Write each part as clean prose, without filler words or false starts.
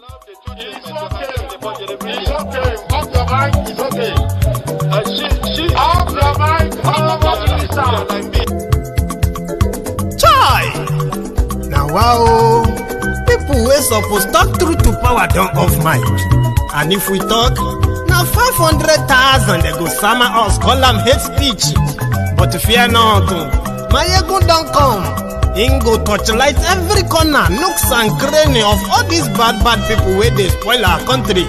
It's okay. Off your mic. It's okay. Off your mic. Chai! Now wow, people wey suppose talk truth to power don't off mic. And if we talk, now 500,000 they go summer us, call them hate speech. But fear not, Maiyegun don't come. Him go torchlight every corner, nooks and cranny of all these bad people where they spoil our country.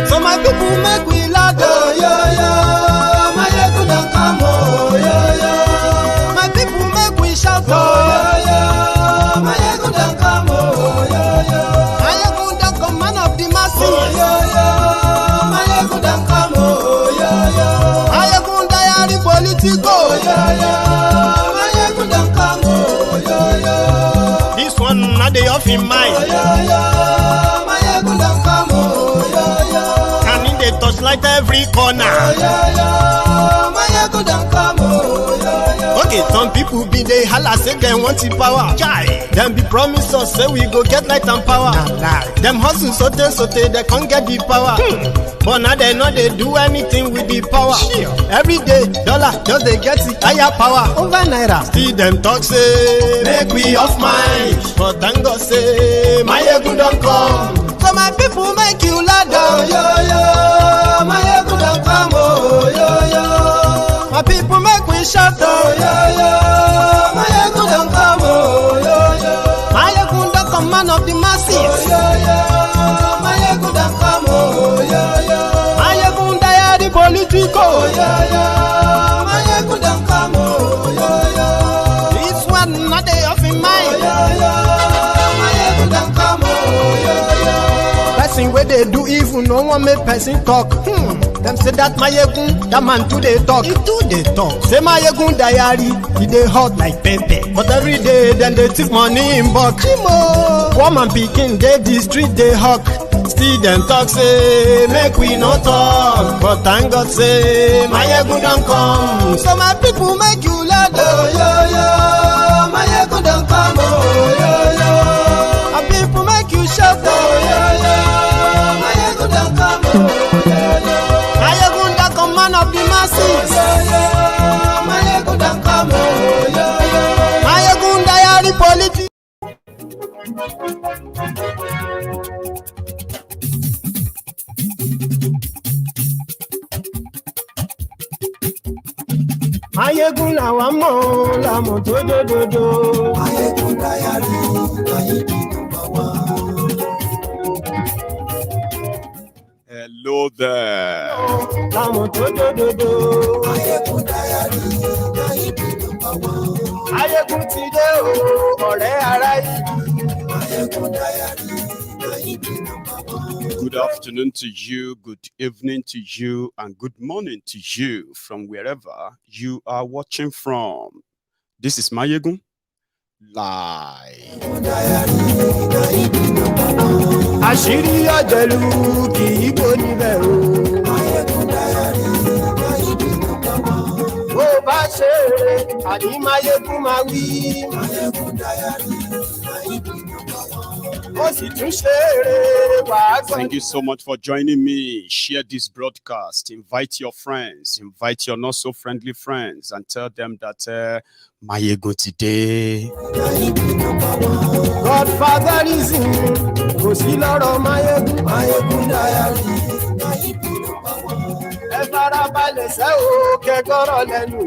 So my people make we loud, oh, yo. Maiyegun don't come, oh, yo. My people make we shout, oh, yo. Maiyegun don't come, oh, yo. Maiyegun don't come, man of the masses, oh, yo. Maiyegun don't come, oh, yo. Politico, Maiyegun don't come, oh, this one not the off in mind. Maiyegun don't come, oh, and in the touchlight every corner. Maiyegun don't come, oh, okay, some people be they holla say they want the power. Them be promise us say we go get light and power. Them hustle sote they can't get the power. But now they know they do anything with the power. Every day, dollar just they get the higher power over naira. Still them talk say make we off mind. But thank God say Maiyegun don't come. So my people make you loud, oh, yo. Maiyegun don't come, oh, yo. My people make we shout, oh, yo. Maiyegun don't come, oh, yo. Maiyegun don't come, man of the masses, oh, yo. Maiyegun don't come, oh, yo. MaiyegunDiary Politico, oh, yo. Maiyegun don't come, oh, yo. This one not the off in mind, oh, yo. Maiyegun don't come, oh, yo. Person where they do evil, no one make person talk. Them say that Maiyegun, that man too they talk. He too they talk. Say MaiyegunDiary, he they hot like pepper. But every day then they take money in bulk. Woman picking, they the street they hawk. Still them talk say make we no talk. But thank God say Maiyegun don't come. So my people make you loud, oh, yo. Maiyegun don't come, oh, yo. My people make you shout, oh, yo. Maiyegun don't come, oh, yo. Maiyegun don't come, man of the masses, oh, yo. Maiyegun don't come, oh, yo. MaiyegunDiary Politico. Maiyegun làwa mọ̀ làmọ̀ tó dòdòdò. MaiyegunDiary, Hello there. Làmọ̀ tó dòdòdò. MaiyegunDiary, Maiyegun ti dé o, ọ̀rẹ́ ara yìí. MaiyegunDiary. Good afternoon to you, good evening to you, and good morning to you from wherever you are watching from. This is Maiyegun Live. Àṣírí ọ̀jẹ̀lú kì í bò níbẹ̀ o. Bó bá ṣe eré, àní Maiyegun máa wí. Thank you so much for joining me. Share this broadcast. Invite your friends. Invite your not so friendly friends and tell them that Maiyegun today. Godfather is in. Kò sí lọ́rọ̀ MaiyegunDiary. Ẹ farabalẹ̀ sẹ́ o kẹ́kọ̀rọ̀ lẹ́nu.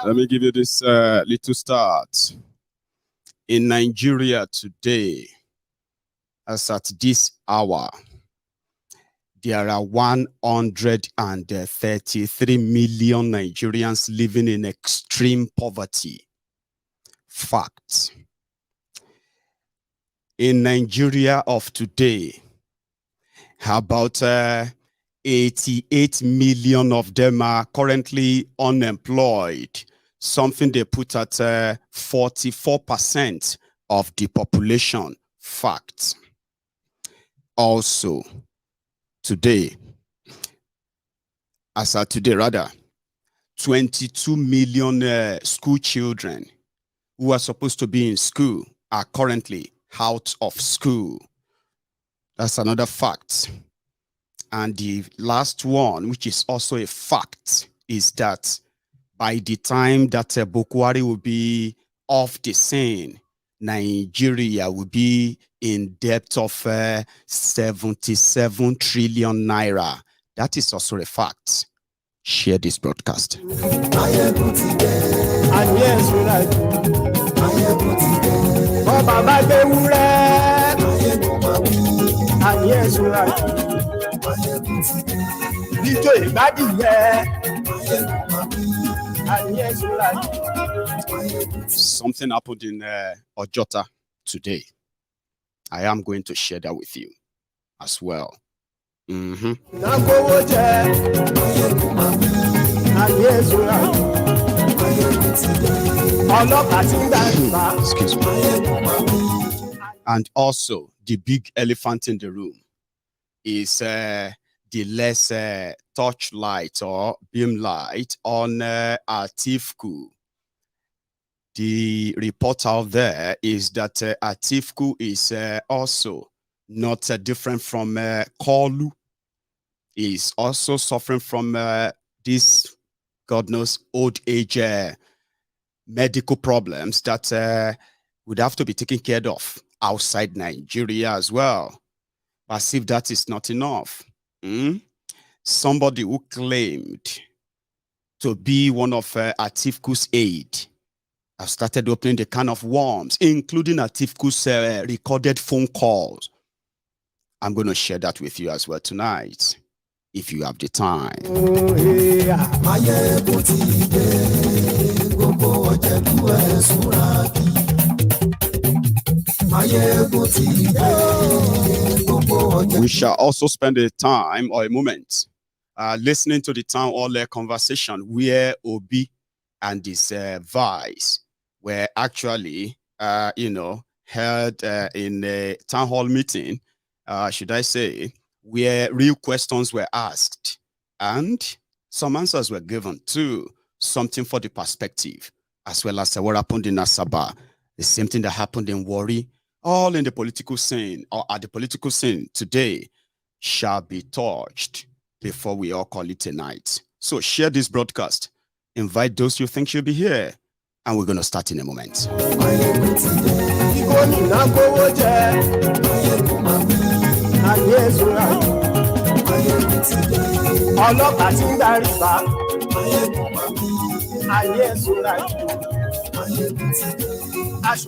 Let me give you this little start. In Nigeria today, as at this hour, there are 133 million Nigerians living in extreme poverty. Fact. In Nigeria of today, about 88 million of them are currently unemployed, something they put at 44% of the population. Fact. Also, today, as of today rather, 22 million school children who are supposed to be in school are currently out of school. That's another fact. And the last one, which is also a fact, is that by the time that Bokwari will be off the scene, Nigeria will be in debt of 77 trillion naira. That is also a fact. Share this broadcast. And yes, we like oh, Baba and yes, we like and yes, we like something happened in Ojota today. I am going to share that with you as well. Excuse me. And also, the big elephant in the room is the less torchlight or beam light on Atiku. The report out there is that Atiku is also not different from Kolu. Is also suffering from this, God knows, old age medical problems that would have to be taken care of outside Nigeria as well. As if that is not enough. Somebody who claimed to be one of Atiku's aide have started opening the can of worms, including Atiku's recorded phone calls. I'm going to share that with you as well tonight, if you have the time. We shall also spend a time or a moment listening to the town hall conversation where Obi and his vice were actually, held in a town hall meeting, should I say, where real questions were asked and some answers were given too, something for the perspective, as well as what happened in Asaba, the same thing that happened in Warri, all in the political scene or at the political scene today shall be touched before we all call it a night. So share this broadcast, invite those you think should be here, and we're going to start in a moment.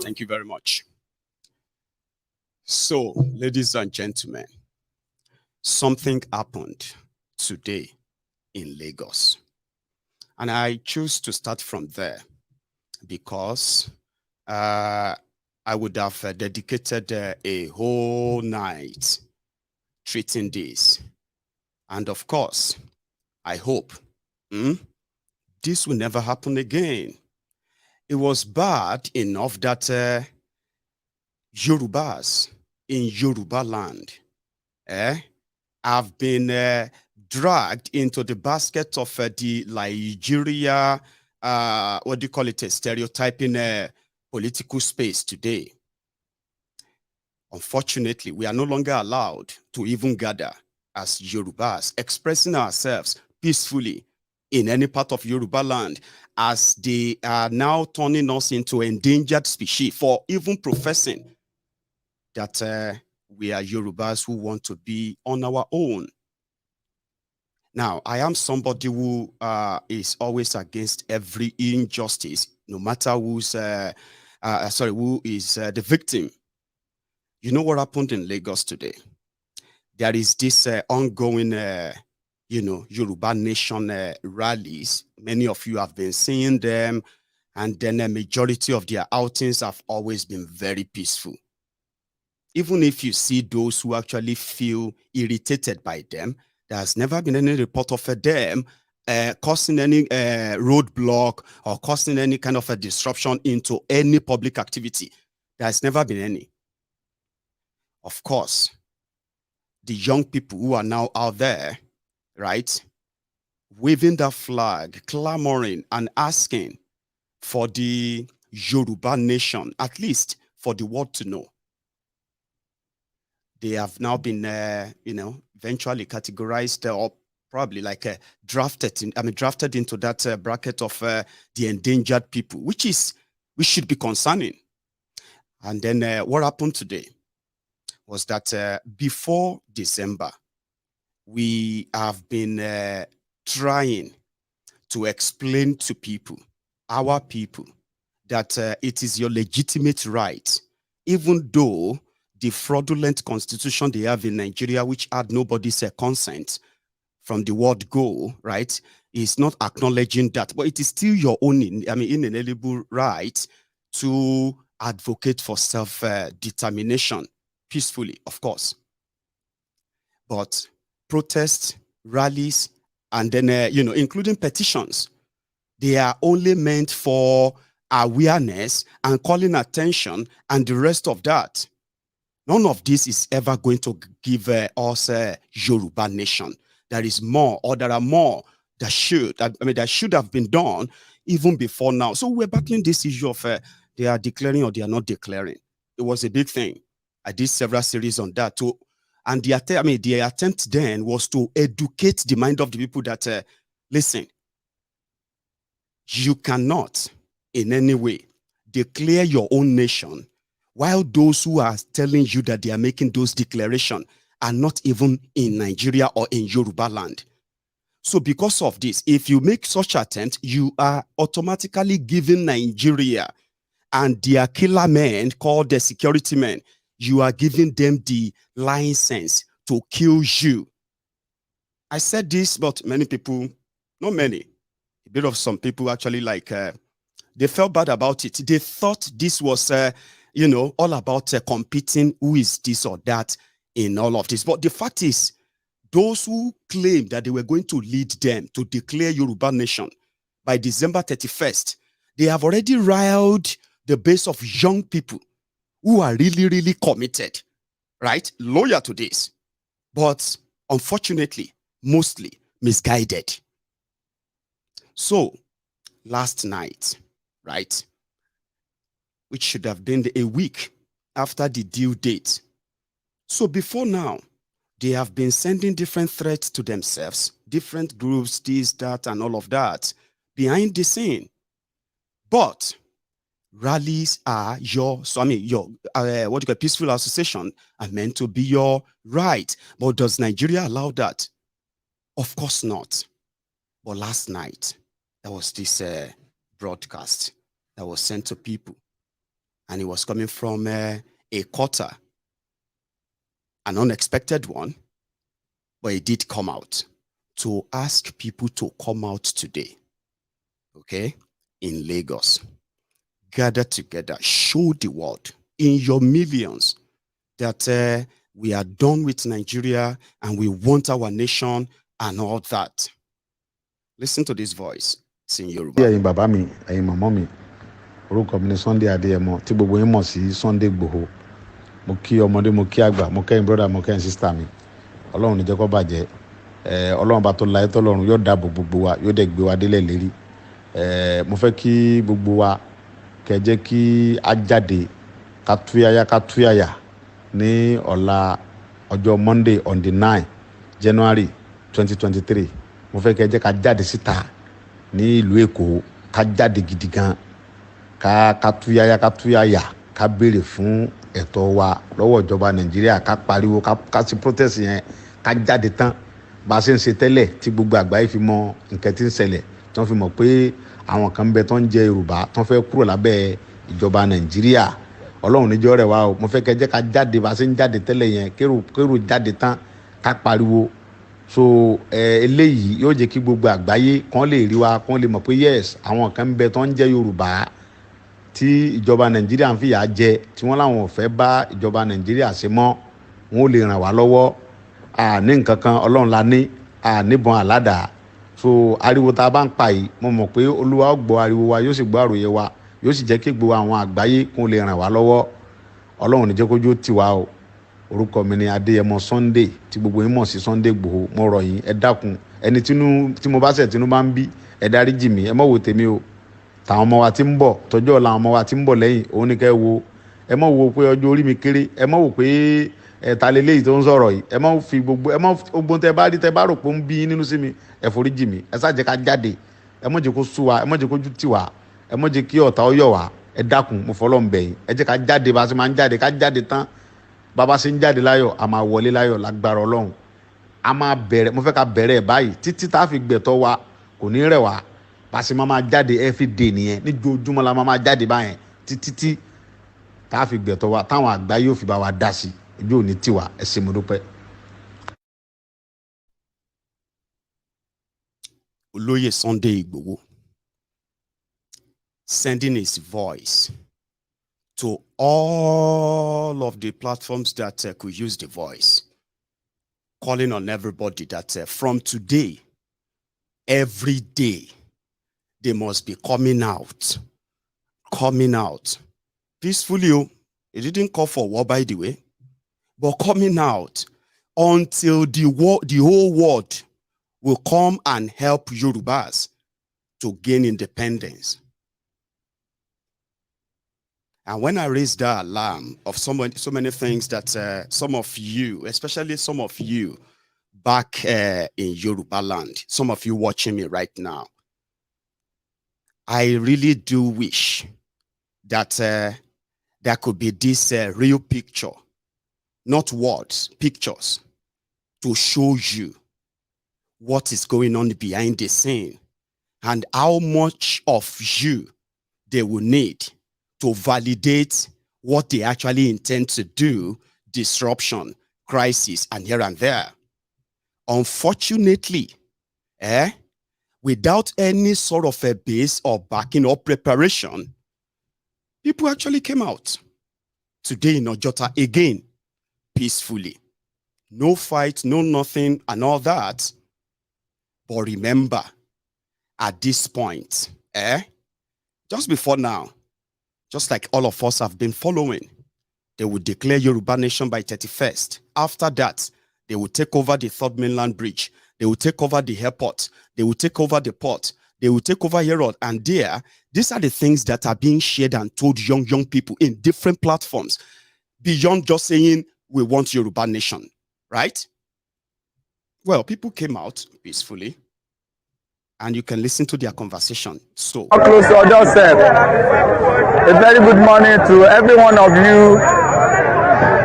Thank you very much. So, ladies and gentlemen, something happened today in Lagos. And I choose to start from there because I would have dedicated a whole night treating this. And of course, I hope this will never happen again. It was bad enough that Yorubas in Yoruba land have been dragged into the basket of the Nigeria, what do you call it, a stereotyping political space today. Unfortunately, we are no longer allowed to even gather as Yorubas, expressing ourselves peacefully in any part of Yoruba land, as they are now turning us into endangered species for even professing that we are Yorubas who want to be on our own. Now, I am somebody who is always against every injustice, no matter who is the victim. You know what happened in Lagos today? There is this ongoing, Yoruba Nation rallies. Many of you have been seeing them, and then a majority of their outings have always been very peaceful. Even if you see those who actually feel irritated by them, there has never been any report of them causing any roadblock or causing any kind of a disruption into any public activity. There has never been any. Of course, the young people who are now out there, right, waving that flag, clamoring and asking for the Yoruba nation, at least for the world to know. They have now been, eventually categorized or probably like drafted into that bracket of the endangered people, which should be concerning. And then what happened today was that before December, we have been trying to explain to people, our people, that it is your legitimate right, even though the fraudulent constitution they have in Nigeria, which had nobody's consent from the word go, right, is not acknowledging that. But it is still your own, inalienable right to advocate for self-determination, peacefully, of course. But protests, rallies, and then, including petitions, they are only meant for awareness and calling attention and the rest of that. None of this is ever going to give us a Yoruba nation. There is more, or there are more that should have been done even before now. So we're battling this issue of they are declaring or they are not declaring. It was a big thing. I did several series on that too. And the attempt then was to educate the mind of the people that, listen, you cannot in any way declare your own nation while those who are telling you that they are making those declarations are not even in Nigeria or in Yoruba land. So because of this, if you make such attempt, you are automatically giving Nigeria and their killer men called the security men, you are giving them the license to kill you. I said this, but many people, not many, a bit of some people actually they felt bad about it. They thought this was, all about competing who is this or that in all of this. But the fact is, those who claimed that they were going to lead them to declare Yoruba nation by December 31st, they have already riled the base of young people who are really, really committed, right? Loyal to this. But unfortunately, mostly misguided. So, last night, right, which should have been a week after the due date. So before now, they have been sending different threats to themselves, different groups, this, that, and all of that, behind the scene. But rallies are peaceful association are meant to be your right. But does Nigeria allow that? Of course not. But last night, there was this broadcast that was sent to people. And it was coming from a quarter, an unexpected one, but it did come out to ask people to come out today, okay, in Lagos. Gather together, show the world in your millions that we are done with Nigeria and we want our nation and all that. Listen to this voice. It's in Yoruba. Yeah, baba mi, mama mi. Orúkọ mi ni Sunday Adéyẹmọ tí gbogbo yín mọ̀ sí Sunday Igboho. Mo kí ọmọdé, mo kí àgbà, mo kẹ́yin brother, mo kẹ́yin sister mi. Ọlọ́run ní jẹ́ kó bàjẹ́. Ọlọ́run bá tó láyé tọ́lọ́run yóò dáàbò gbogbo wa, yóò dẹ̀ gbé wa délẹ̀ lérí. Mo fẹ́ kí gbogbo wa kẹ́ jẹ́ kí a jáde ká túyàyà ní ọ̀la ọjọ́ Monday on the 9 January 2023. Mo fẹ́ kẹ́ jẹ́ ká jáde síta ní ìlú Èkó, ká jáde gidi gan. Ká túyàyà ká béèrè fún ẹ̀tọ́ wa lọ́wọ́ ìjọba Nàìjíríà, ká pariwo ká sí protest yẹn, ká jáde tán bá ṣe ń ṣe tẹ́lẹ̀ tí gbogbo àgbáyé fi mọ nǹkan tí ń ṣẹlẹ̀, tí wọ́n fi mọ̀ pé àwọn kan bẹ tó ń jẹ Yorùbá tó ń fẹ́ kúrò lábẹ́ ìjọba Nàìjíríà. Ọlọ́run níjọ́ rẹ̀ wá o. Mo fẹ́ kẹ́ jẹ́ ká jáde bá ṣe ń jáde tẹ́lẹ̀ yẹn, kérò jáde tán ká pariwo. So eléyìí yóò jẹ́ kí gbogbo àgbáyé kan lè rí wa, kan lè mọ̀ pé yes, àwọn kan bẹ tó ń jẹ Yorùbá tí ìjọba Nàìjíríà ń fìyà jẹ, tí wọ́n láwọn ò fẹ́ bá ìjọba Nàìjíríà ṣe mọ́, wọn ò lè ràn wá lọ́wọ́. Ní nǹkan kan Ọlọ́run la ní, níbọn àládàá. So ariwo tá a bá ń pa yìí, mo mọ̀ pé Olúwa ó gbọ́ ariwo wa, yóò sì gbọ́ àròyé wa, yóò sì jẹ́ kí gbogbo àwọn àgbáyé kún lè ràn wá lọ́wọ́. Ọlọ́run ní jẹ́ kójú tì wá o. Orúkọ mi ni Adéyẹmọ Sunday tí gbogbo yín mọ̀ sí Sunday Igboho. Mo rọ̀ yín, ẹ dákun ẹni tí mo bá ṣẹ̀ tínú bá ń bí ẹ dáríjì mí, ẹ má wò tèmi o, tàwọn ọmọ wa tí ń bọ̀ tọjọ́ ọ̀la àwọn ọmọ wa tí ń bọ̀ lẹ́yìn òun ni kẹ́ wo, ẹ má wo pé ọjọ́ orí mi kéré, ẹ má wò pé ta leléyìí tó ń sọ̀rọ̀ yìí, ẹ má fi gbogbo tẹ bá rí tẹ bá rò pé ń bí nínú sí mi, ẹ foríjì mí, ẹ ṣáà jẹ́ ká jáde, ẹ má jẹ́ kó sú wa, ẹ má jẹ́ kó jú tì wá, ẹ má jẹ́ kí ọ̀tá ó yọ̀ wá, ẹ dákun mo fọlọ́run bẹ̀ yín, ẹ jẹ́ ká jáde bá a ṣe máa ń jáde, ká jáde tán bàbá ṣe ń jáde láyọ̀ a máa wọlé láyọ̀ lágbára Ọlọ́run. A máa bẹ̀rẹ̀, mo fẹ́ ká bẹ̀rẹ̀ báyìí títí tá a fi gbẹ̀tọ́ wa, kò ní rẹ̀ wá, bá a ṣe máa jáde every day nìyẹn, níjoojúmọ́ la máa jáde báyẹn títí tá a fi gbẹ̀tọ́ wa táwọn àgbà yóò fi bá wa dá sí ojú òní tiwa. Ẹ ṣé mo dúpẹ́. Olóyè Sunday Igboho sending his voice to all of the platforms that could use the voice, calling on everybody that from today, every day, they must be coming out peacefully. It didn't call for war, by the way, but coming out until the whole world will come and help Yorubas to gain independence. And when I raised that alarm of so many things that some of you, especially some of you back in Yoruba land, some of you watching me right now, I really do wish that there could be this real picture, not words, pictures, to show you what is going on behind the scene and how much of you they will need to validate what they actually intend to do, disruption, crisis, and here and there. Unfortunately, without any sort of a base or backing or preparation, people actually came out today in Ojota again, peacefully. No fight, no nothing, and all that. But remember, at this point, just before now, just like all of us have been following, they will declare Yoruba nation by 31st. After that, they will take over the third mainland bridge. They will take over the airport. They will take over the port. They will take over Herod. And there, these are the things that are being shared and told young people in different platforms, beyond just saying, we want Yoruba nation, right? Well, people came out peacefully, and you can listen to their conversation. So, close to yourself. A very good morning to every one of you,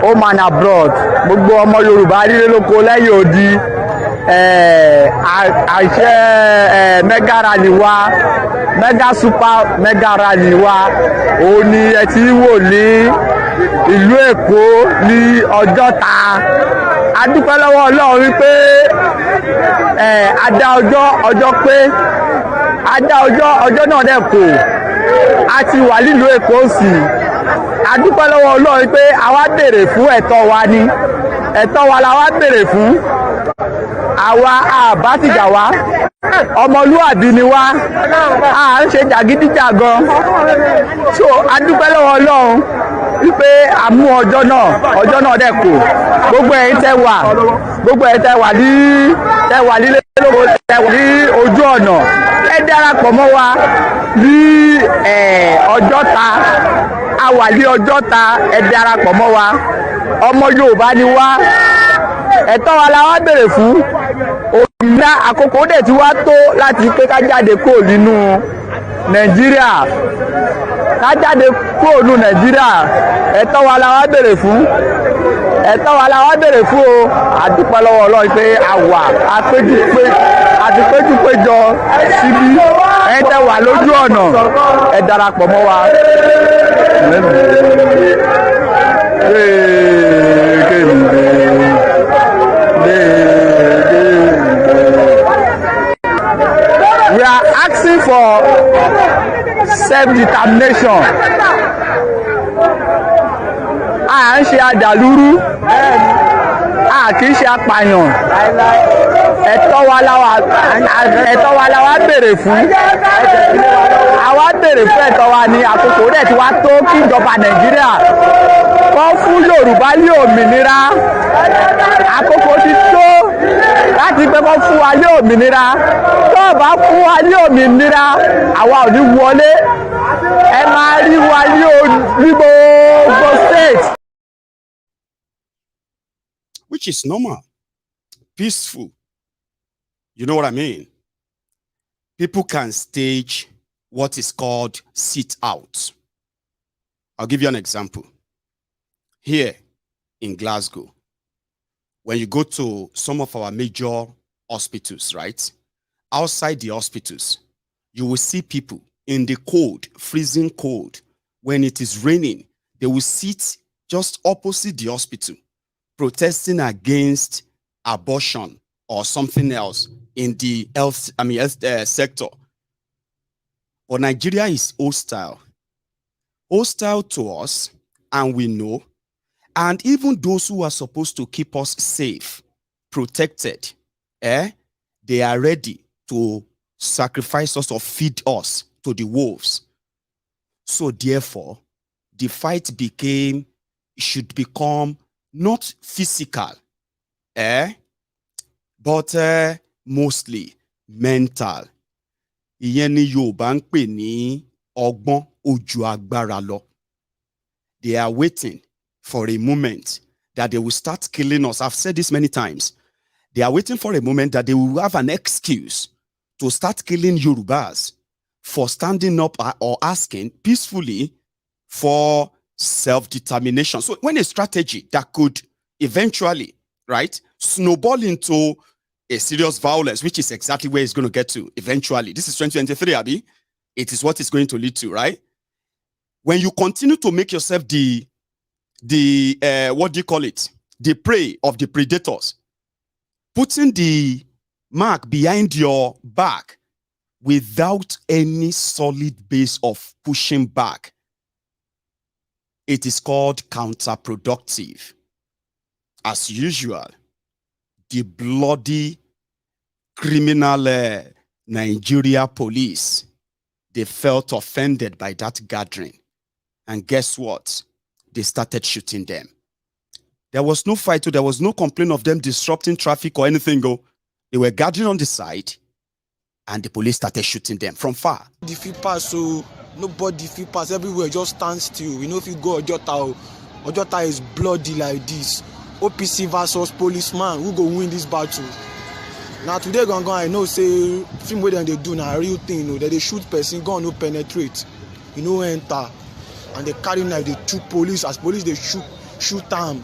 home and abroad. Gbogbo ọmọ Yorùbá líle lóko lẹ́yìn odi, àṣẹ mega rally wa, mega super mega rally wa, òun ni ẹ ti wò ní ìlú Èkó ní Ọjọ́ta. A dúpẹ́ lọ́wọ́ Ọlọ́run wípé adá ọjọ́ pé adá ọjọ́ náà dẹ̀ kò, a ti wà nílùú Èkó sí. A dúpẹ́ lọ́wọ́ Ọlọ́run pé àwa béèrè fún ẹ̀tọ́ wa ni, ẹ̀tọ́ wa la wá béèrè fún. Àwa àbátìjà wa, ọmọlúwàbí ni wá, a ń ṣe jàgídíjàgan. So a dúpẹ́ lọ́wọ́ Ọlọ́run wípé a mú ọjọ́ náà dẹ̀ kò. Gbogbo ẹ̀yin tẹ́ wà nílé lóko, tẹ́ wà ní ojú ọ̀nà, ẹ darapọ̀ mọ́ wa ní Ọjọ́ta. A wà ní Ọjọ́ta, ẹ darapọ̀ mọ́ wa. Ọmọ Yorùbá ni wá, ẹ̀tọ́ wa la wá béèrè fún. Òmìnira àkókò dẹ̀ ti wá tó láti pé ká jáde kúrò nínú Nàìjíríà. Ká jáde kúrò nínú Nàìjíríà, ẹ̀tọ́ wa la wá béèrè fún. Ẹ̀tọ́ wa la wá béèrè fún o. A dúpẹ́ lọ́wọ́ Ọlọ́run pé a wà, àti péjúpéjọ síbí. Ẹ tẹ́ wà lójú ọ̀nà, ẹ darapọ̀ mọ́ wa. We are asking for self-determination. À ń ṣe àdàlúrú, a kì í ṣe apààyàn. Ẹ̀tọ́ wa la wá béèrè fún. Àwa béèrè fún ẹ̀tọ́ wa ní àkókò dẹ̀ tí wá tó kí ìjọba Nàìjíríà kó fún Yorùbá ní òmìnira. Àkókò ti tó láti pé kó fún wa ní òmìnira tó bá fún wa ní òmìnira àwa ò ní wọlé ẹ máa rí wa ní gbogbo state. Which is normal, peaceful. You know what I mean? People can stage what is called sit out. I'll give you an example. Here in Glasgow, when you go to some of our major hospitals, right? Outside the hospitals, you will see people in the cold, freezing cold. When it is raining, they will sit just opposite the hospital, protesting against abortion or something else in the health sector. But Nigeria is hostile to us, and we know. And even those who are supposed to keep us safe, protected, they are ready to sacrifice us or feed us to the wolves. So therefore, the fight should become not physical, but mostly mental. Ìyẹn ni Yorùbá ń pè ní ọgbọ́n ojú agbára lọ. They are waiting for a moment that they will start killing us. I've said this many times. They are waiting for a moment that they will have an excuse to start killing Yorubas for standing up or asking peacefully for self-determination. So when a strategy that could eventually, right, snowball into a serious violence, which is exactly where it's going to get to eventually. This is 2023, Abi. It is what it's going to lead to, right? When you continue to make yourself the what do you call it? The prey of the predators, putting the mark behind your back without any solid base of pushing back, it is called counterproductive. As usual, the bloody criminal Nigeria police, they felt offended by that gathering. And guess what? They started shooting them. There was no fight, there was no complaint of them disrupting traffic or anything. They were gathering on the side, and the police started shooting them from far. The field pass, so nobody field pass everywhere, just stand still. You know, if you go Ojota is bloody like this. OPC versus policeman, who go win this battle? Now today, I know say film where they do now real thing. You know, that they shoot person, gun no penetrate, you know, enter, and they carry knife. They shoot police. As police, they shoot them,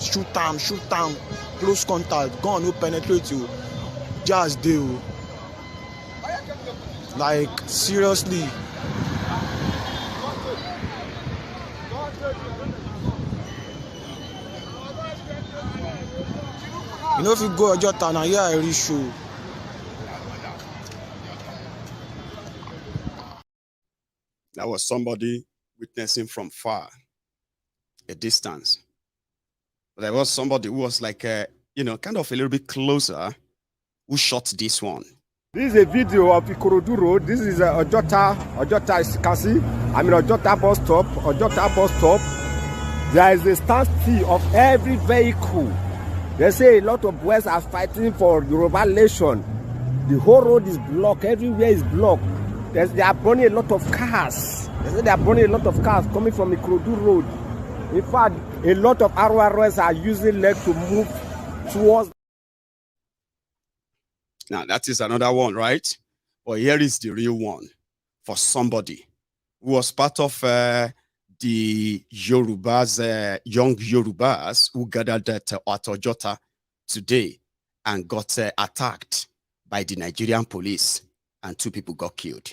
close contact, gun no penetrate you. Just do. Like seriously. You know, if you go Ojota now, yeah, I really show. That was somebody witnessing from far, a distance. But there was somebody who was like, kind of a little bit closer, who shot this one. This is a video of Ikorodu Road. This is Ojota, as you can see. I'm in Ojota bus stop. There is a standstill of every vehicle. They say a lot of boys are fighting for Yoruba nation. The whole road is blocked. Everywhere is blocked. They are burning a lot of cars. They say they are burning a lot of cars coming from Ikorodu Road. In fact, a lot of RRS are using leg to move towards. Now, that is another one, right? But here is the real one for somebody who was part of the Yorubas, young Yorubas who gathered at Ojota today and got attacked by the Nigerian police, and 2 people got killed.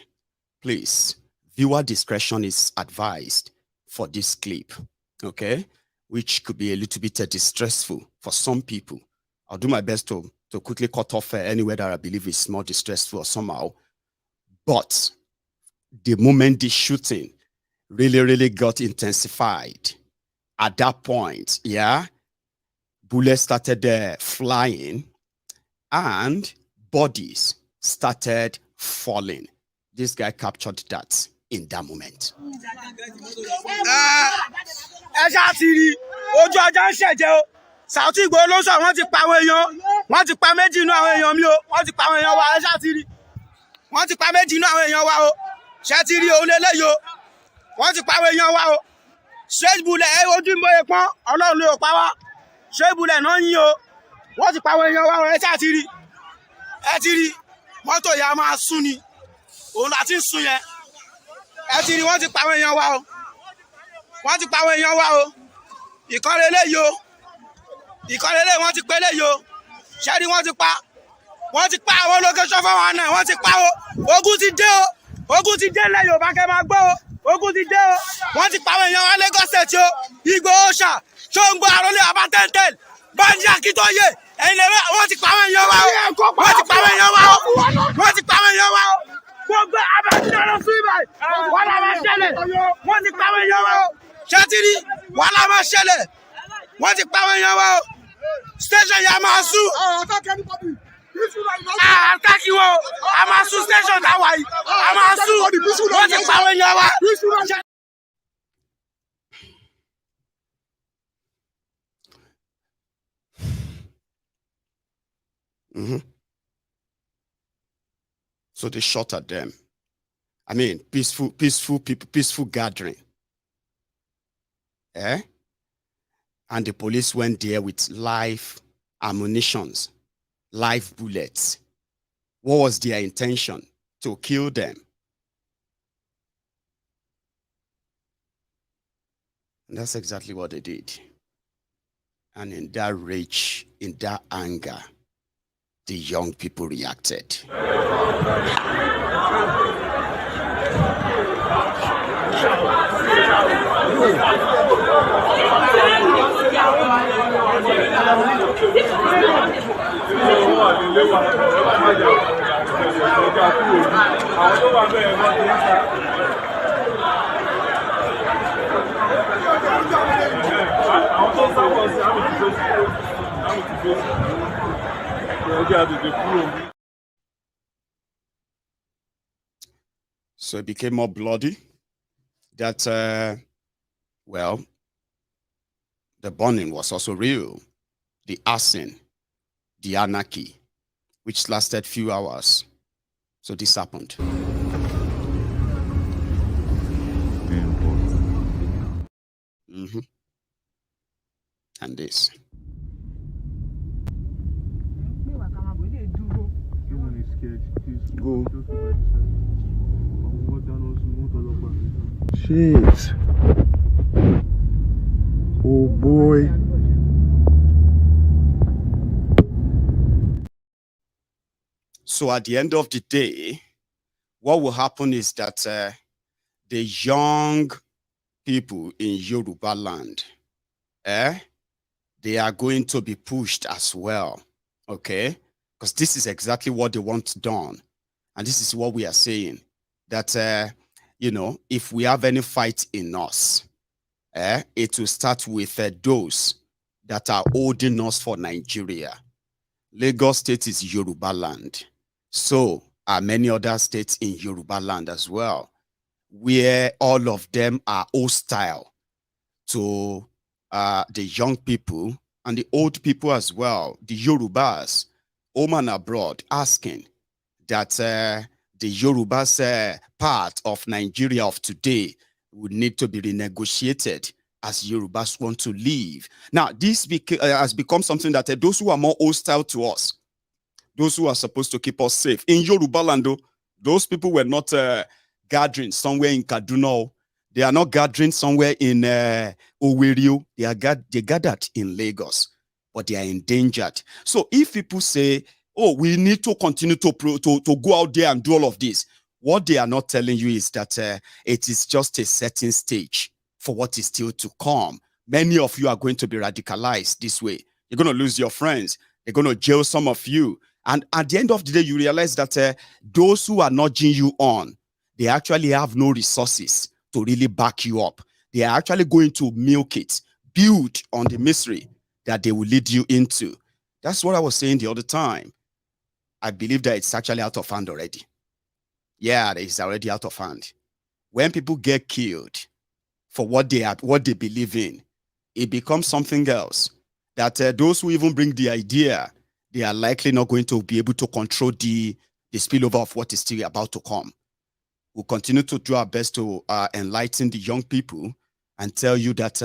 Please, viewer discretion is advised for this clip, okay? Which could be a little bit distressful for some people. I'll do my best to quickly cut off anywhere that I believe is more distressful or somehow. But the moment the shooting really got intensified, at that point, bullets started flying and bodies started falling. This guy captured that in that moment. Sauti Igboho ló sọ wọ́n ti pa àwọn èèyàn, wọ́n ti pa méjì nínú àwọn èèyàn mi o, wọ́n ti pa àwọn èèyàn wa ẹ ṣá ti rí. Wọ́n ti pa méjì nínú àwọn èèyàn wa o. Ṣé ti rí òun lélẹ́yìí o. Wọ́n ti pa àwọn èèyàn wa o. Straight bullet ẹ ojú mọ́ ẹpọ́n Ọlọ́run ló pa wá. Straight bullet náà yín o. Wọ́n ti pa àwọn èèyàn wa o ẹ ṣá ti rí. Ẹ ti rí mọ́tò yà máa sún ni. Òun láti ń sún yẹn. Ẹ ti rí wọ́n ti pa àwọn èèyàn wa o. Wọ́n ti pa àwọn èèyàn wa o. Ìkọ́lé eléyìí o. Ìkọ́lé eléyìí wọ́n ti pé eléyìí o. Ṣé rí wọ́n ti pa. Wọ́n ti pa àwọn location fún wọn náà. Wọ́n ti pa o. Ogun ti dé o. Ogun ti dé lẹ́yìn òbá kẹ́ máa gbọ́ o. Ogun ti dé o. Wọ́n ti pa àwọn èèyàn wa Lagos State o. Ìgbòho ṣà. Ṣóńgbó àròlé àbá tẹ́ntẹ́n. Bánjí Akíntóyè. Ẹ̀yin lè wọ́n ti pa àwọn èèyàn wa o. Wọ́n ti pa àwọn èèyàn wa o. Wọ́n ti pa àwọn èèyàn wa o. Gbogbo abẹ́sílẹ̀ lọ sí ibà. Wọ́n la máa ṣẹlẹ̀. Wọ́n ti pa àwọn èèyàn wa o. Ṣé ti rí? Wọ́n la máa ṣẹlẹ̀. Wọ́n ti pa àwọn èèyàn wa o. Station yà máa sùn. Àtàkì wo? A máa sùn station táwa yìí. A máa sùn. Wọ́n ti pa àwọn èèyàn wa. So they shot at them. I mean, peaceful people, peaceful gathering. Eh? And the police went there with live ammunitions, live bullets. What was their intention? To kill them. And that's exactly what they did. And in that rage, in that anger, the young people reacted. So it became more bloody. That, well, the burning was also real. The arson, the anarchy, which lasted few hours. So this happened. And this. Go. Shit. Oh boy. So at the end of the day, what will happen is that the young people in Yoruba land, they are going to be pushed as well, okay? Because this is exactly what they want done. And this is what we are saying, that, you know, if we have any fight in us, it will start with those that are holding us for Nigeria. Lagos State is Yoruba land. So are many other states in Yoruba land as well, where all of them are hostile to the young people and the old people as well, the Yorubas, home and abroad, asking that the Yorubas part of Nigeria of today would need to be renegotiated as Yorubas want to leave. Now, this has become something that those who are more hostile to us, those who are supposed to keep us safe, in Yoruba land, those people were not gathering somewhere in Kaduna. They are not gathering somewhere in Owerri. They gathered in Lagos, but they are endangered. So if people say, oh, we need to continue to go out there and do all of this, what they are not telling you is that it is just a certain stage for what is still to come. Many of you are going to be radicalized this way. You're going to lose your friends. They're going to jail some of you. And at the end of the day, you realize that those who are nudging you on, they actually have no resources to really back you up. They are actually going to milk it, build on the misery that they will lead you into. That's what I was saying the other time. I believe that it's actually out of hand already. Yeah, it's already out of hand. When people get killed for what they believe in, it becomes something else. that those who even bring the idea, they are likely not going to be able to control the spillover of what is still about to come. We'll continue to do our best to enlighten the young people and tell you that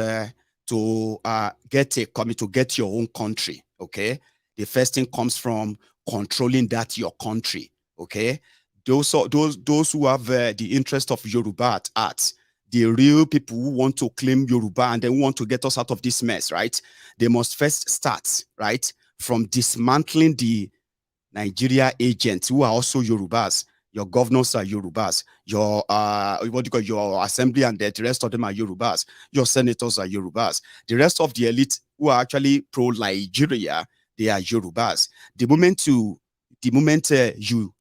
to get your own country, okay? The first thing comes from controlling that your country, okay? Those who have the interest of Yoruba at heart, the real people who want to claim Yoruba and then want to get us out of this mess, right? They must first start, right, from dismantling the Nigeria agents who are also Yorubas. Your governors are Yorubas. Your your assembly and the rest of them are Yorubas. Your senators are Yorubas. The rest of the elite who are actually pro-Nigeria, they are Yorubas. The moment you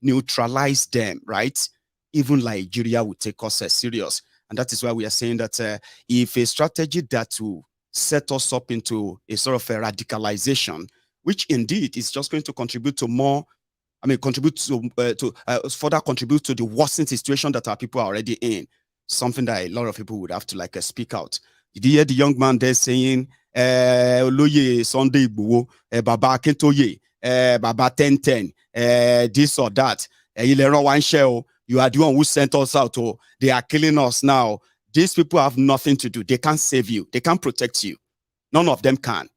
neutralize them, right, even Nigeria will take us serious. And that is why we are saying that if a strategy that will set us up into a sort of a radicalization, which indeed is just going to contribute to more, further contribute to the worsening situation that our people are already in, something that a lot of people would have to speak out. Did you hear the young man there saying, Oloye Sunday Igboho, Baba Akintoye, Baba 1010, this or that, you are the one who sent us out, or they are killing us now. These people have nothing to do. They can't save you. They can't protect you. None of them can.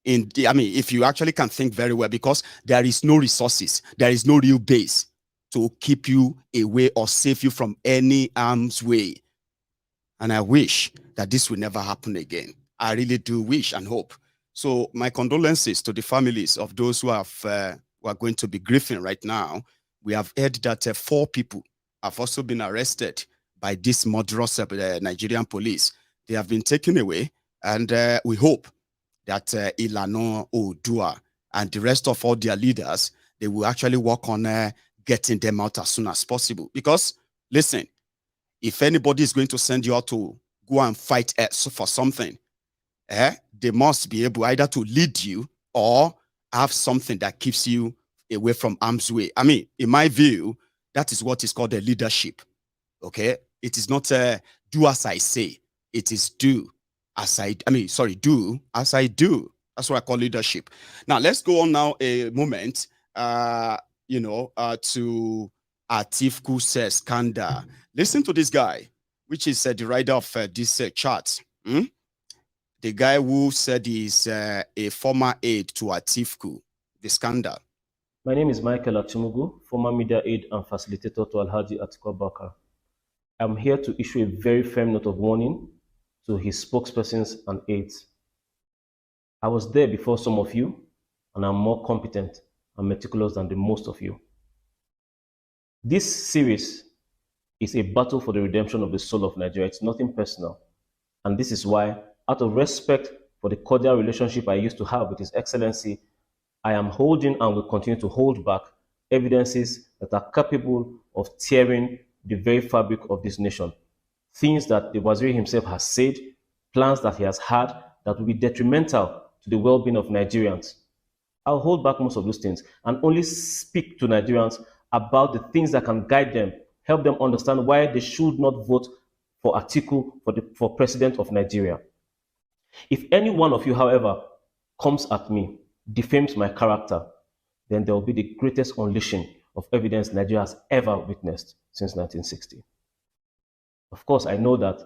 If you actually can think very well, because there is no resources, there is no real base to keep you away or save you from any harm's way. And I wish that this will never happen again. I really do wish and hope. So my condolences to the families of those who are going to be grieving right now. We have heard that 4 people have also been arrested by this murderous Nigerian police. They have been taken away, and we hope that Ilano Odua and the rest of all their leaders, they will actually work on getting them out as soon as possible. Because, listen, if anybody is going to send you out to go and fight for something, they must be able either to lead you or have something that keeps you away from harm's way. In my view, that is what is called a leadership. Okay? It is not do as I say. It is do as do as I do. That's what I call leadership. Now, let's go on now a moment, to Atiku says scandal. Listen to this guy, which is the writer of this chart. The guy who said he's a former aide to Atiku, the scandal. My name is Michael Atumugu, former media aide and facilitator to Alhaji Atiku Abubakar. I'm here to issue a very firm note of warning to his spokespersons and aides. I was there before some of you, and I'm more competent and meticulous than the most of you. This series is a battle for the redemption of the soul of Nigeria. It's nothing personal. And this is why, out of respect for the cordial relationship I used to have with His Excellency, I am holding and will continue to hold back evidences that are capable of tearing the very fabric of this nation. Things that the Waziri himself has said, plans that he has had that will be detrimental to the well-being of Nigerians. I'll hold back most of those things and only speak to Nigerians about the things that can guide them, help them understand why they should not vote for Atiku for president of Nigeria. If any one of you, however, comes at me, defames my character, then there will be the greatest unleashing of evidence Nigeria has ever witnessed since 1960. Of course, I know that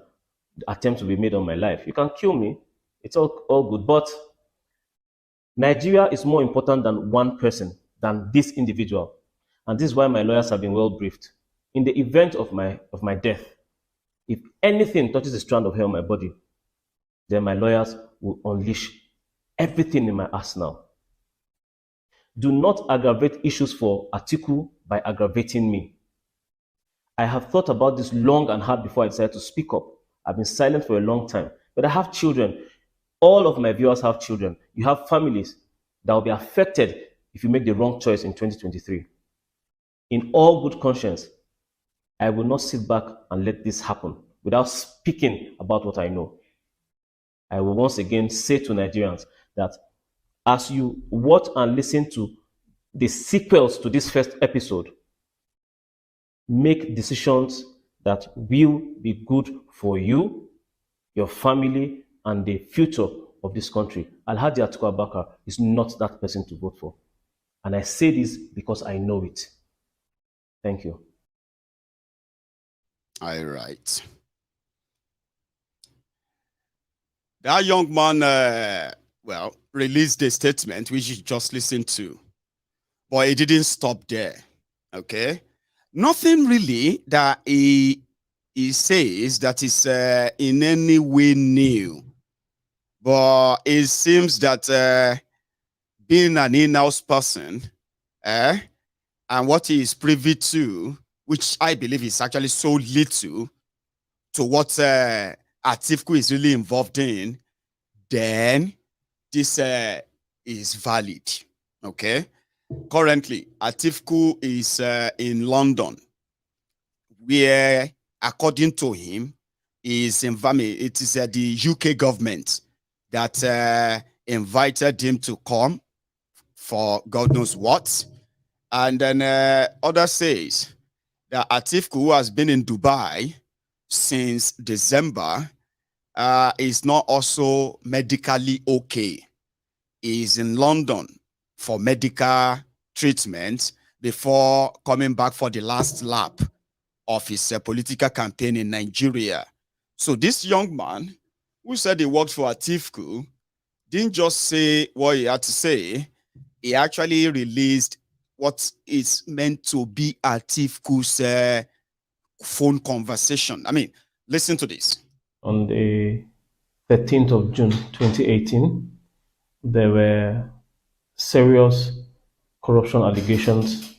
the attempts will be made on my life. You can kill me. It's all good. But Nigeria is more important than one person, than this individual. And this is why my lawyers have been well briefed. In the event of my death, if anything touches a strand of hair on my body, then my lawyers will unleash everything in my arsenal. Do not aggravate issues for Atiku by aggravating me. I have thought about this long and hard before I decided to speak up. I've been silent for a long time, but I have children. All of my viewers have children. You have families that will be affected if you make the wrong choice in 2023. In all good conscience, I will not sit back and let this happen without speaking about what I know. I will once again say to Nigerians that as you watch and listen to the sequels to this first episode, make decisions that will be good for you, your family, and the future of this country. Alhaji Atiku Abubakar is not that person to vote for. And I say this because I know it. Thank you. All right. That young man, well, released a statement which you just listened to. But it didn't stop there. Okay? Nothing really that he says that is in any way new. But it seems that being an in-house person, and what he is privy to, which I believe is actually so little to what Atiku is really involved in, then this is valid. Okay? Currently, Atiku is in London, where, according to him, is it is the UK government that invited him to come for God knows what. And then others says that Atiku, who has been in Dubai since December, is not also medically okay. He is in London for medical treatment before coming back for the last lap of his political campaign in Nigeria. So this young man who said he worked for Atiku didn't just say what he had to say. He actually released what is meant to be Atiku's phone conversation. I mean, listen to this. On the 13th of June 2018, there were serious corruption allegations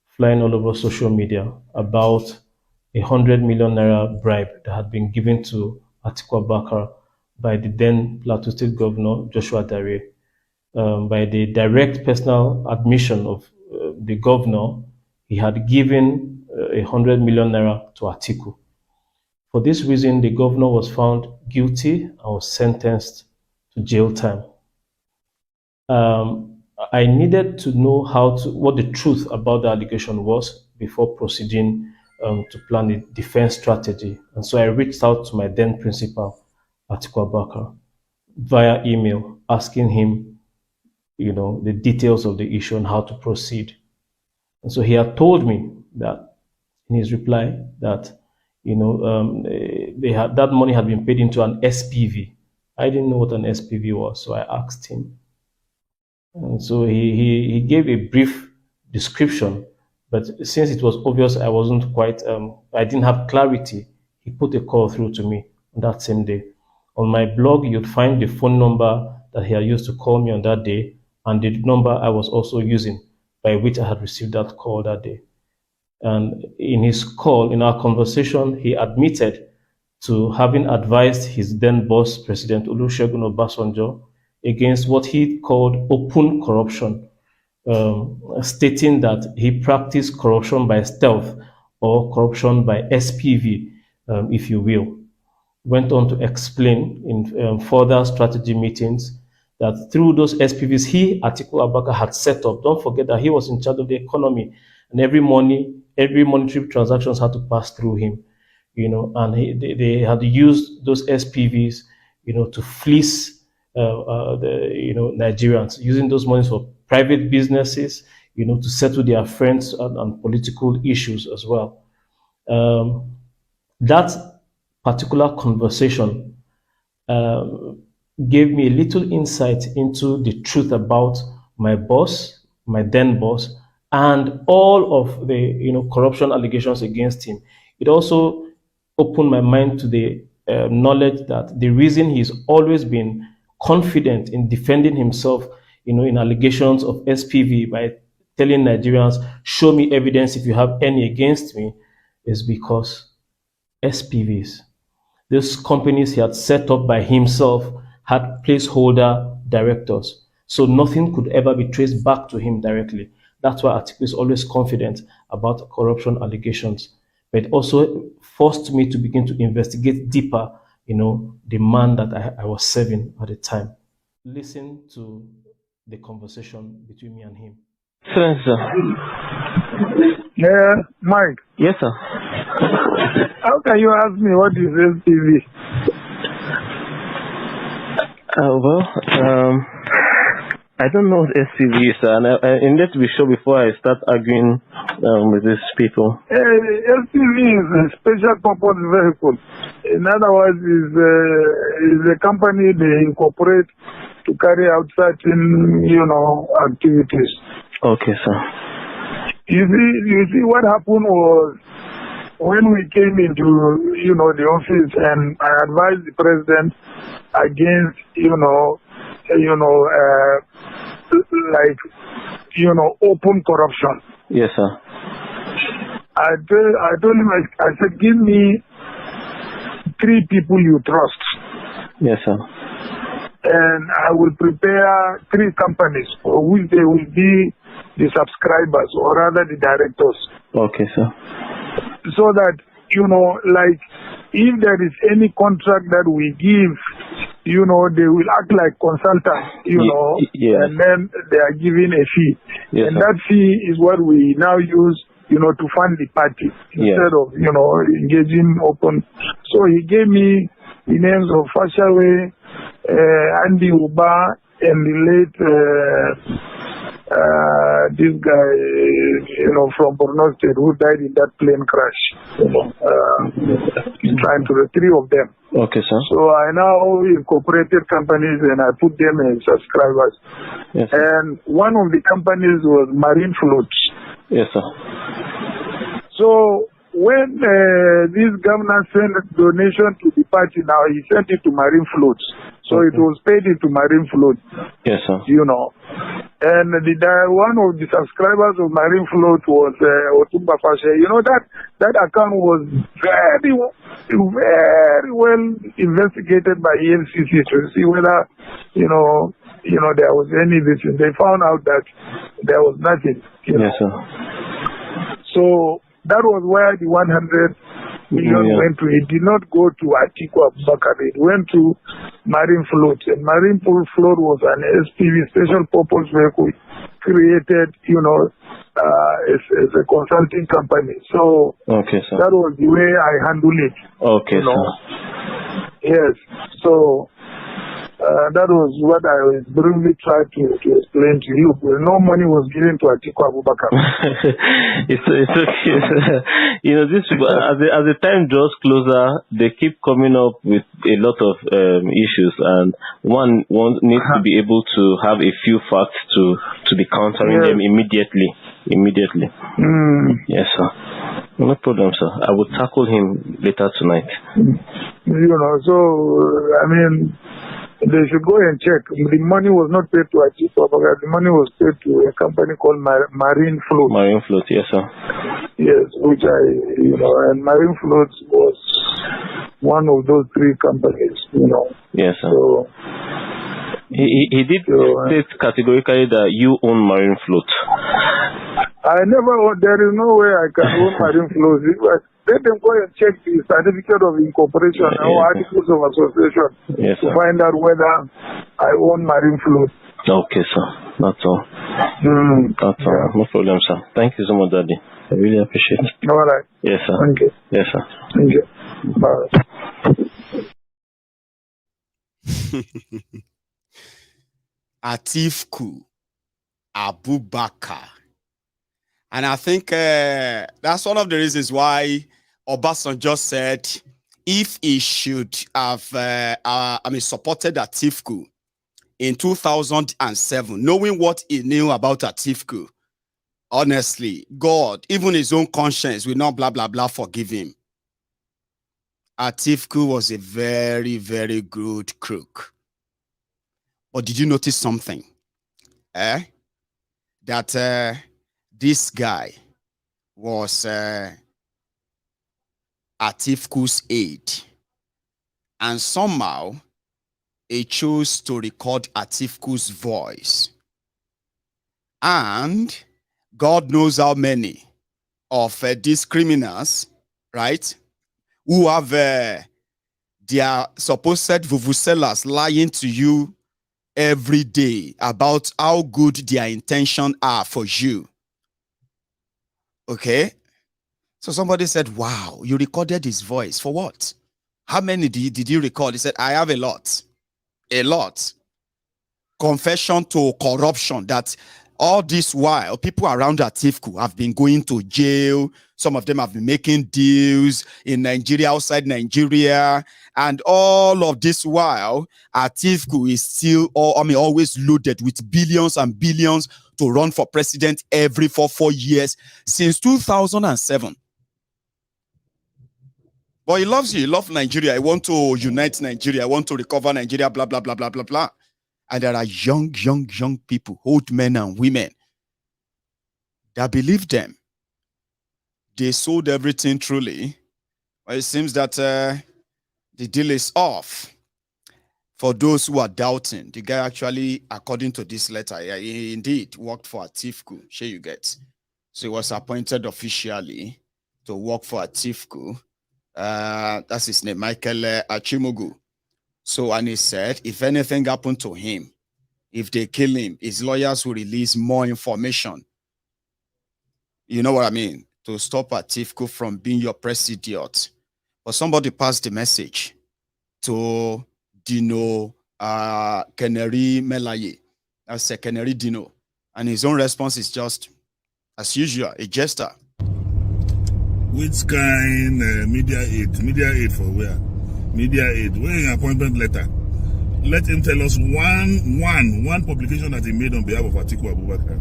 flying all over social media about 100 million naira bribe that had been given to Atiku Abubakar by the then Plateau State Governor Joshua Datti, by the direct personal admission of the governor. He had given 100 million naira to Atiku. For this reason, the governor was found guilty and was sentenced to jail time. I needed to know what the truth about the allegation was before proceeding to plan a defense strategy. And so I reached out to my then principal, Atiku Abubakar, via email, asking him, the details of the issue and how to proceed. And so he had told me that, in his reply, that that money had been paid into an SPV. I didn't know what an SPV was, so I asked him. And so he gave a brief description, but since it was obvious I wasn't quite, I didn't have clarity, he put a call through to me on that same day. On my blog, you'd find the phone number that he had used to call me on that day, and the number I was also using by which I had received that call that day. And in his call, in our conversation, he admitted to having advised his then boss, President Olusegun Obasanjo, against what he called open corruption, stating that he practiced corruption by stealth or corruption by SPV, if you will. Went on to explain in further strategy meetings that through those SPVs he, Atiku Abubakar, had set up. Don't forget that he was in charge of the economy, and every monetary transactions had to pass through him, and they had used those SPVs, to fleece Nigerians, using those monies for private businesses, to settle their friends and political issues as well. That particular conversation gave me a little insight into the truth about my boss, my then boss, and all of the corruption allegations against him. It also opened my mind to the knowledge that the reason he's always been confident in defending himself, in allegations of SPV by telling Nigerians, show me evidence if you have any against me, is because SPVs, these companies he had set up by himself, had placeholder directors. So nothing could ever be traced back to him directly. That's why Atiku is always confident about corruption allegations. But it also forced me to begin to investigate deeper, the man that I was serving at the time. Listen to the conversation between me and him. Sir. Yeah, Mike. Yes, sir. How can you ask me what is SPV? I don't know what SPV is, and I need to be sure before I start arguing with these people. SPV is a special purpose vehicle. In other words, is a company they incorporate to carry out certain, activities. Okay, sir. You see what happened was when we came into, the office, and I advised the president against, open corruption. Yes, sir. I told him, I said, give me 3 people you trust. Yes, sir. And I will prepare 3 companies for which they will be the subscribers, or rather the directors. Okay, sir. So that, if there is any contract that we give, they will act like consultants, yes. And then they are giving a fee. Yes, and sir. that fee is what we now use, to fund the party instead of, engaging open. So he gave me the names of Fashawe, Andy Uba, and the late, this guy, from Borno State, who died in that plane crash. Trying to the 3 of them. Okay, sir. So I now incorporated companies and I put them as subscribers. Yes, and one of the companies was Marine Floats. Yes, sir. So when this governor sent a donation to the party, now he sent it to Marine Floats. So it was paid into Marine Float. Yes, sir. And one of the subscribers of Marine Float was Otumba Fashe. That account was very well investigated by EFCC to see whether, there was any vision. They found out that there was nothing. Yes, sir. So that was where the 100 million went to. It did not go to Atiku Abubakar. It went to Marine Float. And Marine Float was an SPV, special purpose vehicle, created, as a consulting company. So okay, sir. that was the way I handled it. Okay, sir. Yes. So that was what I was briefly trying to explain to you. No money was given to Atiku Abubakar. It's okay. These people, as the time draws closer, they keep coming up with a lot of issues, and one needs to be able to have a few facts to be countering them immediately. Yes, sir. No problem, sir. I will tackle him later tonight. They should go and check. The money was not paid to Atiku Abubakar. The money was paid to a company called Marine Float. Marine Float, yes, sir. Yes, which and Marine Float was one of those 3 companies, Yes, sir. So, he did state categorically that you own Marine Float. There is no way I can own Marine Float. Let them go and check the certificate of incorporation or articles of association to find out whether I own Marine Float. Okay, sir. That's all. That's all. No problem, sir. Thank you so much, Daddy. I really appreciate it. All right. Yes, sir. Thank you. Yes, sir. Thank you. Bye. Atiku Abubakar. And I think that's one of the reasons why Obasanjo just said if he should have supported Atiku in 2007, knowing what he knew about Atiku, honestly, God, even his own conscience will not blah, blah, blah forgive him. Atiku was a very, very good crook. But did you notice something? That this guy was Atiku's aide. And somehow, he chose to record Atiku's voice. And God knows how many of these criminals, right, who have their supposed vuvuzelas lying to you every day about how good their intentions are for you. Okay? So somebody said, wow, you recorded his voice. For what? How many did you record? He said, I have a lot. A lot. Confession to corruption, that all this while, people around Atiku have been going to jail. Some of them have been making deals in Nigeria, outside Nigeria. And all of this while, Atiku is still, always loaded with billions and billions to run for president every 4 years since 2007. But he loves you. He loves Nigeria. He wants to unite Nigeria. He wants to recover Nigeria, blah, blah, blah, blah, blah, blah. And there are young people, old men and women that believe them. They sold everything truly. But it seems that the deal is off. For those who are doubting, the guy actually, according to this letter, he indeed worked for Atiku. Sure you get. So he was appointed officially to work for Atiku. That's his name, Michael Achimugu. So, and he said, if anything happened to him, if they kill him, his lawyers will release more information. You know what I mean? To stop Atiku from being your president. But somebody passed the message to Dino Keneri Melaye. That's a Keneri Dino. And his own response is just, as usual, a jester. Which kind media aid? Media aid for where? Media aid. Where is appointment letter? Let him tell us one publication that he made on behalf of Atiku Abubakar.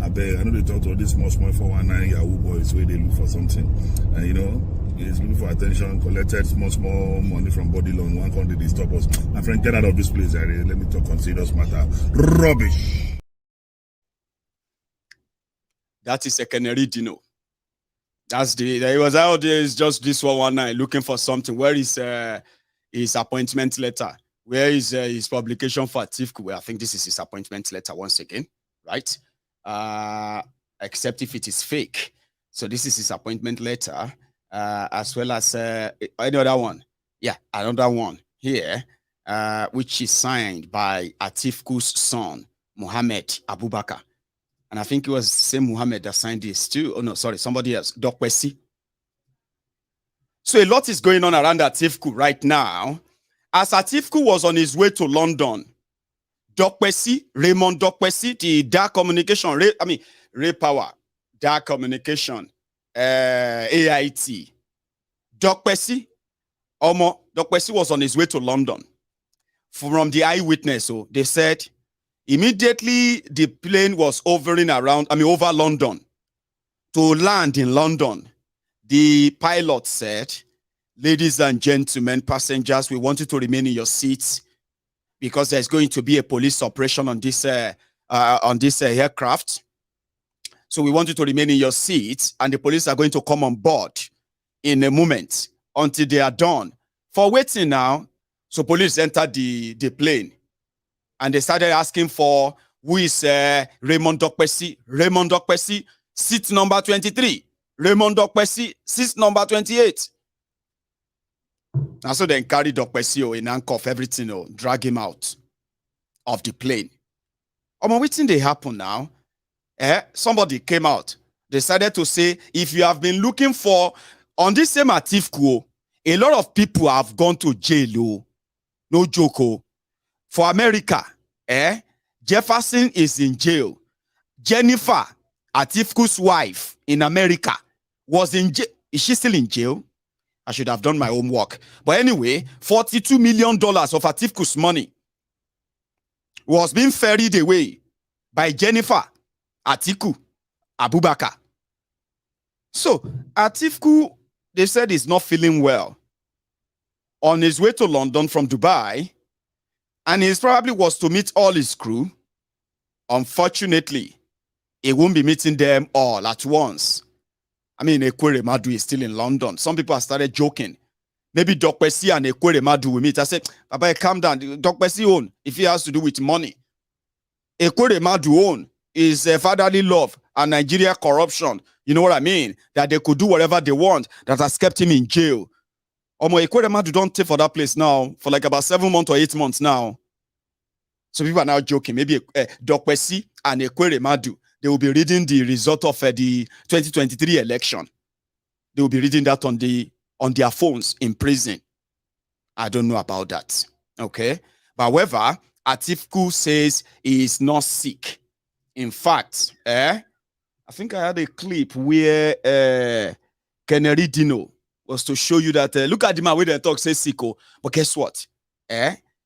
I beg, I know they talk to all these small 419 Yahoo boys where they look for something. And you know, he's looking for attention, collected small money from body loan. One country, they stop us. My friend, get out of this place, Let me talk on serious matter. Rubbish. That is a Canary Dino. That's he was out there, it's just this one night looking for something. Where is his appointment letter? Where is his publication for Atiku? Well, I think this is his appointment letter once again, right? Except if it is fake. So this is his appointment letter, as well as another one. Yeah, another one here, which is signed by Atiku's son, Muhammad Abubakar. And I think it was the same Muhammad that signed this too. Oh, no, sorry, somebody else. Dokwesi. So a lot is going on around Atiku right now. As Atiku was on his way to London, Dokwesi, Raymond Dokwesi, the dark communication, Ray Power, dark communication, AIT. Dokwesi was on his way to London. From the eyewitness, they said, immediately the plane was hovering around, over London. To land in London, the pilot said, ladies and gentlemen, passengers, we want you to remain in your seats because there's going to be a police operation on this aircraft. So we want you to remain in your seats, and the police are going to come on board in a moment until they are done. For waiting now, so police entered the plane. And they started asking for who is Raymond Dokwesi. Raymond Dokwesi, seat number 23. Raymond Dokwesi, seat number 28. And so they carried Dokwesi in handcuff, everything, drag him out of the plane. Waiting they happen now. Somebody came out. They decided to say, if you have been looking for, on this same Atiku, a lot of people have gone to jail. No joke. For America, Jefferson is in jail. Jennifer, Atiku's wife in America, was in jail. Is she still in jail? I should have done my homework. But anyway, $42 million of Atiku's money was being ferried away by Jennifer, Atiku Abubakar. So, Atiku, they said, is not feeling well. On his way to London from Dubai, and he probably was to meet all his crew. Unfortunately, he won't be meeting them all at once. Ekwere Madu is still in London. Some people have started joking. Maybe Dokwesi and Ekwere Madu will meet. I said, Papa, calm down. Dokwesi own, if he has to do with money. Ekwere Madu own is fatherly love and Nigeria corruption. You know what I mean? That they could do whatever they want that has kept him in jail. Ekwere Madu don't take for that place now for like about 7 months or 8 months now. So people are now joking. Maybe Dokwesi and Ekwere Madu, they will be reading the result of the 2023 election. They will be reading that on their phones in prison. I don't know about that. Okay. However, Atiku says he is not sick. In fact, I think I had a clip where Kennedy Dino was to show you that look at the man where they talk say sicko, but guess what?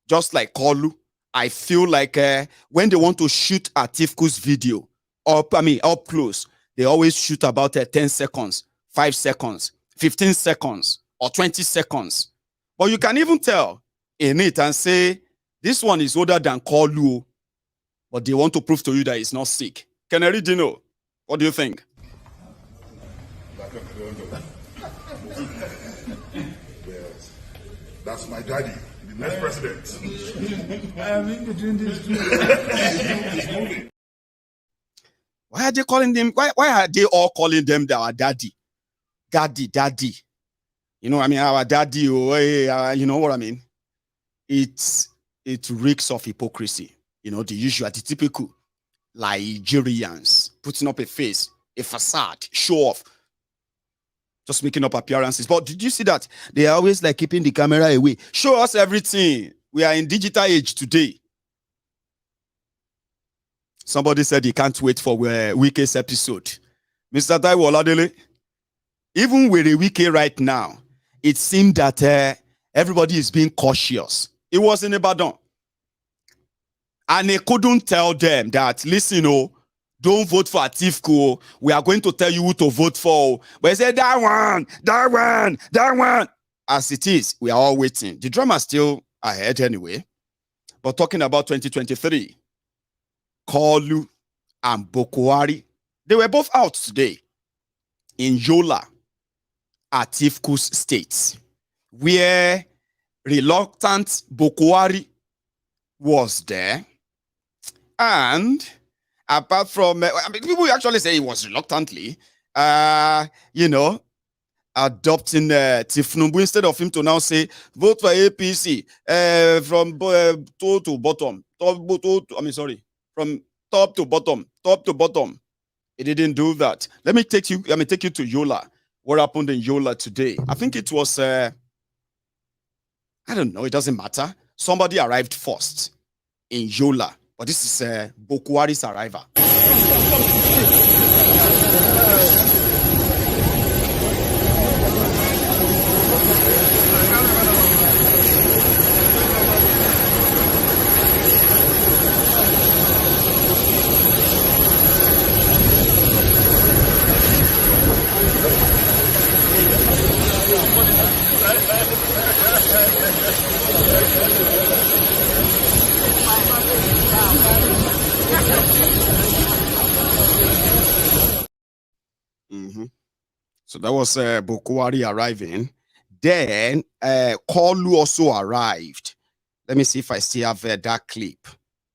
Just like Kolu, I feel like when they want to shoot Atiku's video up close, they always shoot about 10 seconds, 5 seconds, 15 seconds, or 20 seconds. But you can even tell in it and say this one is older than Kolu, but they want to prove to you that he's not sick. Kennedy Dino, what do you think? That's my daddy, the next president. I'm in between these two. Why are they calling them? Why are they all calling them our daddy? Daddy. You know, I mean, our daddy, you know what I mean? It reeks of hypocrisy. You know, the usual, the typical Nigerians putting up a face, a facade, show off, just making up appearances. But did you see that? They are always like keeping the camera away. Show us everything. We are in digital age today. Somebody said he can't wait for Wike's episode. Mr. Taiwo Oladele, even with a Wike right now, it seemed that everybody is being cautious. It was in Ibadan. And they couldn't tell them that, listen, don't vote for Atiku. We are going to tell you who to vote for. But they said, that one. As it is, we are all waiting. The drama is still ahead anyway. But talking about 2023, Kolu and Bokwari, they were both out today in Yola, Atiku's state, where reluctant Bokwari was there. And apart from, people actually say he was reluctantly, adopting Tifnumbu instead of him to now say, vote for APC from top to bottom. From top to bottom. He didn't do that. Let me take you to Yola. What happened in Yola today? I think it was, I don't know, it doesn't matter. Somebody arrived first in Yola. But this is Bokwari's arrival. So that was Bokwari arriving. Then Kolu also arrived. Let me see if I still have that clip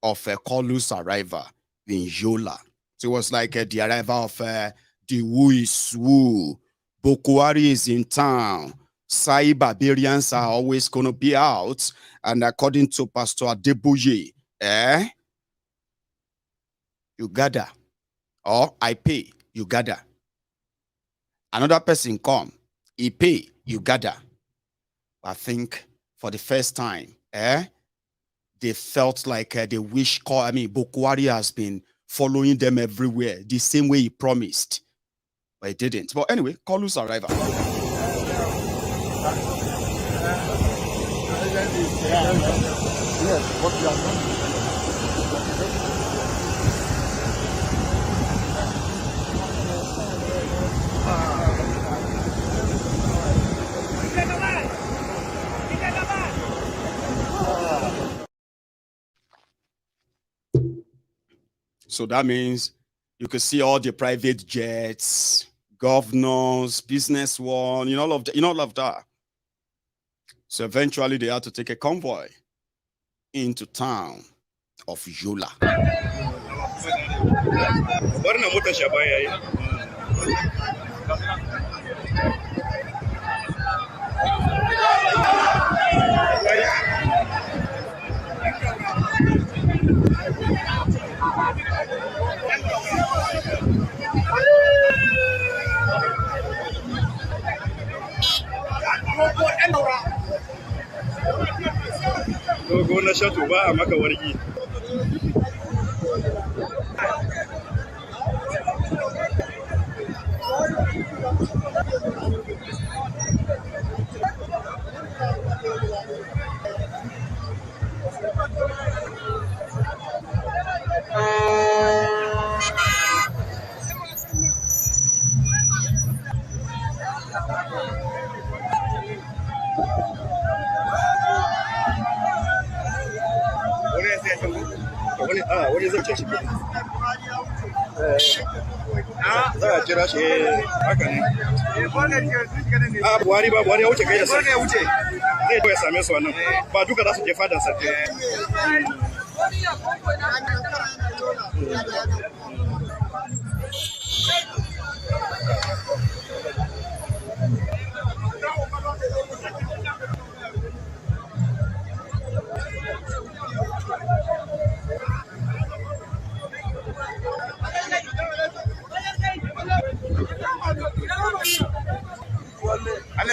of Kolu's arrival in Yola. So it was like the arrival of the who is who. Bokwari is in town. Sai barbarians are always going to be out. And according to Pastor Adeboye, you gather. Or I pay, you gather. Another person come, he pay, you gather. I think for the first time, they felt like they wish Bokwari has been following them everywhere, the same way he promised. But he didn't. But anyway, Kolu's arrival. Yes, what you are doing. So that means you can see all the private jets, governors, business one, all of that. So eventually they had to take a convoy into town of Yola. Dogo na shatu ba a maka wargi. Wani zai ce shi za a kira shi haka ne. A Buhari ba, Buhari ya wuce kai da sarki. Zai ya same su wannan. Ba duka za su je fadan sarki.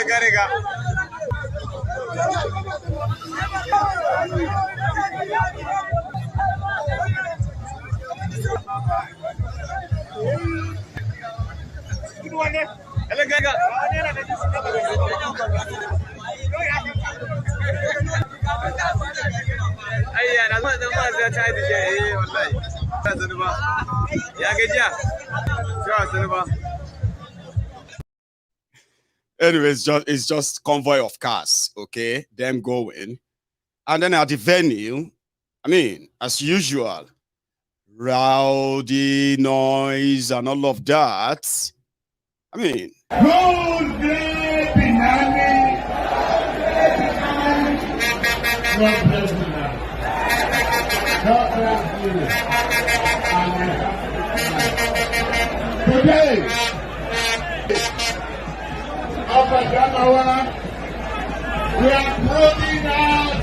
Garega. Anyways, it's just convoy of cars, okay? Them going. And then at the venue, I mean, as usual, rowdy noise and all of that. I mean, today, Upper Jamawa, we are proving out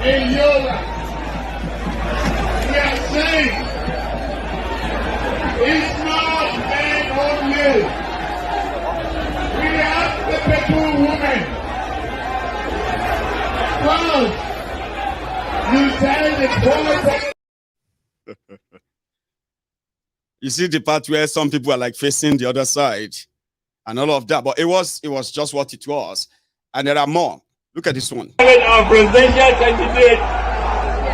in Yola. We are saying it's not men only. We have the people, women. Because you say the boys. You see the part where some people are like facing the other side and all of that, but it was just what it was. And there are more. Look at this one. Our presidential candidate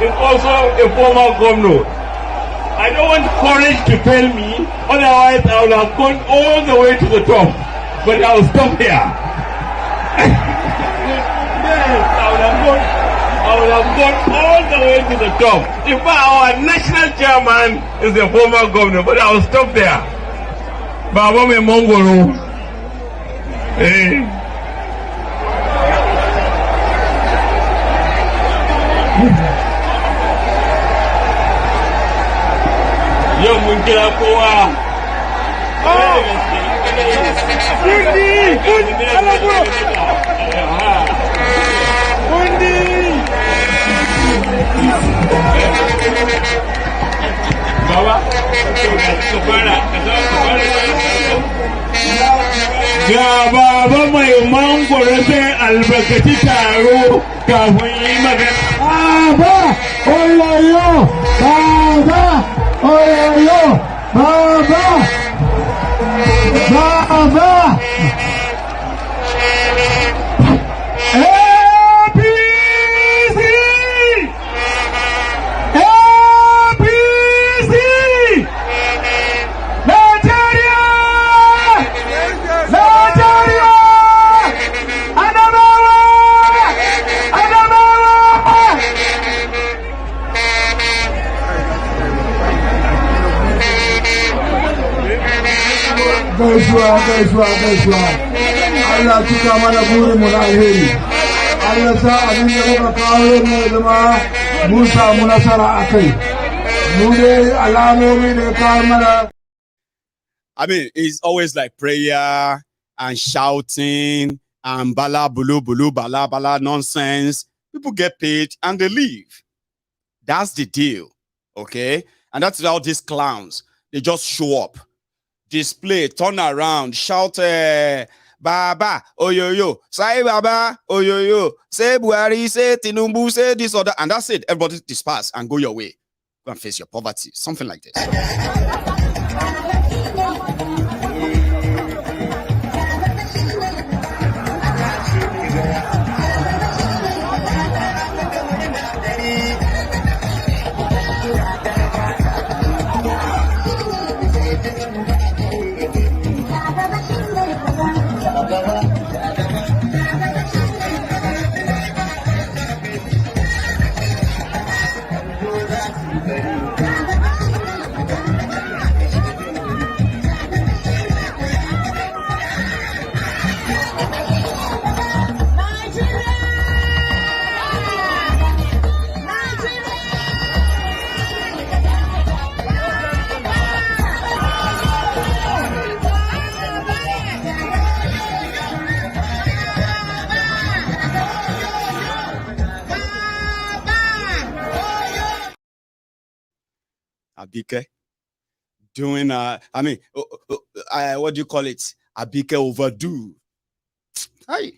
is also a former governor. I don't want courage to fail me, otherwise I would have gone all the way to the top. But I will stop here. Yes, I would have gone all the way to the top. In fact, our national chairman is a former governor, but I will stop there. Baba me Mongolo. Hey. Yau mun kira kowa. Ga baba mai mangoro sai albarkaci taro kafin yi magana. Baba, oyoyo, baba, oyoyo, baba, baba. Gaisuwa. Allah cika mana burin mu na alheri. Allah sa abin da muka kawo mu zama mun samu nasara a kai. Mu dai alamomi ne kawo mana. I mean, it's always like prayer and shouting and bala bulu bulu bala bala nonsense. People get paid and they leave. That's the deal, okay? And that's how these clowns, they just show up. Display, turn around, shout Baba, oyoyo, say Baba, oyoyo, say Buhari, say Tinubu, say this or that, and that's it. Everybody disperse and go your way. Go and face your poverty. Something like this. Abike doing what do you call it? Abike overdue. Hi.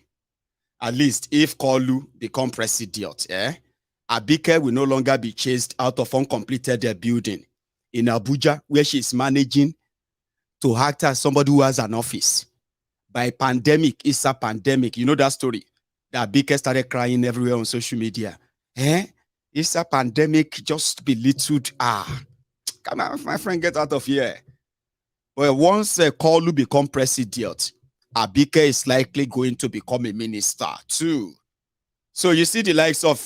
At least if Kolu become president, Abike will no longer be chased out of uncompleted building in Abuja, where she's managing to act as somebody who has an office. By pandemic, it's a pandemic. You know that story? That Abike started crying everywhere on social media. It's a pandemic, just belittled. Come on, my friend, get out of here. Well, once Kolu become president, Abike is likely going to become a minister too. So you see the likes of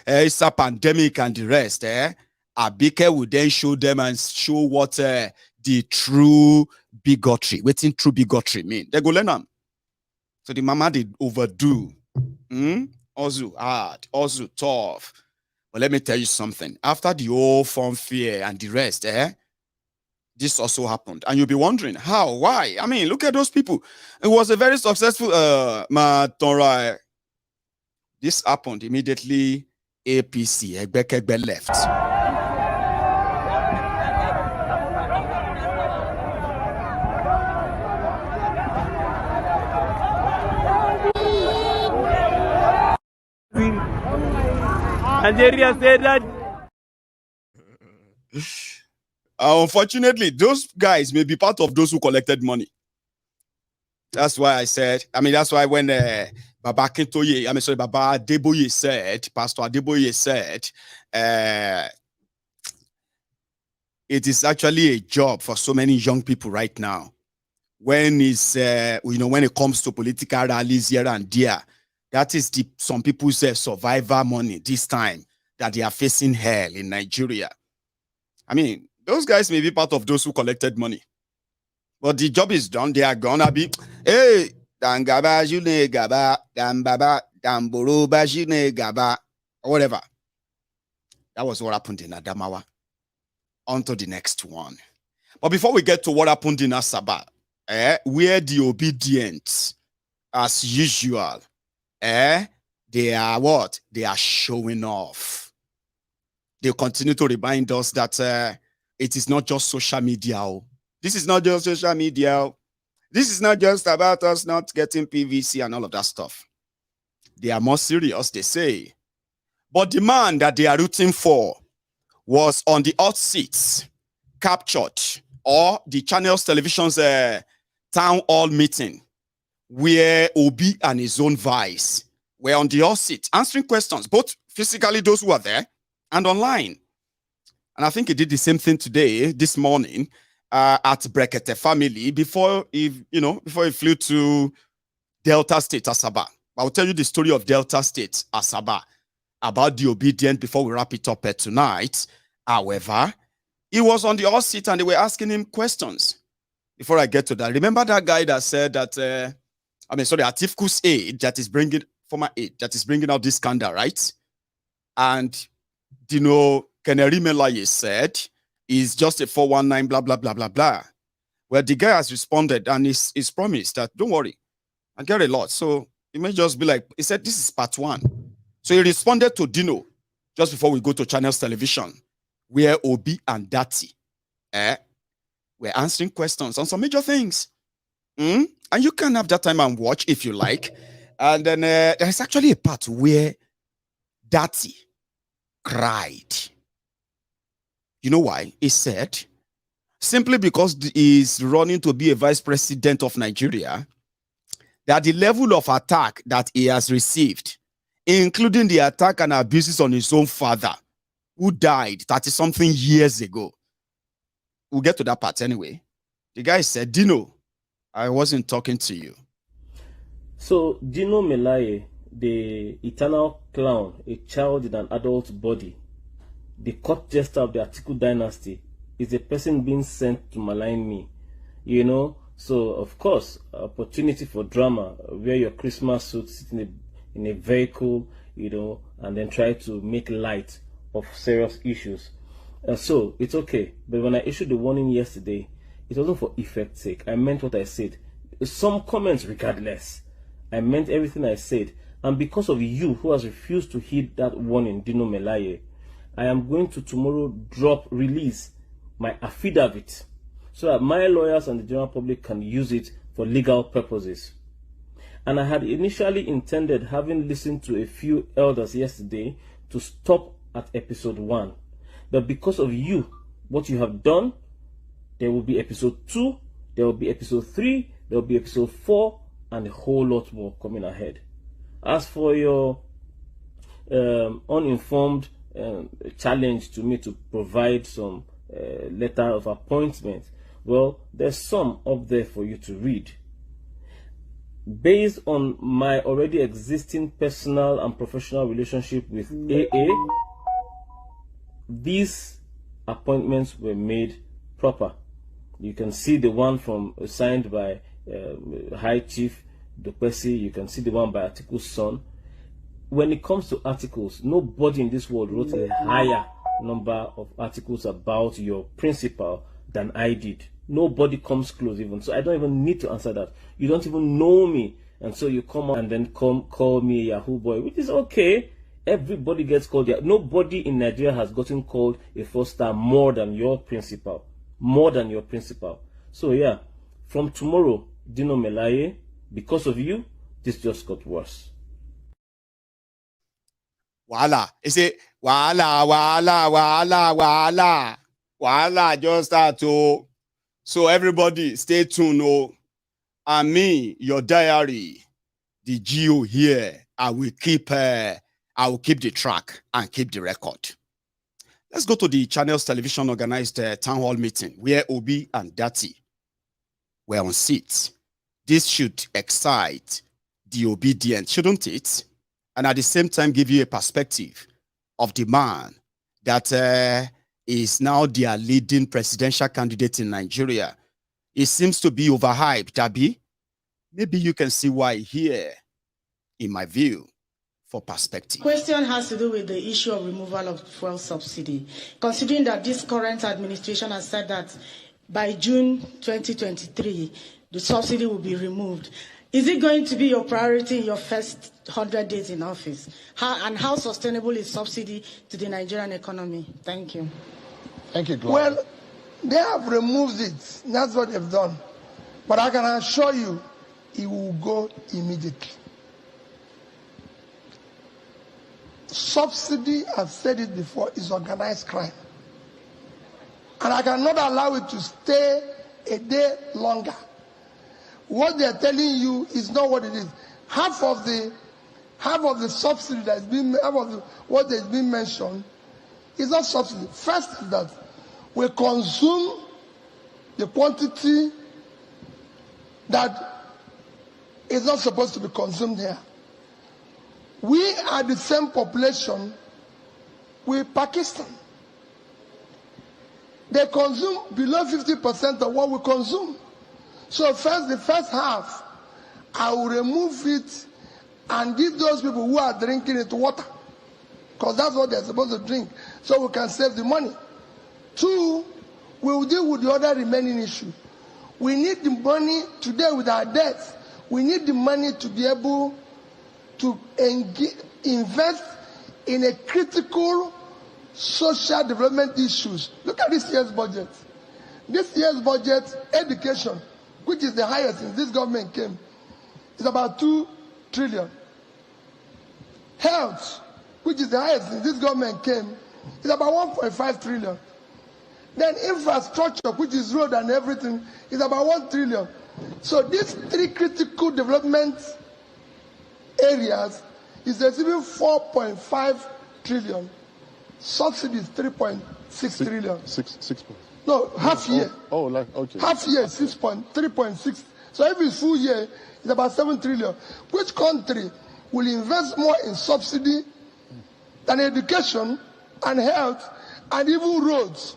it's a pandemic and the rest. Abike will then show them and show what the true bigotry, what in true bigotry mean. They go learn them. So the mama did overdo. Also hard, also tough. But let me tell you something. After the whole fanfare and the rest, this also happened. And you'll be wondering, how? Why? I mean, look at those people. It was a very successful This happened immediately. APC, Egbekegbe left. Nigeria said that. Unfortunately, those guys may be part of those who collected money. That's why I said, that's why when Baba Akintoye, Baba Adeboye said, Pastor Adeboye said, it is actually a job for so many young people right now. When when it comes to political rallies here and there, that is some people's survivor money this time that they are facing hell in Nigeria. Those guys may be part of those who collected money. But the job is done. They are gonna be, hey, Dangaba, June Gaba, Dambaba, Damboroba, June Gaba, or whatever. That was what happened in Adamawa. On to the next one. But before we get to what happened in Asaba, where the obedient, as usual, they are what? They are showing off. They continue to remind us that it is not just social media. This is not just social media. This is not just about us not getting PVC and all of that stuff. They are more serious, they say. But the man that they are rooting for was on the hot seats, captured, or the Channels Television's town hall meeting, where Obi and his own vice were on the hot seat, answering questions, both physically, those who are there, and online. And I think he did the same thing today, this morning, at Brekete family, before he flew to Delta State, Asaba. I'll tell you the story of Delta State, Asaba, about the obedient before we wrap it up tonight. However, he was on the hot seat and they were asking him questions. Before I get to that, remember that guy that said that, Atiku's aide, former aide, that is bringing out this scandal, right? And, Keneri Melaye said, is just a 419, blah, blah, blah, blah, blah. Well, the guy has responded and he's promised that, don't worry, I get a lot. So it may just be like, he said, this is part one. So he responded to Dino just before we go to Channels Television, where Obi and Datti were answering questions on some major things. And you can have that time and watch if you like. And then there's actually a part where Datti cried. You know why? He said, simply because he's running to be a vice president of Nigeria, that the level of attack that he has received, including the attack and abuses on his own father, who died 30-something years ago. We'll get to that part anyway. The guy said, Dino, I wasn't talking to you. So, Dino Melaye, the eternal clown, a child in an adult body, the court jester of the Atiku dynasty, is a person being sent to malign me. You know, so of course, opportunity for drama, wear your Christmas suit, sit in a vehicle, you know, and then try to make light of serious issues. So, it's okay. But when I issued the warning yesterday, it wasn't for effect's sake. I meant what I said. Some comments regardless. I meant everything I said. And because of you who has refused to heed that warning, Dino Melaye, I am going to tomorrow release my affidavit so that my lawyers and the general public can use it for legal purposes. And I had initially intended, having listened to a few elders yesterday, to stop at episode 1. But because of you, what you have done, there will be episode 2, there will be episode 3, there will be episode 4, and a whole lot more coming ahead. As for your uninformed challenge to me to provide some letter of appointment, well, there's some up there for you to read. Based on my already existing personal and professional relationship with AA, these appointments were made proper. You can see the one signed by High Chief Dopesi. You can see the one by Atiku's son. When it comes to articles, nobody in this world wrote a higher number of articles about your principal than I did. Nobody comes close even. So I don't even need to answer that. You don't even know me. And so you come out and then call me a Yahoo boy, which is okay. Everybody gets called. Nobody in Nigeria has gotten called a 4-star more than your principal. More than your principal. So yeah, from tomorrow, Dino Melaye, because of you, this just got worse. Voila. You say, voila, just start to. So everybody, stay tuned. Oh, and me, your diary, the Geo here, I will keep the track and keep the record. Let's go to the Channels Television organized town hall meeting where Obi and Datti were on seats. This should excite the obedient, shouldn't it? And at the same time give you a perspective of the man that is now their leading presidential candidate in Nigeria. It seems to be overhyped, Abi. Maybe you can see why here, in my view, for perspective. Question has to do with the issue of removal of fuel subsidy. Considering that this current administration has said that by June 2023, the subsidy will be removed. Is it going to be your priority in your first 100 days in office? How sustainable is subsidy to the Nigerian economy? Thank you. Thank you, Gloria. Well, they have removed it. That's what they've done. But I can assure you, it will go immediately. Subsidy, I've said it before, is organized crime. And I cannot allow it to stay a day longer. What they're telling you is not what it is. Half of the subsidy that's been, what has been mentioned is not subsidy. First is that we consume the quantity that is not supposed to be consumed here. We are the same population with Pakistan. They consume below 50% of what we consume. So the first half, I will remove it and give those people who are drinking it water, because that's what they're supposed to drink, so we can save the money. 2, we will deal with the other remaining issue. We need the money today with our debts. We need the money to be able to invest in a critical social development issues. Look at this year's budget. This year's budget, education, which is the highest since this government came, is about 2 trillion. Health, which is the highest since this government came, is about 1.5 trillion. Then infrastructure, which is road and everything, is about 1 trillion. So these 3 critical development areas is receiving 4.5 trillion. Subsidies 3.6 trillion. Six. No, half year. Okay. Half year 3.6. So every full year is about 7 trillion. Which country will invest more in subsidy than education and health and even roads?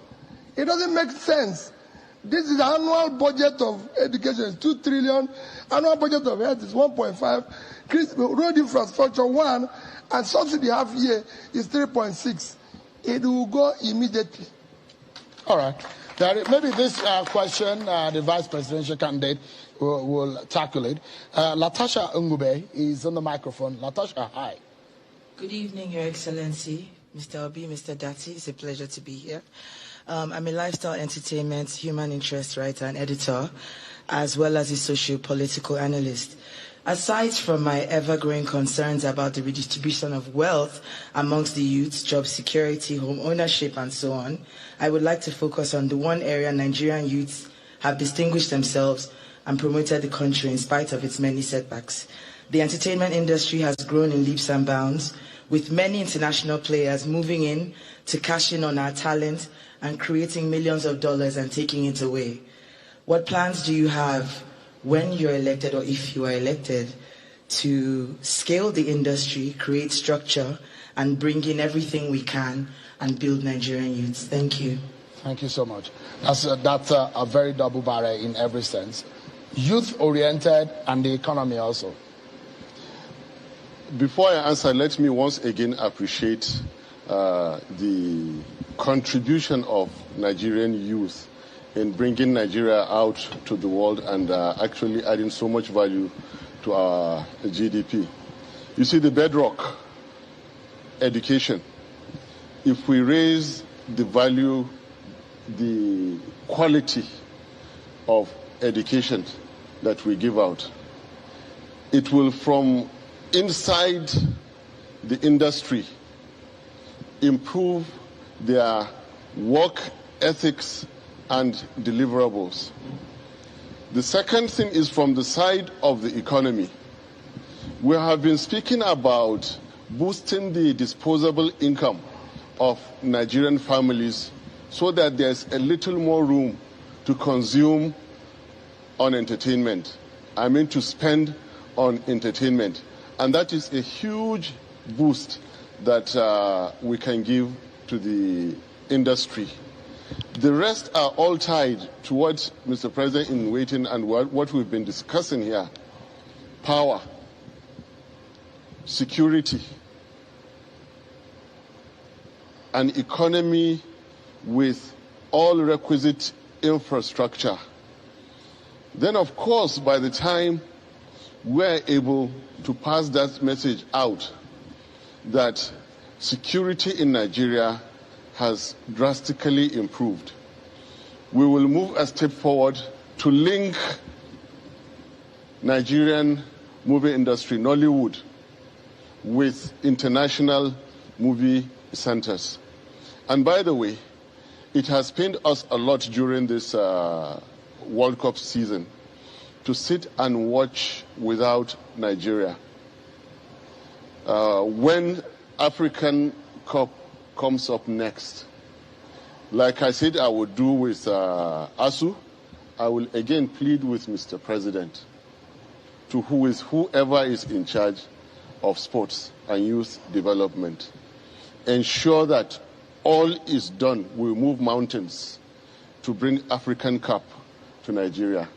It doesn't make sense. This is the annual budget of education is 2 trillion. Annual budget of health is 1.5. Road infrastructure 1, and subsidy half year is 3.6. It will go immediately. All right. Maybe this question, the vice presidential candidate will tackle it. Latasha Ngube is on the microphone. Latasha, hi. Good evening, Your Excellency, Mr. Obi, Mr. Datti. It's a pleasure to be here. I'm a lifestyle, entertainment, human interest writer and editor, as well as a socio-political analyst. Aside from my ever-growing concerns about the redistribution of wealth amongst the youths, job security, home ownership, and so on, I would like to focus on the one area Nigerian youths have distinguished themselves and promoted the country in spite of its many setbacks. The entertainment industry has grown in leaps and bounds, with many international players moving in to cash in on our talent and creating millions of dollars and taking it away. What plans do you have when you're elected, or if you are elected, to scale the industry, create structure, and bring in everything we can and build Nigerian youths? Thank you. Thank you so much. That's a very double barrel in every sense. Youth-oriented and the economy also. Before I answer, let me once again appreciate the contribution of Nigerian youth in bringing Nigeria out to the world and actually adding so much value to our GDP. You see, the bedrock, education. If we raise the value, the quality of education that we give out, it will, from inside the industry, improve their work ethics and deliverables. The second thing is from the side of the economy. We have been speaking about boosting the disposable income of Nigerian families so that there's a little more room to consume on entertainment. I mean to spend on entertainment. And that is a huge boost that we can give to the industry. The rest are all tied to what Mr. President in waiting and what we've been discussing here. Power, security, an economy with all requisite infrastructure. Then, of course, by the time we're able to pass that message out that security in Nigeria has drastically improved, we will move a step forward to link Nigerian movie industry, Nollywood, with international movie centers. And by the way, it has pained us a lot during this World Cup season to sit and watch without Nigeria. When African Cup comes up next, like I said I would do with ASU, I will again plead with Mr. President to whoever is in charge of sports and youth development, ensure that all is done. We move mountains to bring African Cup to Nigeria.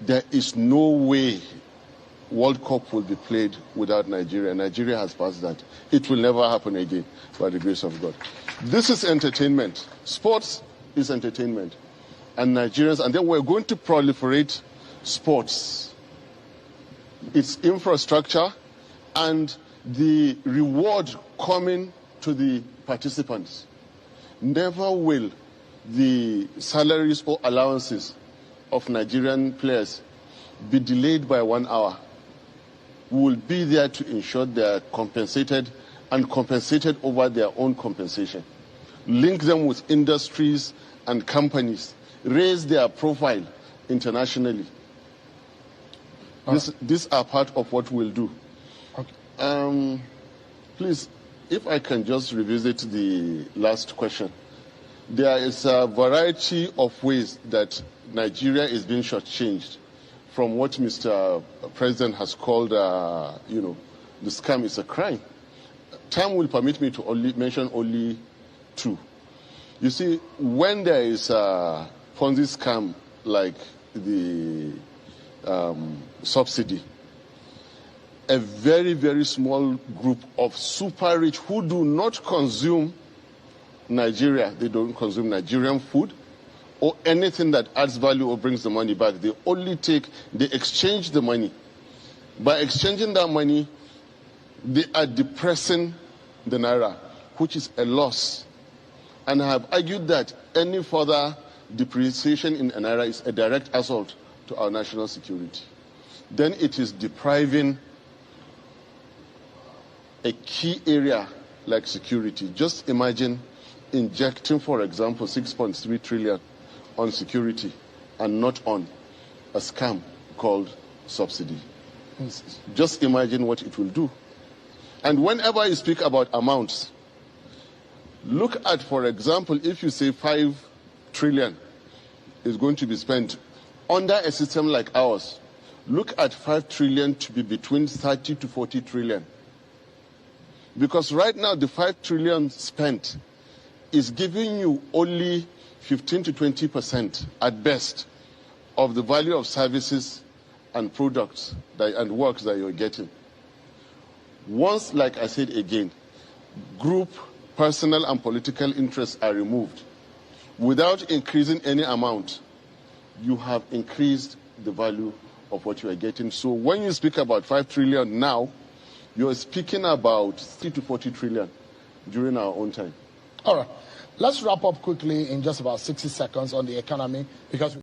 There is no way World Cup will be played without Nigeria. Nigeria has passed that. It will never happen again by the grace of God. This is entertainment. Sports is entertainment. And Nigerians, and then we're going to proliferate sports. Its infrastructure and the reward coming to the participants. Never will the salaries or allowances of Nigerian players be delayed by 1 hour. We will be there to ensure they are compensated and compensated over their own compensation. Link them with industries and companies. Raise their profile internationally. These are part of what we'll do. Okay. Please, if I can just revisit the last question. There is a variety of ways that Nigeria is being shortchanged from what Mr. President has called, the scam is a crime. Time will permit me to mention only two. You see, when there is a Ponzi scam like the subsidy, a very, very small group of super rich who do not consume Nigeria, they don't consume Nigerian food or anything that adds value or brings the money back. They exchange the money. By exchanging that money, they are depressing the Naira, which is a loss. And I have argued that any further depreciation in Naira is a direct assault to our national security. Then it is depriving a key area like security. Just imagine injecting, for example, 6.3 trillion on security and not on a scam called subsidy. Just imagine what it will do. And whenever you speak about amounts, look at, for example, if you say 5 trillion is going to be spent under a system like ours, look at 5 trillion to be between 30 to 40 trillion. Because right now the 5 trillion spent is giving you only 15 to 20% at best of the value of services and products and works that you're getting. Once, like I said again, group, personal and political interests are removed, without increasing any amount, you have increased the value of what you are getting. So when you speak about 5 trillion now, you're speaking about 30 to 40 trillion during our own time. All right. Let's wrap up quickly in just about 60 seconds on the economy, because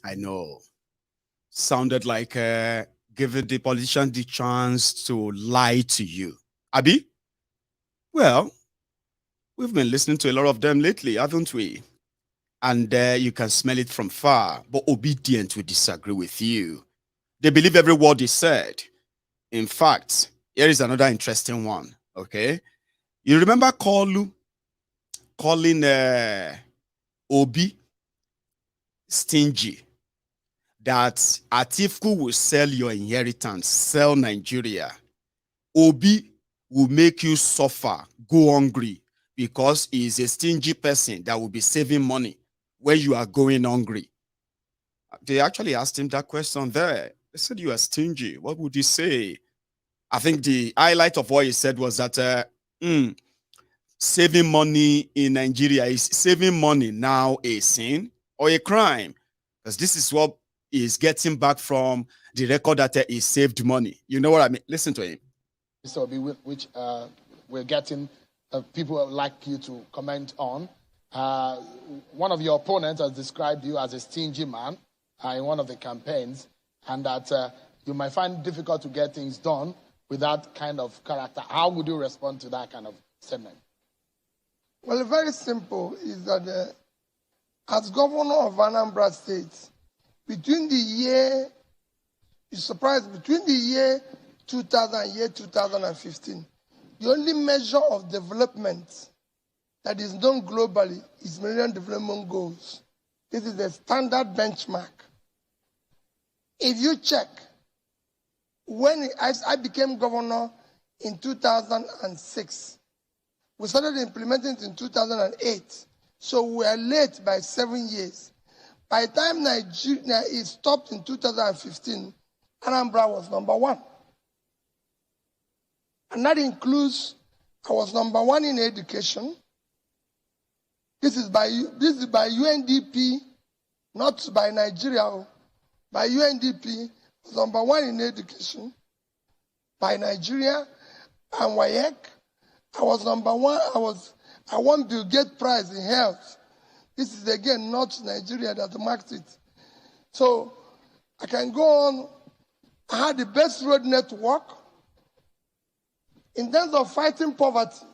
I know. Sounded like giving the politicians the chance to lie to you. Abi? Well, we've been listening to a lot of them lately, haven't we? And you can smell it from far, but obedient will disagree with you. They believe every word is said. In fact, here is another interesting one, okay? You remember calling Obi stingy, that Atiku will sell your inheritance, sell Nigeria. Obi will make you suffer, go hungry, because he is a stingy person that will be saving money when you are going hungry. They actually asked him that question there. They said, you are stingy. What would he say? I think the highlight of what he said was that saving money in Nigeria, is saving money now a sin or a crime? Because this is what is getting back from the record that he saved money. You know what I mean? Listen to him. So which we're getting people would like you to comment on. One of your opponents has described you as a stingy man in one of the campaigns, and that you might find it difficult to get things done with that kind of character. How would you respond to that kind of statement? Well, very simple is that as governor of Anambra State, between the year 2000 and year 2015, the only measure of development that is known globally is Millennium Development Goals. This is a standard benchmark. If you check, when I became governor in 2006, we started implementing it in 2008. So we are late by 7 years. By the time Nigeria is stopped in 2015, Anambra was #1. And that includes, I was #1 in education. This is by UNDP, not by Nigeria. By UNDP, I was #1 in education. By Nigeria and WAEC, I was #1. I won Bill Gates Prize in health. This is again not Nigeria that marked it. So I can go on. I had the best road network. In terms of fighting poverty,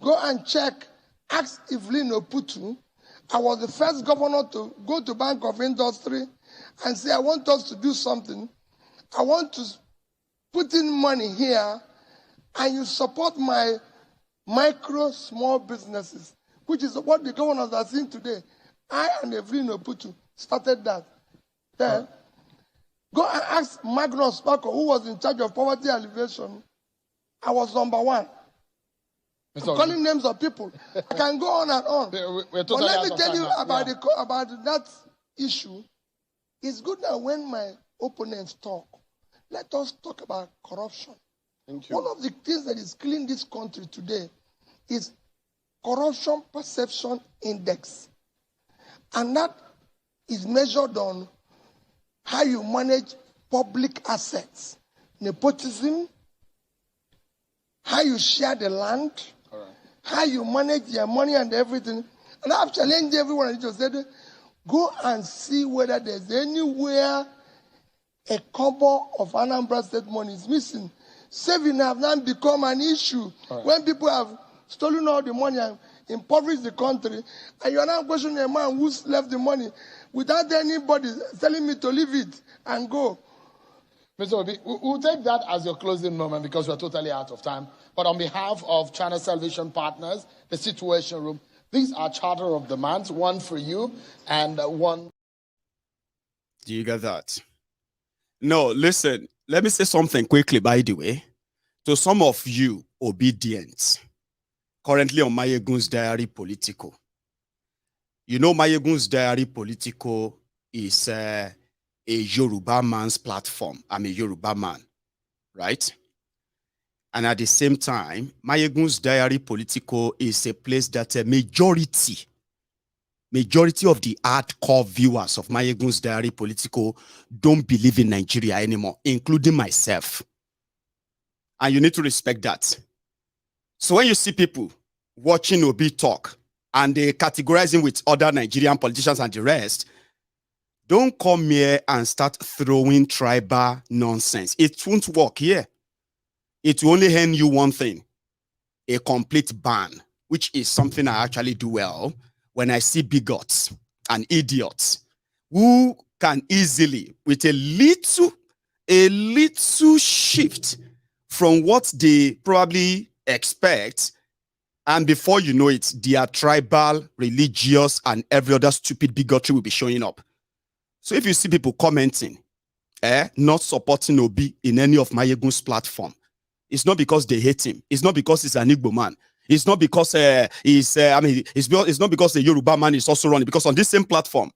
go and check, ask Evelyn Oputu. I was the first governor to go to Bank of Industry and say, I want us to do something. I want to put in money here and you support my micro, small businesses, which is what the governors are seeing today. I and Evelyn Oputu started that. Then, go and ask Magnus Paco, who was in charge of poverty alleviation. I was number one. I'm calling names of people. I can go on and on. But let me tell you about, about that issue. It's good that when my opponents talk, let us talk about corruption. Thank you. One of the things that is killing this country today is corruption perception index. And that is measured on how you manage public assets, nepotism, how you share the land, how you manage your money and everything. And I've challenged everyone and just said, go and see whether there's anywhere a kobo of Anambra State money is missing. Saving have now become an issue when people have stolen all the money and impoverished the country, and you are now questioning a man who's left the money without anybody telling me to leave it and go. Mr. Obi, we'll take that as your closing moment because we're totally out of time. But on behalf of China Salvation Partners, the Situation Room, these are charter of demands, one for you and one. Do you get that? No, listen, let me say something quickly, by the way. To some of you obedient, currently on MaiyegunsDiary Politico. You know MaiyegunsDiary Politico is a Yoruba man's platform. I'm a Yoruba man, right? And at the same time, MaiyegunsDiary Politico is a place that a majority of the hardcore viewers of MaiyegunsDiary Politico don't believe in Nigeria anymore, including myself. And you need to respect that. So when you see people watching Obi talk and they categorize him with other Nigerian politicians and the rest, don't come here and start throwing tribal nonsense. It won't work here. It will only hand you one thing, a complete ban, which is something I actually do well when I see bigots and idiots who can easily, with a little shift from what they probably expect, and before you know it, their tribal, religious, and every other stupid bigotry will be showing up. So if you see people commenting, not supporting Obi in any of Maiyegun's platform, it's not because they hate him. It's not because he's an Igbo man. It's not because it's not because the Yoruba man is also running. Because on this same platform,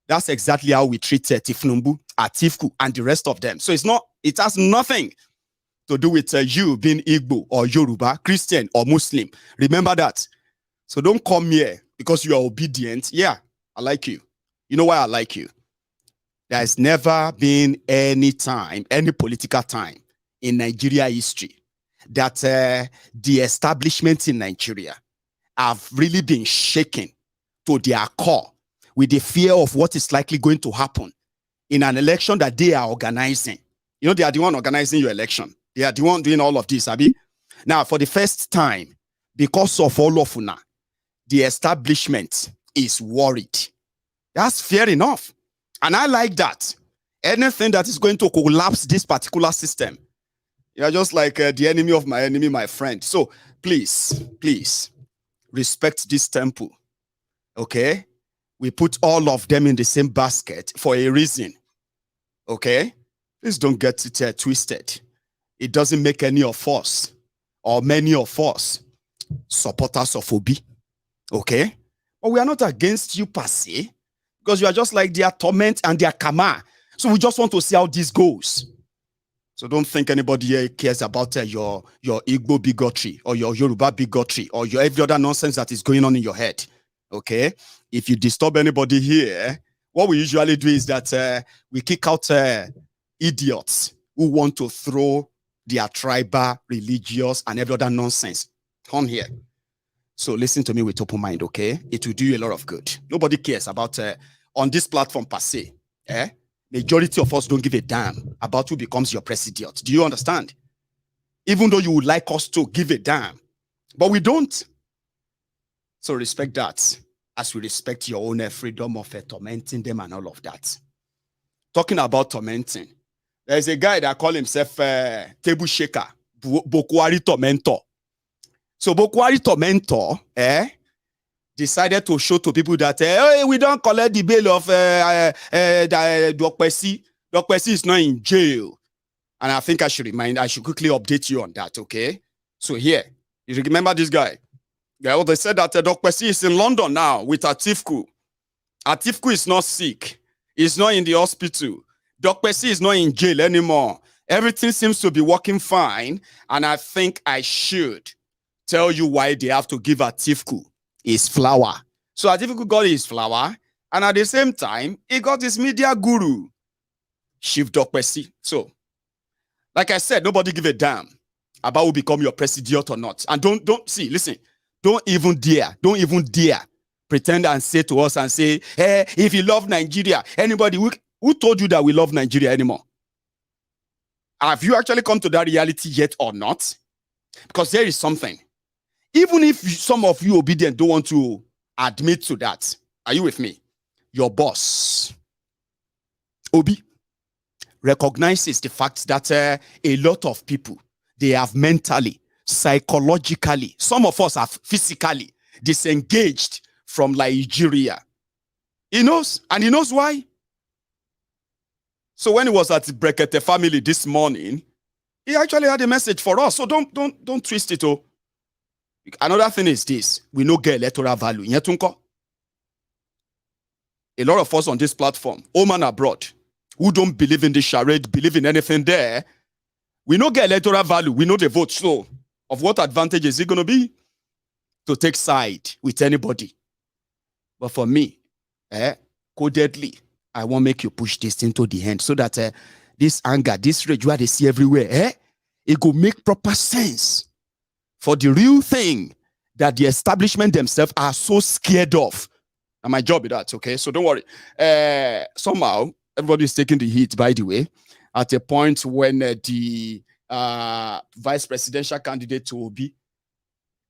that's exactly how we treat Tifnumbu, Atiku, and the rest of them. So it has nothing to do with you being Igbo or Yoruba, Christian or Muslim. Remember that. So don't come here because you are obedient. Yeah, I like you. You know why I like you? There has never been any time, any political time in Nigeria history that the establishments in Nigeria have really been shaken to their core with the fear of what is likely going to happen in an election that they are organizing. You know, they are the one organizing your election. They are the one doing all of this, Abi. Now, for the first time, because of all of una, the establishment is worried. That's fair enough. And I like that. Anything that is going to collapse this particular system, you're just like the enemy of my enemy, my friend. So please, please respect this temple. Okay? We put all of them in the same basket for a reason. Okay? Please don't get it twisted. It doesn't make any of us or many of us supporters of Obi. Okay? But we are not against you per se, because you are just like their torment and their karma. So we just want to see how this goes. So don't think anybody here cares about your Igbo bigotry or your Yoruba bigotry or your every other nonsense that is going on in your head. Okay? If you disturb anybody here, what we usually do is that we kick out idiots who want to throw their tribal, religious, and every other nonsense. Come here. So listen to me with open mind, okay? It will do you a lot of good. Nobody cares about, on this platform per se, majority of us don't give a damn about who becomes your president. Do you understand? Even though you would like us to give a damn, but we don't. So respect that, as we respect your own freedom of tormenting them and all of that. Talking about tormenting, there's a guy that call himself table shaker, Bokwari Tormentor. So Bokwari Tormentor decided to show to people that hey, we don't collect the bail of Dokpesi. Dokpesi is not in jail. And I think I should quickly update you on that, okay? So here, you remember this guy? Yeah, they said that Dokpesi is in London now with Atiku. Atiku is not sick. He's not in the hospital. Dokpesi is not in jail anymore. Everything seems to be working fine. And I think I should tell you why they have to give Atiku his flower. So Atiku got his flower. And at the same time, he got his media guru, Chief Dokpesi. So, like I said, nobody give a damn about who become your president or not. And listen, don't even dare pretend and say to us and say, hey, if you love Nigeria, anybody, who told you that we love Nigeria anymore? Have you actually come to that reality yet or not? Because there is something. Even if some of you obedient don't want to admit to that, are you with me? Your boss, Obi, recognizes the fact that a lot of people, they have mentally, psychologically, some of us have physically disengaged from Nigeria. He knows, and he knows why. So when he was at the Brekete family this morning, he actually had a message for us. So don't twist it. Oh, another thing is this: we no get electoral value. A lot of us on this platform, home and abroad, who don't believe in the charade, believe in anything there, we no get electoral value. We know the vote. So, of what advantage is it going to be to take side with anybody? But for me, codedly, I want to make you push this thing to the end so that this anger, this rage, what they see everywhere, it will make proper sense for the real thing that the establishment themselves are so scared of. And my job is that, okay? So don't worry. Somehow, everybody is taking the heat, by the way, at a point when the vice presidential candidate to Obi,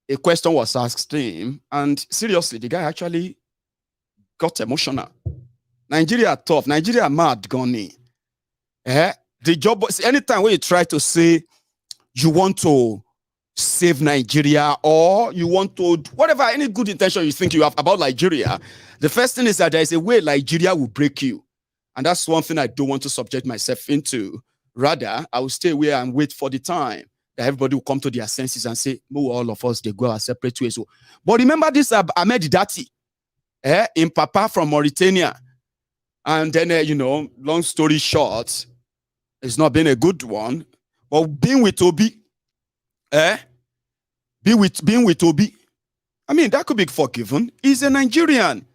a question was asked him, and seriously, the guy actually got emotional. Nigeria tough. Nigeria mad, Goni. The job, anytime when you try to say you want to save Nigeria or you want to, whatever, any good intention you think you have about Nigeria, the first thing is that there is a way Nigeria will break you. And that's one thing I don't want to subject myself into. Rather, I will stay away and wait for the time that everybody will come to their senses and say, all of us, they go our separate ways. But remember this Ahmed Datti, in Papa from Mauritania. And then, long story short, it's not been a good one. But being with Obi, being with Obi, I mean, that could be forgiven. He's a Nigerian.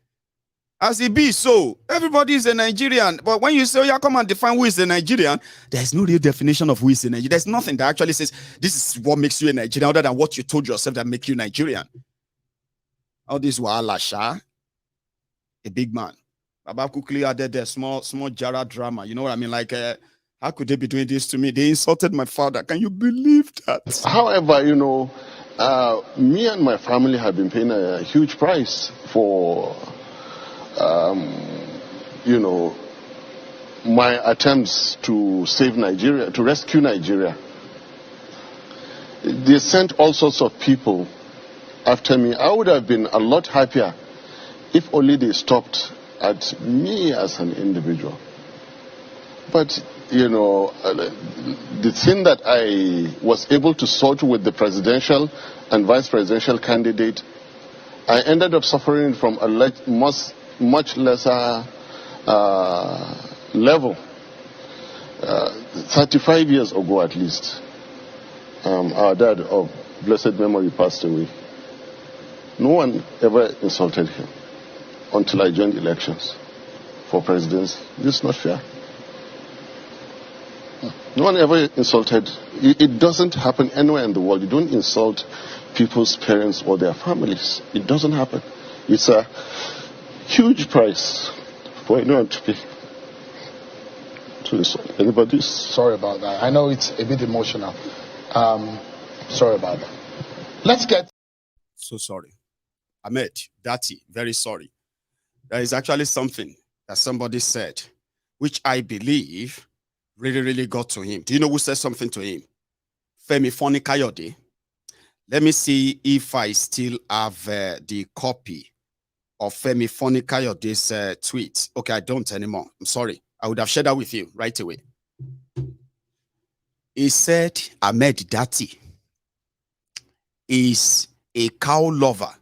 As he be, so everybody is a Nigerian. But when you say, come and define who is a Nigerian, there's no real definition of who is a Nigerian. There's nothing that actually says this is what makes you a Nigerian, other than what you told yourself that make you Nigerian. All this Wahala, a big man. Baba quickly added a small Jara drama. You know what I mean? Like, how could they be doing this to me? They insulted my father. Can you believe that? However, me and my family have been paying a huge price for my attempts to save Nigeria, to rescue Nigeria. They sent all sorts of people after me. I would have been a lot happier if only they stopped at me as an individual. But, the thing that I was able to sort with the presidential and vice presidential candidate, I ended up suffering from a much lesser level. 35 years ago at least, our dad of blessed memory passed away. No one ever insulted him until I joined elections for presidency. This is not fair. No one ever insulted. It doesn't happen anywhere in the world. You don't insult people's parents or their families. It doesn't happen. It's a huge price for anyone to pay. Anybody? Sorry about that. I know it's a bit emotional. Sorry about that. Let's get. So sorry. Ahmed, Datti, very sorry. There is actually something that somebody said, which I believe really got to him. Do you know who said something to him? Femi Kayode. Let me see if I still have the copy of Femi Kayode's tweet. Okay, I don't anymore. I'm sorry. I would have shared that with you right away. He said Ahmed Datti is a cow lover.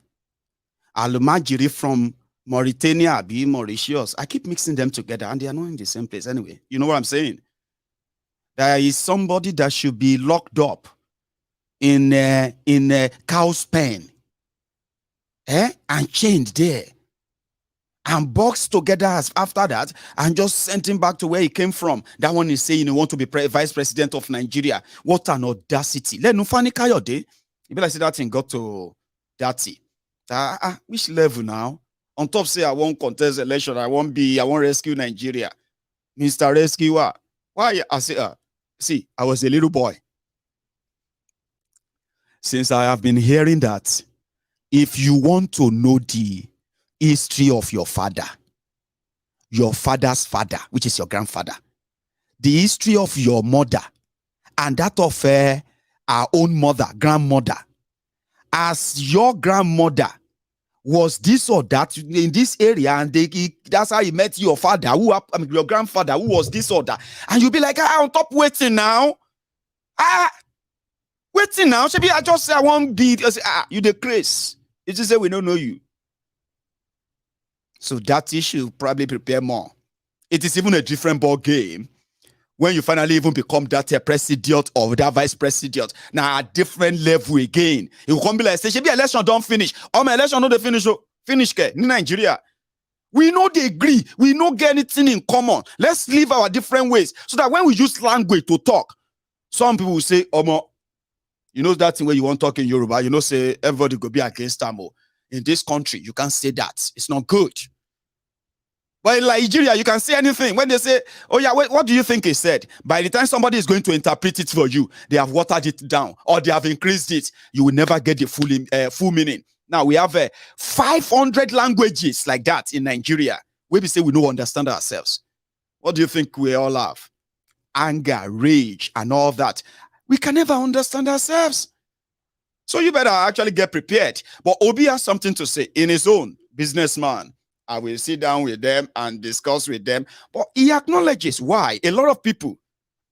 Alumajiri from Mauritania, be Mauritius. I keep mixing them together and they are not in the same place anyway. You know what I'm saying? There is somebody that should be locked up in a cow's pen, and chained there, and boxed together after that, and just sent him back to where he came from. That one is saying he want to be vice president of Nigeria. What an audacity! Let Nufani Kayode. You be like say that thing got to Datti. Which level now? On top say I won't contest election. I won't rescue Nigeria. Mr. Rescuer. Why? I say, see, I was a little boy. Since I have been hearing that, if you want to know the history of your father, your father's father, which is your grandfather, the history of your mother, and that of our own mother, grandmother, as your grandmother was this or that in this area, and that's how he met your father, your grandfather, who was this or that, and you'll be like, on top waiting now. Waiting now. Maybe I just say I won't be. You the craze. It just say we don't know you. So that issue probably prepare more. It is even a different ball game when you finally even become that president or that vice president. Now a different level again. It will come be like, say, maybe election don't finish. Oh, my election not the finish. Finish in Nigeria. We know they agree. We know get anything in common. Let's live our different ways so that when we use language to talk, some people will say, you know that thing where you want to talk in Yoruba, you know, say everybody go be against them. In this country, you can't say that. It's not good. But in Nigeria, you can say anything. When they say, oh yeah, what do you think he said? By the time somebody is going to interpret it for you, they have watered it down or they have increased it. You will never get the full meaning. Now, we have 500 languages like that in Nigeria. Where we say we don't understand ourselves. What do you think we all have? Anger, rage, and all that. We can never understand ourselves. So you better actually get prepared. But Obi has something to say in his own businessman. I will sit down with them and discuss with them. But he acknowledges why a lot of people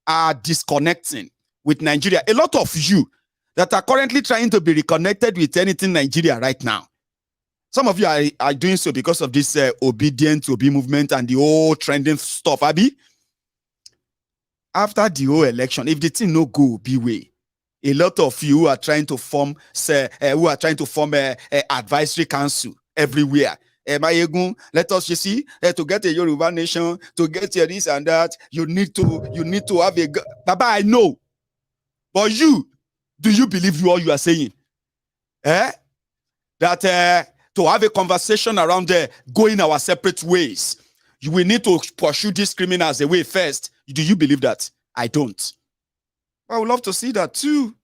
are disconnecting with Nigeria. A lot of you that are currently trying to be reconnected with anything Nigeria right now. Some of you are doing so because of this obedient Obi movement and the whole trending stuff, Abi. After the whole election, if the thing no go Obi way, a lot of you are trying to form, advisory council everywhere. Maiyegun, let us, you see, to get a Yoruba nation, to get your this and that, you need to have a. Baba, I know, but do you believe what you are saying? That to have a conversation around going our separate ways, we need to pursue these criminals away first. Do you believe that? I don't. I would love to see that too.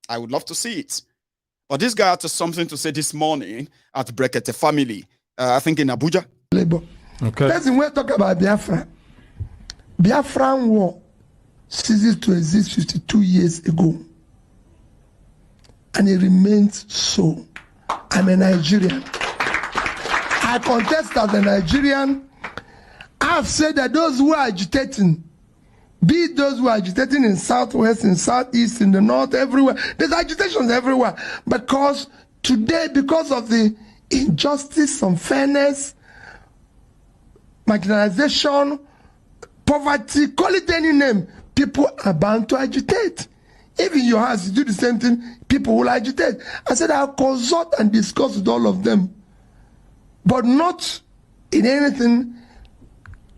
I would love to see it. But this guy had something to say this morning at Brekete Family, I think in Abuja. Okay. Let's talk about Biafra. Biafran war ceased to exist 52 years ago. And it remains so. I'm a Nigerian. I contest as a Nigerian. I've said that those who are agitating, be it those who are agitating in southwest, in southeast, in the north, everywhere. There's agitations everywhere. Because today, because of the injustice, unfairness, marginalization, poverty, call it any name, people are bound to agitate. If in your house you do the same thing, people will agitate. I said I'll consult and discuss with all of them. But not in anything.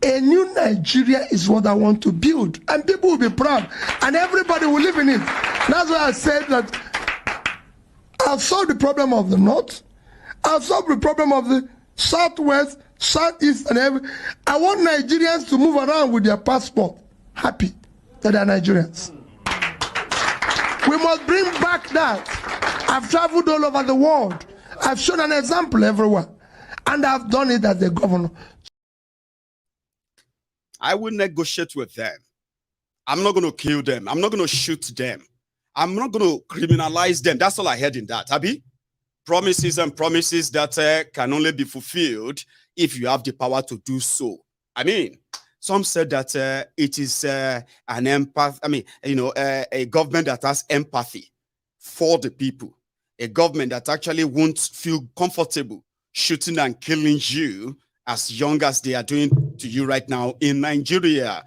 A new Nigeria is what I want to build. And people will be proud. And everybody will live in it. That's why I said that I've solved the problem of the North. I've solved the problem of the Southwest, Southeast, and everything. I want Nigerians to move around with their passport, happy that they're Nigerians. We must bring back that. I've traveled all over the world. I've shown an example everywhere. And I've done it as the governor. I will negotiate with them. I'm not going to kill them. I'm not going to shoot them. I'm not going to criminalize them. That's all I heard in that, Abi. Promises and promises that can only be fulfilled if you have the power to do so. I mean, some said that it is an empath. I mean, a government that has empathy for the people. A government that actually won't feel comfortable shooting and killing you as young as they are doing to you right now in Nigeria.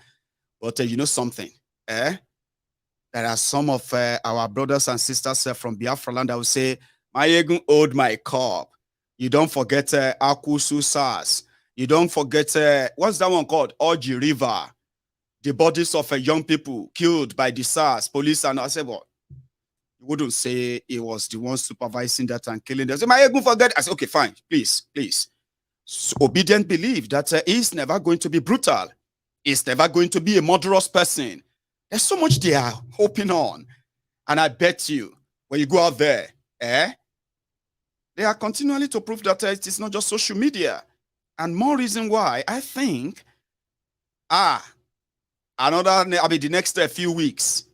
But you know something? There are some of our brothers and sisters from Biafra land that will say, Maiyegun hold my cup. You don't forget Akusu SARS. You don't forget, what's that one called? Oji River. The bodies of young people killed by the SARS, police, and I said, well, you wouldn't say it was the one supervising that and killing them. Say, Maiyegun forget. I said, okay, fine, please. So obedient believe that he's never going to be brutal. He's never going to be a murderous person. There's so much they are hoping on. And I bet you, when you go out there, they are continually to prove that it is not just social media. And more reason why I think, the next few weeks,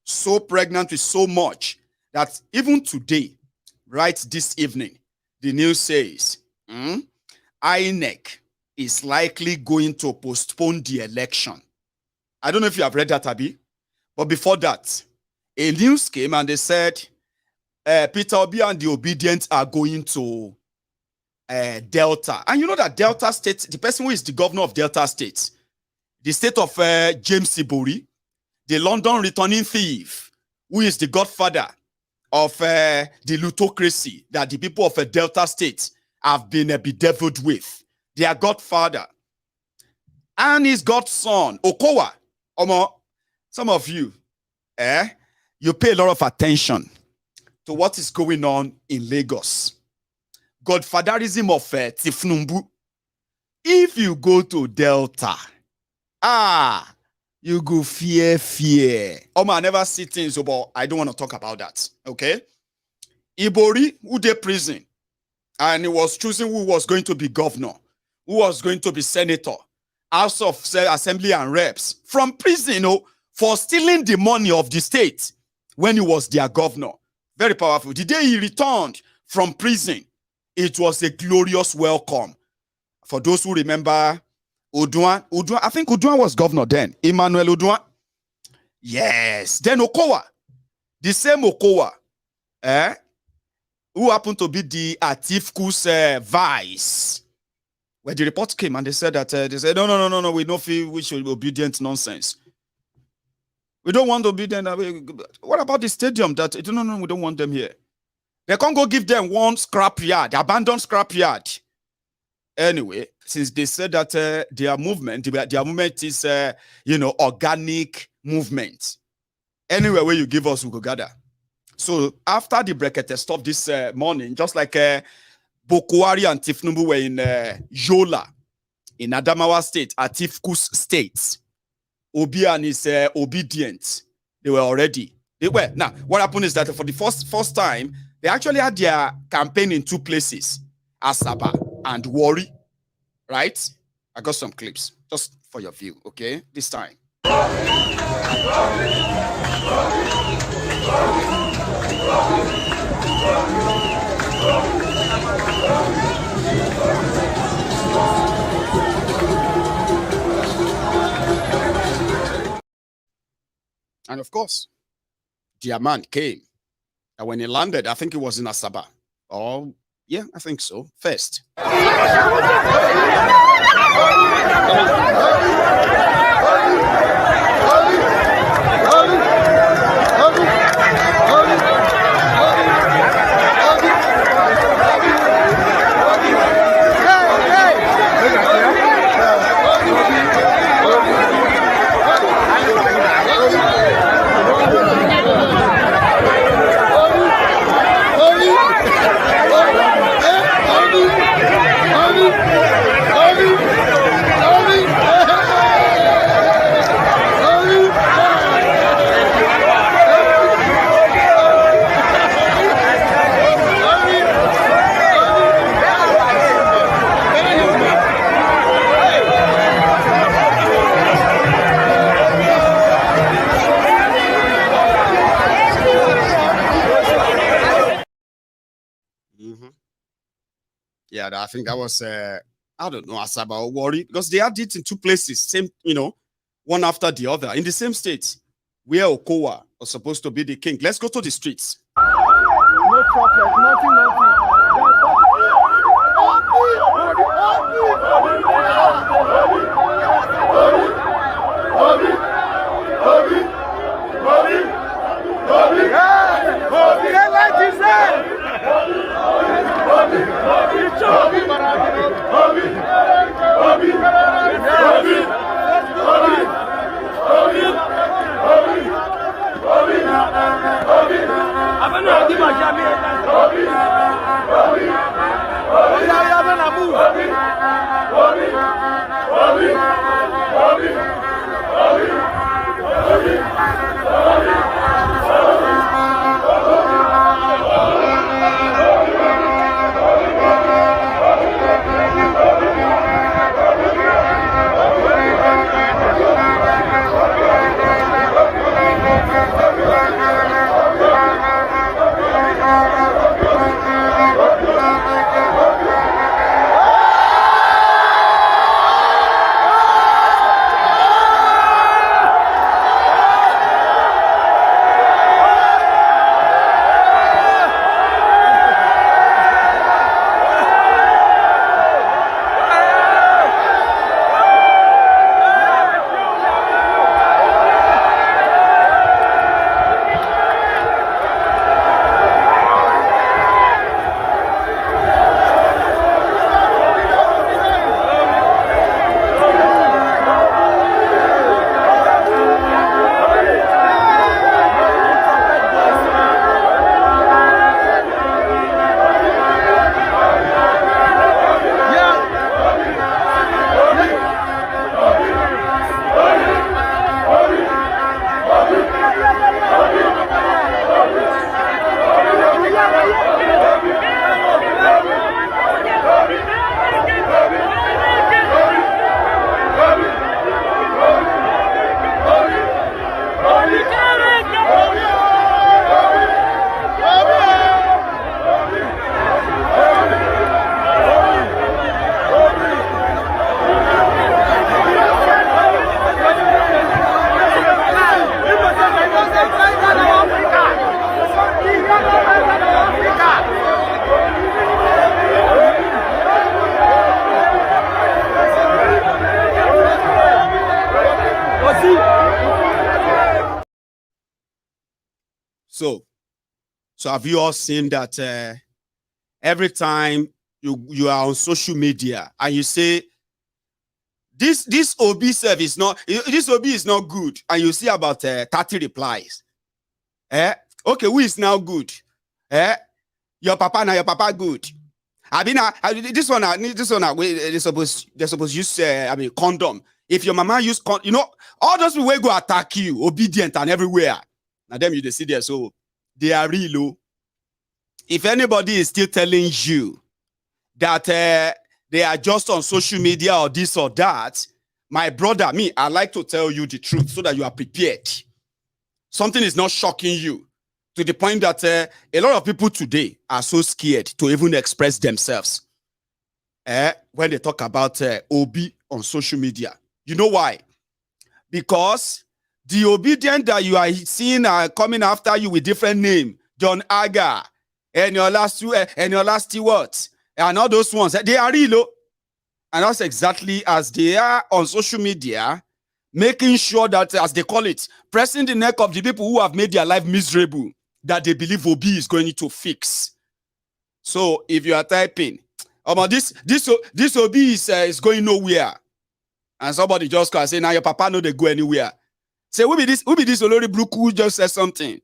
so pregnant with so much that even today, right this evening, the news says, INEC is likely going to postpone the election. I don't know if you have read that, Abi, but before that, a news came and they said, Peter Obi and the Obedient are going to Delta. And you know that Delta State, the person who is the governor of Delta State, the state of James Sibori, the London returning thief, who is the godfather of the plutocracy that the people of Delta State have been bedeviled with. Their godfather and his godson, Okowa. Some of you, you pay a lot of attention to what is going on in Lagos. Godfatherism of Tifnumbu. If you go to Delta, you go fear. I never see things, but I don't want to talk about that. Okay? Ibori, who did prison, and he was choosing who was going to be governor, who was going to be senator, House of Assembly and Reps, from prison, for stealing the money of the state when he was their governor. Very powerful. The day he returned from prison, it was a glorious welcome. For those who remember Oduan, I think Oduan was governor then. Emmanuel Oduan. Yes. Then Okowa. The same Okowa. Who happened to be the Atifu's vice. When the report came and they said that, no, we don't feel we should be obedient nonsense. We don't want obedient. What about the stadium? We don't want them here. They can't go give them one scrapyard, abandoned scrapyard. Anyway, since they said that their movement is, organic movement. Anywhere where you give us, we go gather. So after the brekete stopped this morning, just like Bokwari and Tifnumbu were in Yola, in Adamawa State, Atifu's state. Obi and his Obedient, they were already. Now, what happened is that for the first time, they actually had their campaign in two places, Asaba and Warri, right? I got some clips, just for your view, okay? This time. And of course, their man came. And when he landed, I think it was in Asaba. Oh, yeah, I think so. First. Yeah, I think that was I don't know, Asaba or Warri, because they had it in two places, same, one after the other, in the same state, where Okowa was supposed to be the king. Let's go to the streets. No chocolate, nothing. So have you all seen that every time you are on social media and you say this OB serve is not, this OB is not good, and you see about 30 replies. Okay, who is now good? Your papa, now your papa good. I mean, they're supposed to use condom. If your mama use all those people will go attack you, obedient and everywhere. Now them you see there, so they are real low. If anybody is still telling you that they are just on social media or this or that, my brother, I like to tell you the truth so that you are prepared. Something is not shocking you to the point that a lot of people today are so scared to even express themselves when they talk about OB on social media. You know why? Because the obedient that you are seeing are coming after you with different name, John Aga, and your last Stewart, and all those ones, they are real. And that's exactly as they are on social media, making sure that, as they call it, pressing the neck of the people who have made their life miserable, that they believe OB is going to fix. So if you are typing, this OB is going nowhere, and somebody just can say, now your papa know they go anywhere. Say, who be this Olori Bruku who just said something?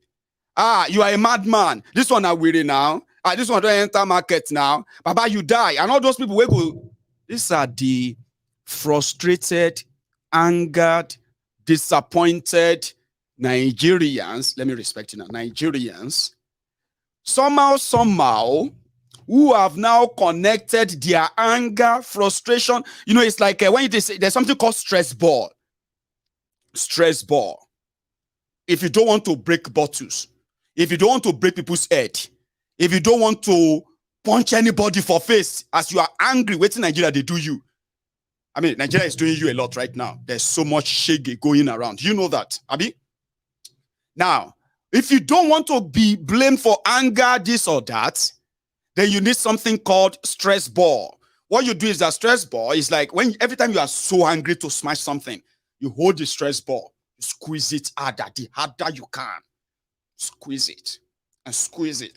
You are a madman. This one are weary now. This one don't enter market now. Baba, you die. And all those people will go. These are the frustrated, angered, disappointed Nigerians. Let me respect you now. Nigerians. Somehow, who have now connected their anger, frustration. It's like when you say there's something called stress ball. Stress ball. If you don't want to break bottles, if you don't want to break people's head, if you don't want to punch anybody for face as you are angry waiting Nigeria they do you. I mean, Nigeria is doing you a lot right now. There's so much shege going around. You know that, Abi? Now, if you don't want to be blamed for anger, this or that, then you need something called stress ball. What you do is that stress ball is like when every time you are so angry to smash something, you hold the stress ball, you squeeze it harder, the harder you can. Squeeze it and squeeze it.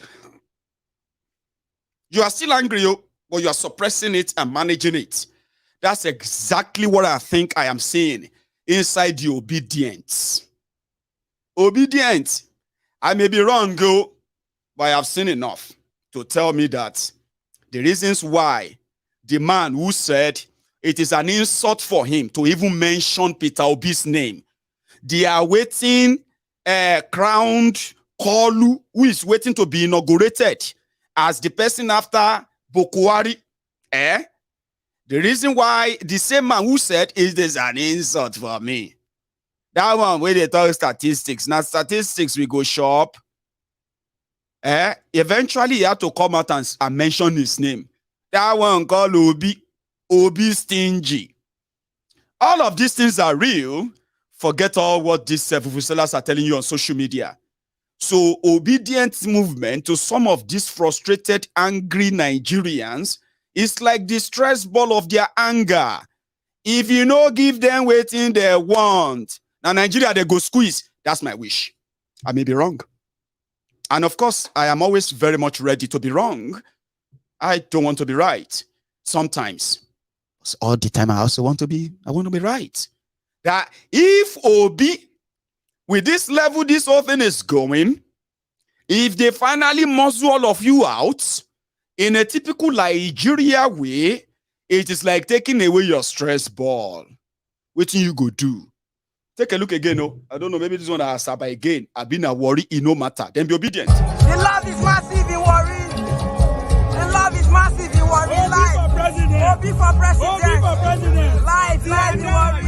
You are still angry, but you are suppressing it and managing it. That's exactly what I think I am saying inside the obedience. Obedient. I may be wrong, but I have seen enough to tell me that the reasons why the man who said it is an insult for him to even mention Peter Obi's name, they are waiting crowned Kolu, who is waiting to be inaugurated as the person after Bokwari. The reason why the same man who said it is an insult for me. That one where they talk statistics. Now statistics we go shop. Eventually he had to come out and mention his name. That one called Obi Stingy. All of these things are real. Forget all what these sellers are telling you on social media. So obedience movement to some of these frustrated, angry Nigerians is like the stress ball of their anger. If you no give them waiting they want, now Nigeria they go squeeze. That's my wish. I may be wrong. And of course, I am always very much ready to be wrong. I don't want to be right. Sometimes. All the time I also want to be right. That if Obi, with this level this whole thing is going, if they finally muzzle all of you out, in a typical Nigeria way, it is like taking away your stress ball. What you go do? Take a look again. I don't know, maybe this one has Saba again. I've been a worry, it no matter. Then be obedient. The love is massive in worry. The love is massive in worry. Obi for president. Obi for president. Life in worry.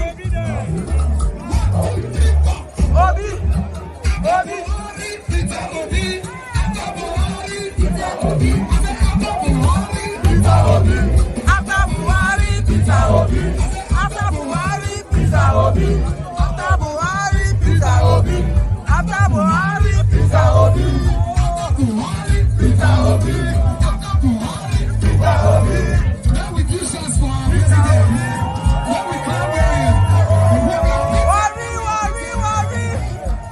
After Buhari, Peter Obi. After Buhari, Peter Obi. After Buhari, Peter Obi. After Buhari, Peter Obi. Peter Obi. Peter Obi. Now we do shots for our president. Now we come in.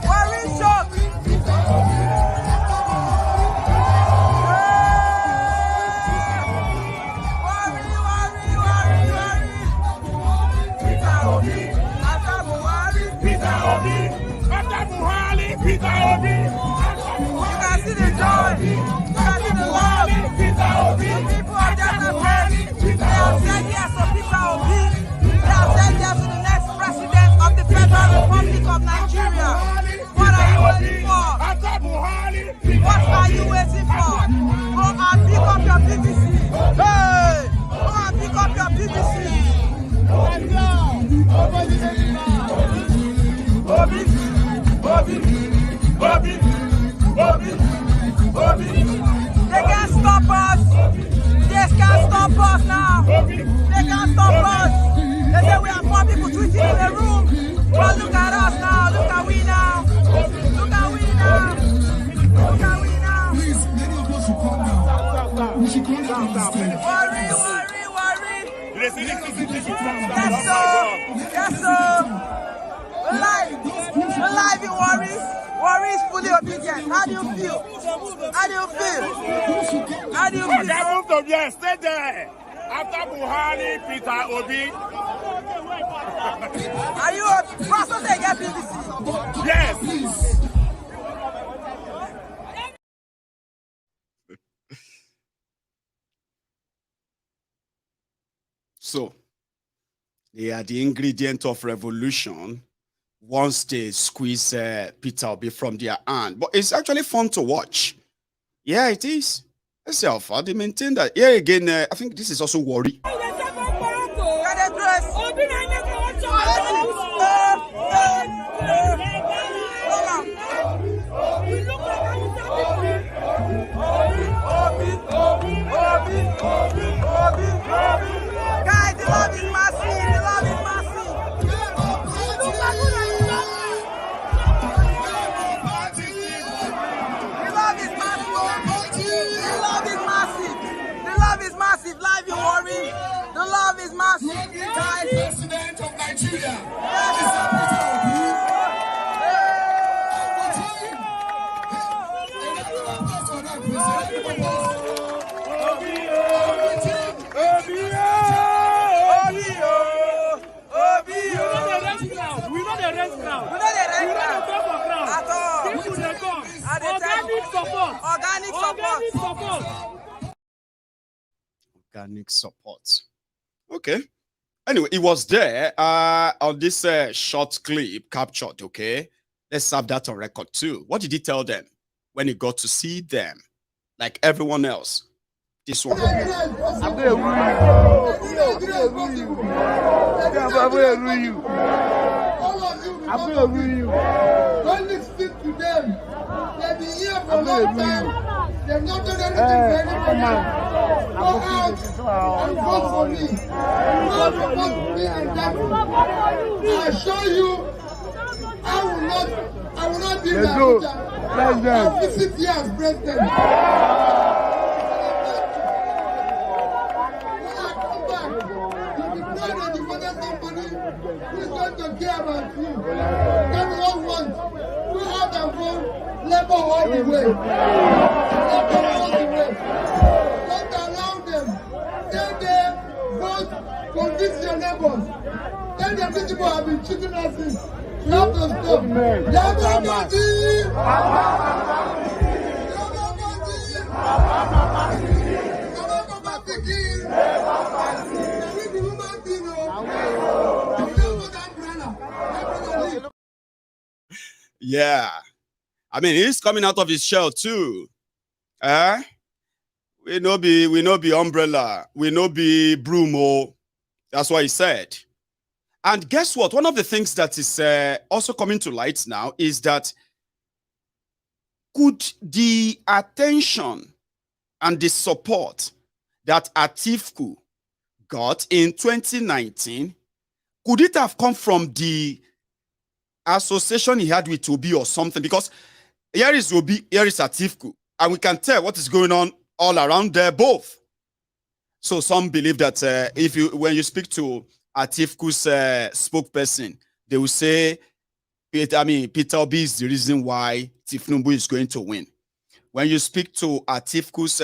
Worry, shock. Peter Obi. You can see the joy. You can see the love. The people are just afraid. They have said yes to Peter Obi. They have said yes to the next president of the Federal Republic of Nigeria. What are you waiting for? What are you waiting for? Go and pick up your PVC. Hey! Go and pick up your PVC. Obi. They can't stop us. They can't stop us now. They can't stop us. They say we have more people tweeting in the room. But look at us now. Look at we now. Look at we now. Look at we now. Please, many of us should calm down. We should calm down. Worry. Yes, sir. Live in worries. Worry is fully obedient. How do you feel? Okay, move to there. Stay there. After Buhari, Peter Obi. Are you a pastor that get BBC? Yes. So, they are the ingredient of revolution once they squeeze Peter Obi from their hand. But it's actually fun to watch. Yeah, it is. Let's see how far they maintain that. Here again, I think this is also worry. us. President of Nigeria. Organic support. Okay. Anyway, it was there on this short clip captured. Okay. Let's have that on record too. What did he tell them when he got to see them? Like everyone else. This one. Don't listen to them. They've been here for a long time. They've not done anything for anybody. Go out and vote for me. Vote for me and Datti. I assure you, I will not be there. I'll visit here as president. When I come back, you'll be proud of the mother company who is going to care about you. That's what I want. Go out and vote. Labor all the way. Labor all the way. Don't allow them. Stay there, vote, convince your neighbors. Tell them these people have been cheating us in. You have to stop. Yeah. I mean, he's coming out of his shell too. We no be umbrella. We no be broom. That's what he said. And guess what? One of the things that is also coming to light now is that could the attention and the support that Atiku got in 2019, could it have come from the association he had with Obi or something? Because here is Obi, here is Atiku, and we can tell what is going on all around there both. So some believe that when you speak to Atiku's spokesperson, they will say, Peter Obi is the reason why Tinubu is going to win. When you speak to Atiku's,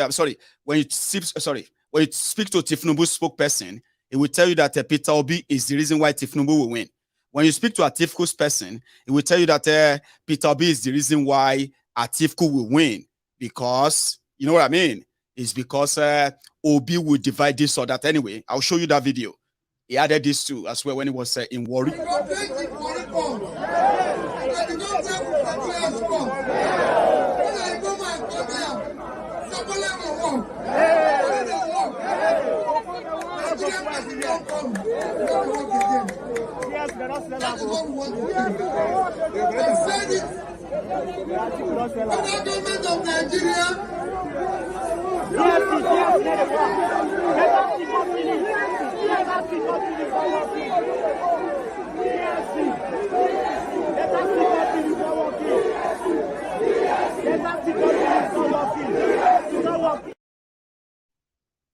when you speak to Tinubu's spokesperson, it will tell you that Peter Obi is the reason why Tinubu will win. When you speak to Atiku's person, it will tell you that Peter Obi is the reason why Atiku will win. Because, you know what I mean? It's because Obi will divide this or that. Anyway, I'll show you that video. He added this too as well when he was in Warri. Government of Nigeria.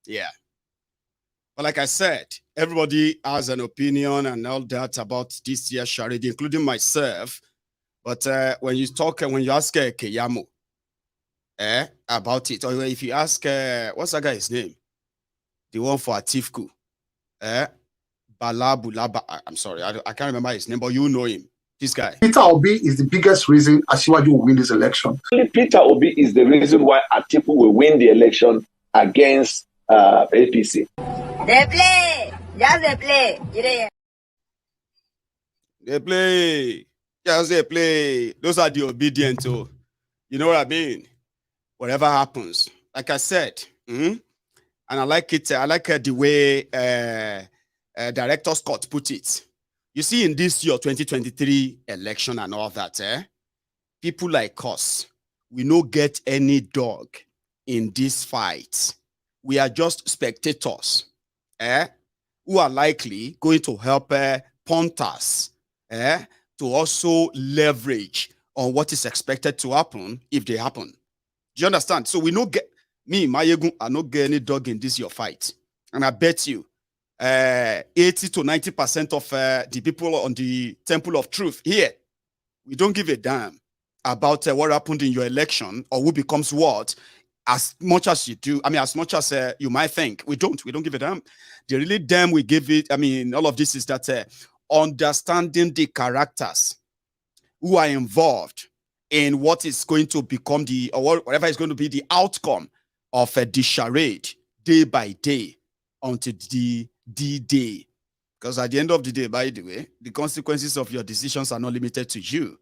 Yeah. But like I said, everybody has an opinion and all that about this year's charade, including myself. But when you talk and when you ask Keyamo about it, or if you ask, what's that guy's name? The one for Atiku. Balabulaba. I'm sorry, I can't remember his name, but you know him. This guy. Peter Obi is the biggest reason Asiwaju will win this election. Only Peter Obi is the reason why Atiku will win the election against APC. They play. Just they play. They play. Just they play. Those are the obedient. You know what I mean? Whatever happens. Like I said. And I like it. I like the way Director Scott put it. You see, in this year 2023 election and all that, people like us, we no get any dog in this fight. We are just spectators, who are likely going to help punters, to also leverage on what is expected to happen if they happen. Do you understand? So we no get, me, Maiyegun, I no get any dog in this your fight. And I bet you, 80 to 90% of the people on the Temple of Truth here, we don't give a damn about what happened in your election or who becomes what, as much as you do. I mean, as much as you might think. We don't give a damn. The really damn we give it, I mean, all of this is that understanding the characters who are involved in what is going to become or whatever is going to be the outcome of the charade day by day until the D-Day. Because at the end of the day, by the way, the consequences of your decisions are not limited to you.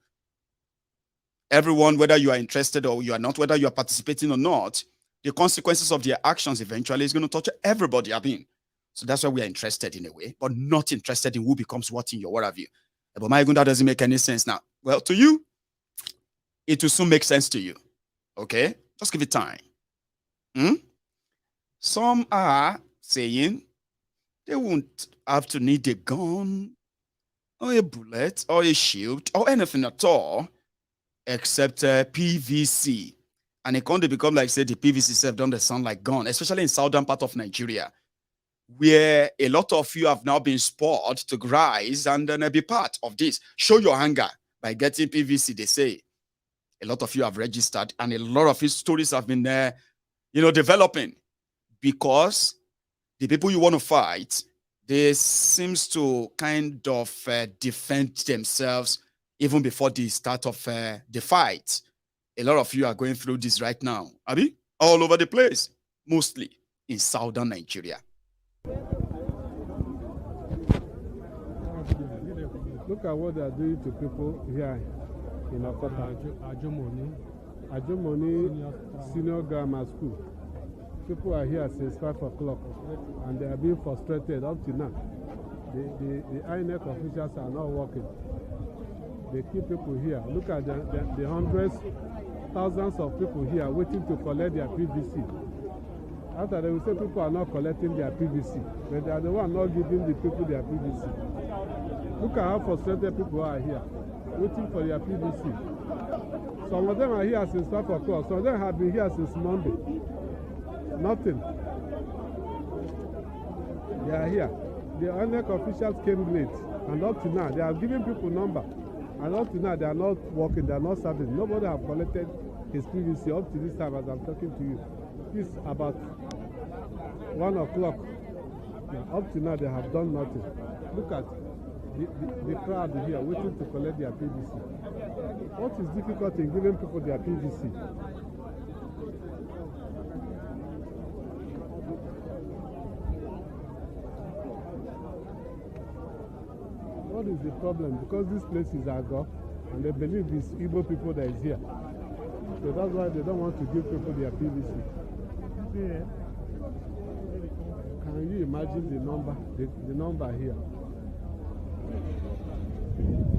Everyone, whether you are interested or you are not, whether you are participating or not, the consequences of their actions eventually is going to touch everybody. I mean, so that's why we are interested in a way, but not interested in who becomes what in your what have you. But Maiyegun, that doesn't make any sense now. Well, to you, it will soon make sense to you. Okay? Just give it time. Some are saying they won't have to need a gun or a bullet or a shield or anything at all except PVC. And it can't become like, say, the PVC itself don't sound like gun, especially in southern part of Nigeria, where a lot of you have now been spurred to rise and then be part of this. Show your anger by getting PVC, they say. A lot of you have registered, and a lot of his stories have been developing, because the people you want to fight, they seems to kind of defend themselves even before the start of the fight. A lot of you are going through this right now, Abi, all over the place, mostly in southern Nigeria. Look at what they are doing to people here in Ojota. Ajomoni Senior Grammar School. People are here since 5 o'clock and they are being frustrated up to now. The INEC officials are not working. They keep people here. Look at the hundreds, thousands of people here waiting to collect their PVC. After they will say people are not collecting their PVC, but they are the one not giving the people their PVC. Look at how frustrated people are here, waiting for their PVC. Some of them are here since 5 o'clock. Some of them have been here since Monday. Nothing. They are here. The INEC officials came late, and up to now, they are giving people number. And up to now, they are not working, they are not serving. Nobody have collected his PVC up to this time as I'm talking to you. This is about 1 o'clock. Up to now, they have done nothing. Look at the crowd here waiting to collect their PVC. What is difficult in giving people their PVC? What is the problem? Because this place is Agor, and they believe it's Igbo people that is here. So that's why they don't want to give people their PVC. Can you imagine the number here?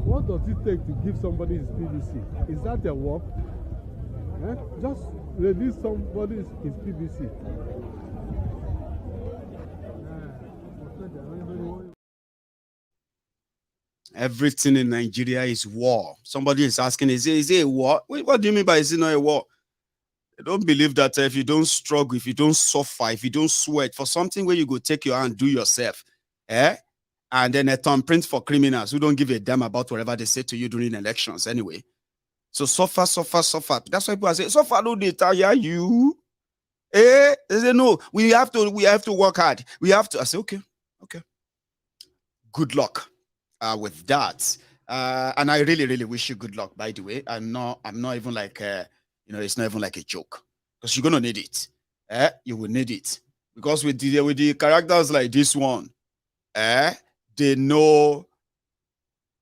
What does it take to give somebody his PVC? Is that a work? Just release somebody his PVC. Everything in Nigeria is war. Somebody is asking, is it a war? What do you mean by is it not a war? I don't believe that if you don't struggle, if you don't suffer, if you don't sweat for something where you go take your hand, do yourself, and then a thumbprint for criminals who don't give a damn about whatever they say to you during elections anyway. So suffer. That's why people say, suffer, no, they tire you. They say, no, we have to work hard. We have to. I say, okay. Good luck with that. And I really wish you good luck, by the way. I'm not even like, it's not even like a joke. Because you're going to need it. You will need it. Because with the characters like this one, they know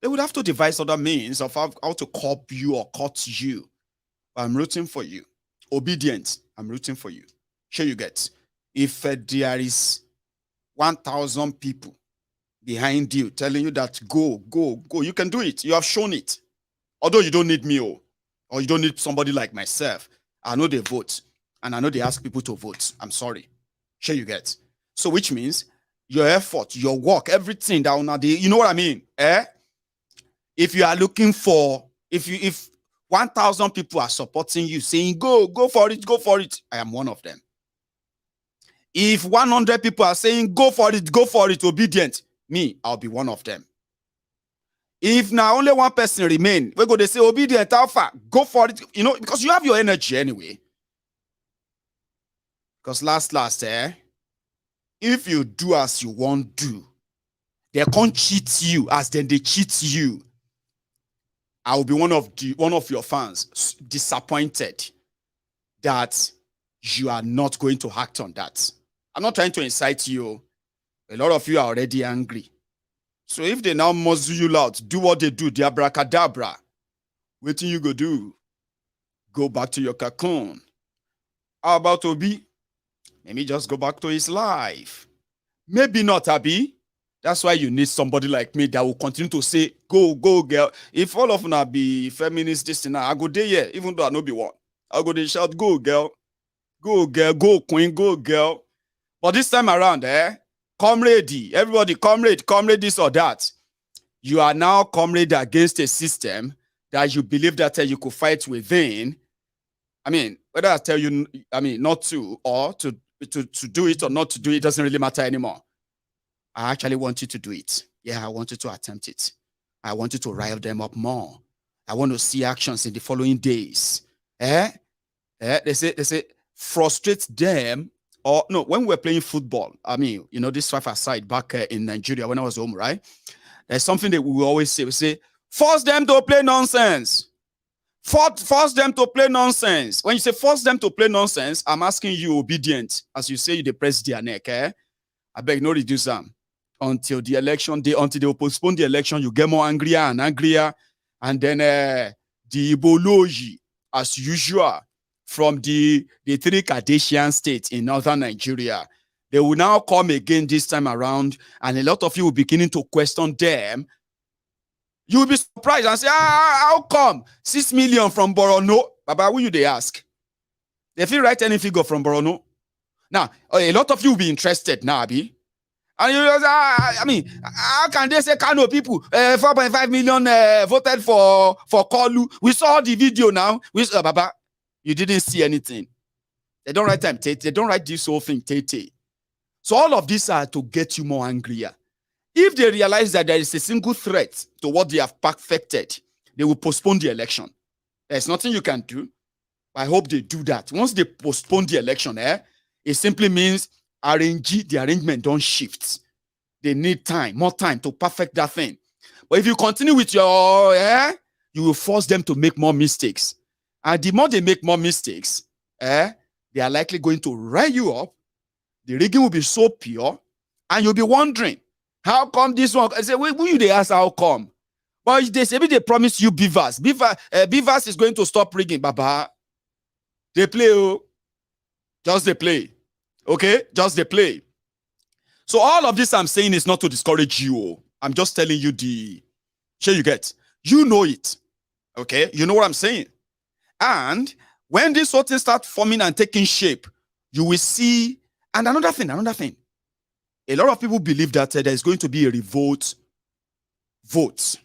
they would have to devise other means of how to curb you or cut you. But I'm rooting for you. Obedient, I'm rooting for you. Sure you get. If there is 1,000 people behind you telling you that go, you can do it. You have shown it. Although you don't need me or you don't need somebody like myself. I know they vote and I know they ask people to vote. I'm sorry. Sure you get. So which means your effort, your work, everything down now, you know what I mean? If you are looking for, if 1,000 people are supporting you, saying go for it, I am one of them. If 100 people are saying, go for it, obedient, me, I'll be one of them. If now only one person remain, we're going to say, obedient, alpha, go for it, you know, because you have your energy anyway. Because last, if you do as you want do, they can't cheat you as then they cheat you. I will be one of your fans disappointed that you are not going to act on that. I'm not trying to incite you. A lot of you are already angry. So if they now muzzle you out, do what they do, the abracadabra, what you go do? Go back to your cocoon. How about Obi? Maybe just go back to his life. Maybe not, Abi. That's why you need somebody like me that will continue to say, go, girl. If all of them be feminists, this and that, I go there, yeah, even though I no be one. I'll go there shout, go, girl. Go, girl. Go, queen. Go, girl. But this time around, comrade, everybody, comrade, this or that. You are now comrade against a system that you believe that you could fight within. I mean, whether I tell you, not to, or to do it or not to do it, doesn't really matter anymore. I actually want you to do it. Yeah, I want you to attempt it. I want you to rile them up more. I want to see actions in the following days. They say, frustrate them. Or no, when we're playing football, this 5-a-side back in Nigeria when I was home, right? There's something that we will always say. We say, force them to play nonsense. Force them to play nonsense. When you say force them to play nonsense, I'm asking you obedient. As you say, they press their neck. I beg no reduce them. Until the election day, until they will postpone the election, you get more angrier and angrier. And then the Iboloji, as usual, from the three Cardassian states in northern Nigeria, they will now come again this time around, and a lot of you will be beginning to question them. You will be surprised and say, how come 6 million from Borono? Baba, who you they ask? If you write any figure from Borono? Now, a lot of you will be interested now, Abi. And you just, how can they say Kano people 4.5 million voted for Kolu? We saw the video now. Baba, you didn't see anything. They don't write time. They don't write this whole thing. So all of these are to get you more angrier. If they realize that there is a single threat to what they have perfected, they will postpone the election. There's nothing you can do. I hope they do that. Once they postpone the election, it simply means the arrangement don't shift. They need time, more time to perfect that thing. But if you continue with your, you will force them to make more mistakes. And the more they make more mistakes, they are likely going to rile you up. The rigging will be so pure, and you'll be wondering, how come this one? I say, who you they ask how come? But they say, they promise you beavers. Beavers is going to stop rigging, Baba. They play, just they play. Okay, just they play. So all of this I'm saying is not to discourage you. I'm just telling you sure you get. You know it. Okay, you know what I'm saying. And when this sort of thing start forming and taking shape, you will see. And another thing. A lot of people believe that there is going to be a revolt. Votes.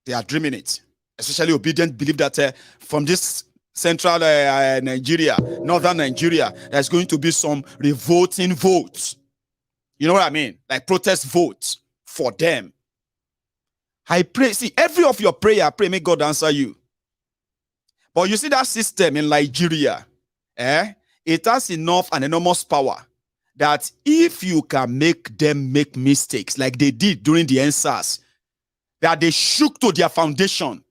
They are dreaming it. Especially obedient believe that from this central Nigeria, northern Nigeria, there's going to be some revolting votes. You know what I mean? Like protest votes for them. I pray. See, every of your prayer, I pray, may God answer you. But you see that system in Nigeria, it has enough and enormous power that if you can make them make mistakes like they did during the NSAS, that they shook to their foundation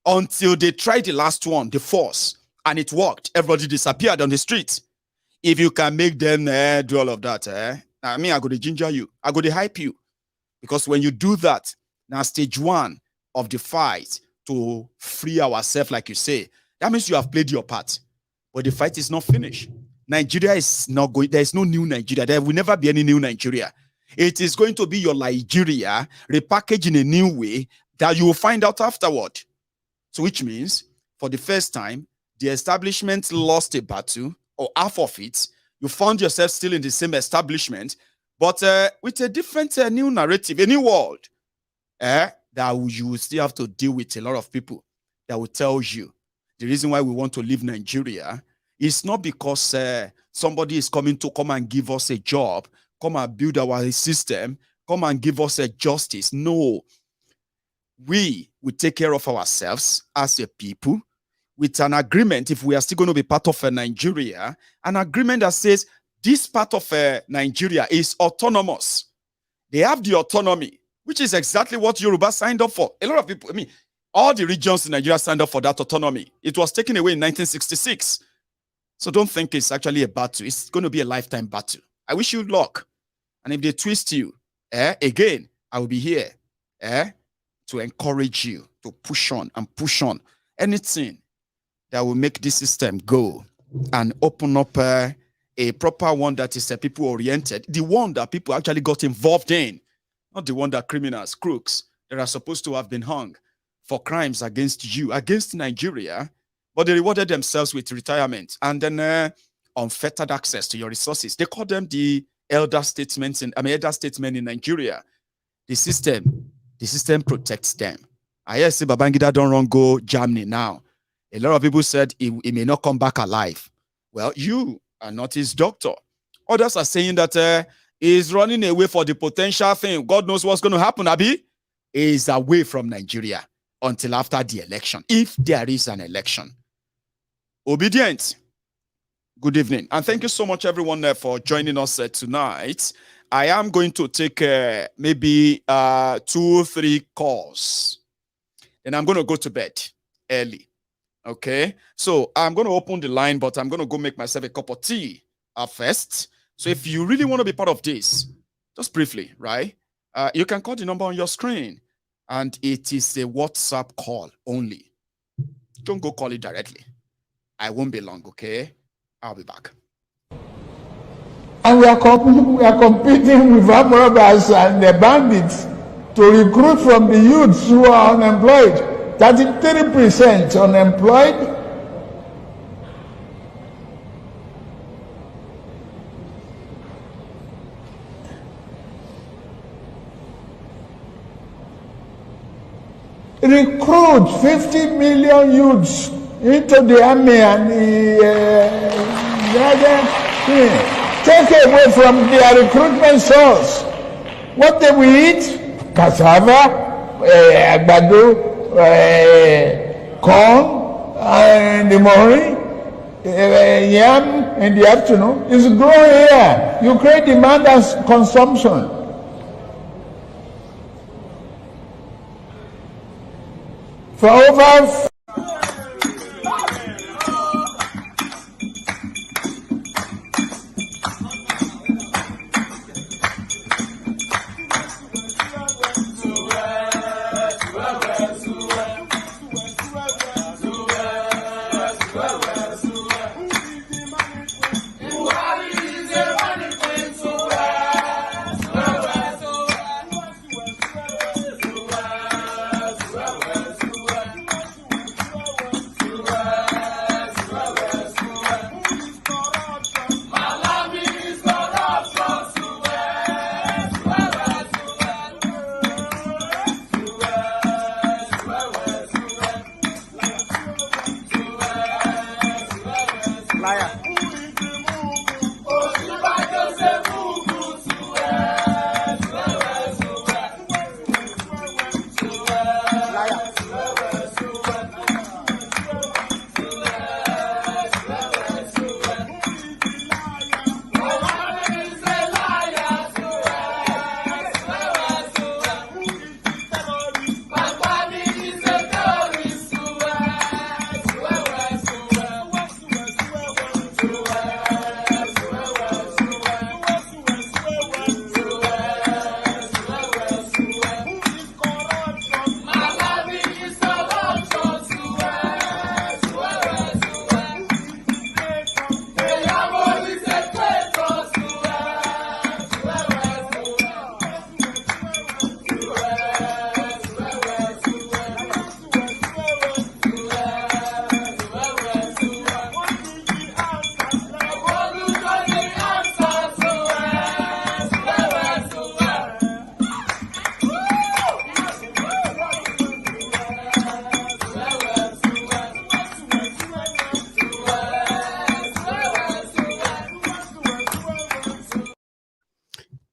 until they tried the last one, the force, and it worked. Everybody disappeared on the street. If you can make them do all of that, I go to ginger you. I go to hype you. Because when you do that, now stage one of the fight to free ourselves, like you say, that means you have played your part. But the fight is not finished. Nigeria is not going, there is no new Nigeria. There will never be any new Nigeria. It is going to be your Nigeria repackaged in a new way that you will find out afterward. So which means, for the first time, the establishment lost a battle, or half of it. You found yourself still in the same establishment, but with a different new narrative, a new world, that you will still have to deal with a lot of people that will tell you the reason why we want to leave Nigeria It's not because somebody is coming to come and give us a job, come and build our system, come and give us a justice. No. We will take care of ourselves as a people with an agreement, if we are still going to be part of Nigeria, an agreement that says this part of Nigeria is autonomous. They have the autonomy, which is exactly what Yoruba signed up for. A lot of people, all the regions in Nigeria signed up for that autonomy. It was taken away in 1966. So don't think it's actually a battle. It's going to be a lifetime battle. I wish you luck. And if they twist you, again, I will be here to encourage you to push on and push on. Anything that will make this system go and open up a proper one that is people-oriented, the one that people actually got involved in, not the one that criminals, crooks, that are supposed to have been hung for crimes against you, against Nigeria, but they rewarded themselves with retirement and then unfettered access to your resources. They call them the elder statesmen in Nigeria. The system protects them. I hear say Babangida don't run go Germany now. A lot of people said he may not come back alive. Well, you are not his doctor. Others are saying that he's running away for the potential thing. God knows what's going to happen, Abi. He's away from Nigeria until after the election, if there is an election. Obedient. Good evening. And thank you so much, everyone, for joining us tonight. I am going to take maybe 2-3 calls. Then I'm going to go to bed early. Okay? So I'm going to open the line, but I'm going to go make myself a cup of tea first. So if you really want to be part of this, just briefly, right? You can call the number on your screen. And it is a WhatsApp call only. Don't go call it directly. I won't be long, okay? I'll be back. And we are competing with armed robbers and the bandits to recruit from the youths who are unemployed. 33% unemployed. Recruit 50 million youths into the army and take away from their recruitment source. What they will eat? Cassava, agbado, corn in the morning, yam in the afternoon. It's growing here. You create demand and consumption. For over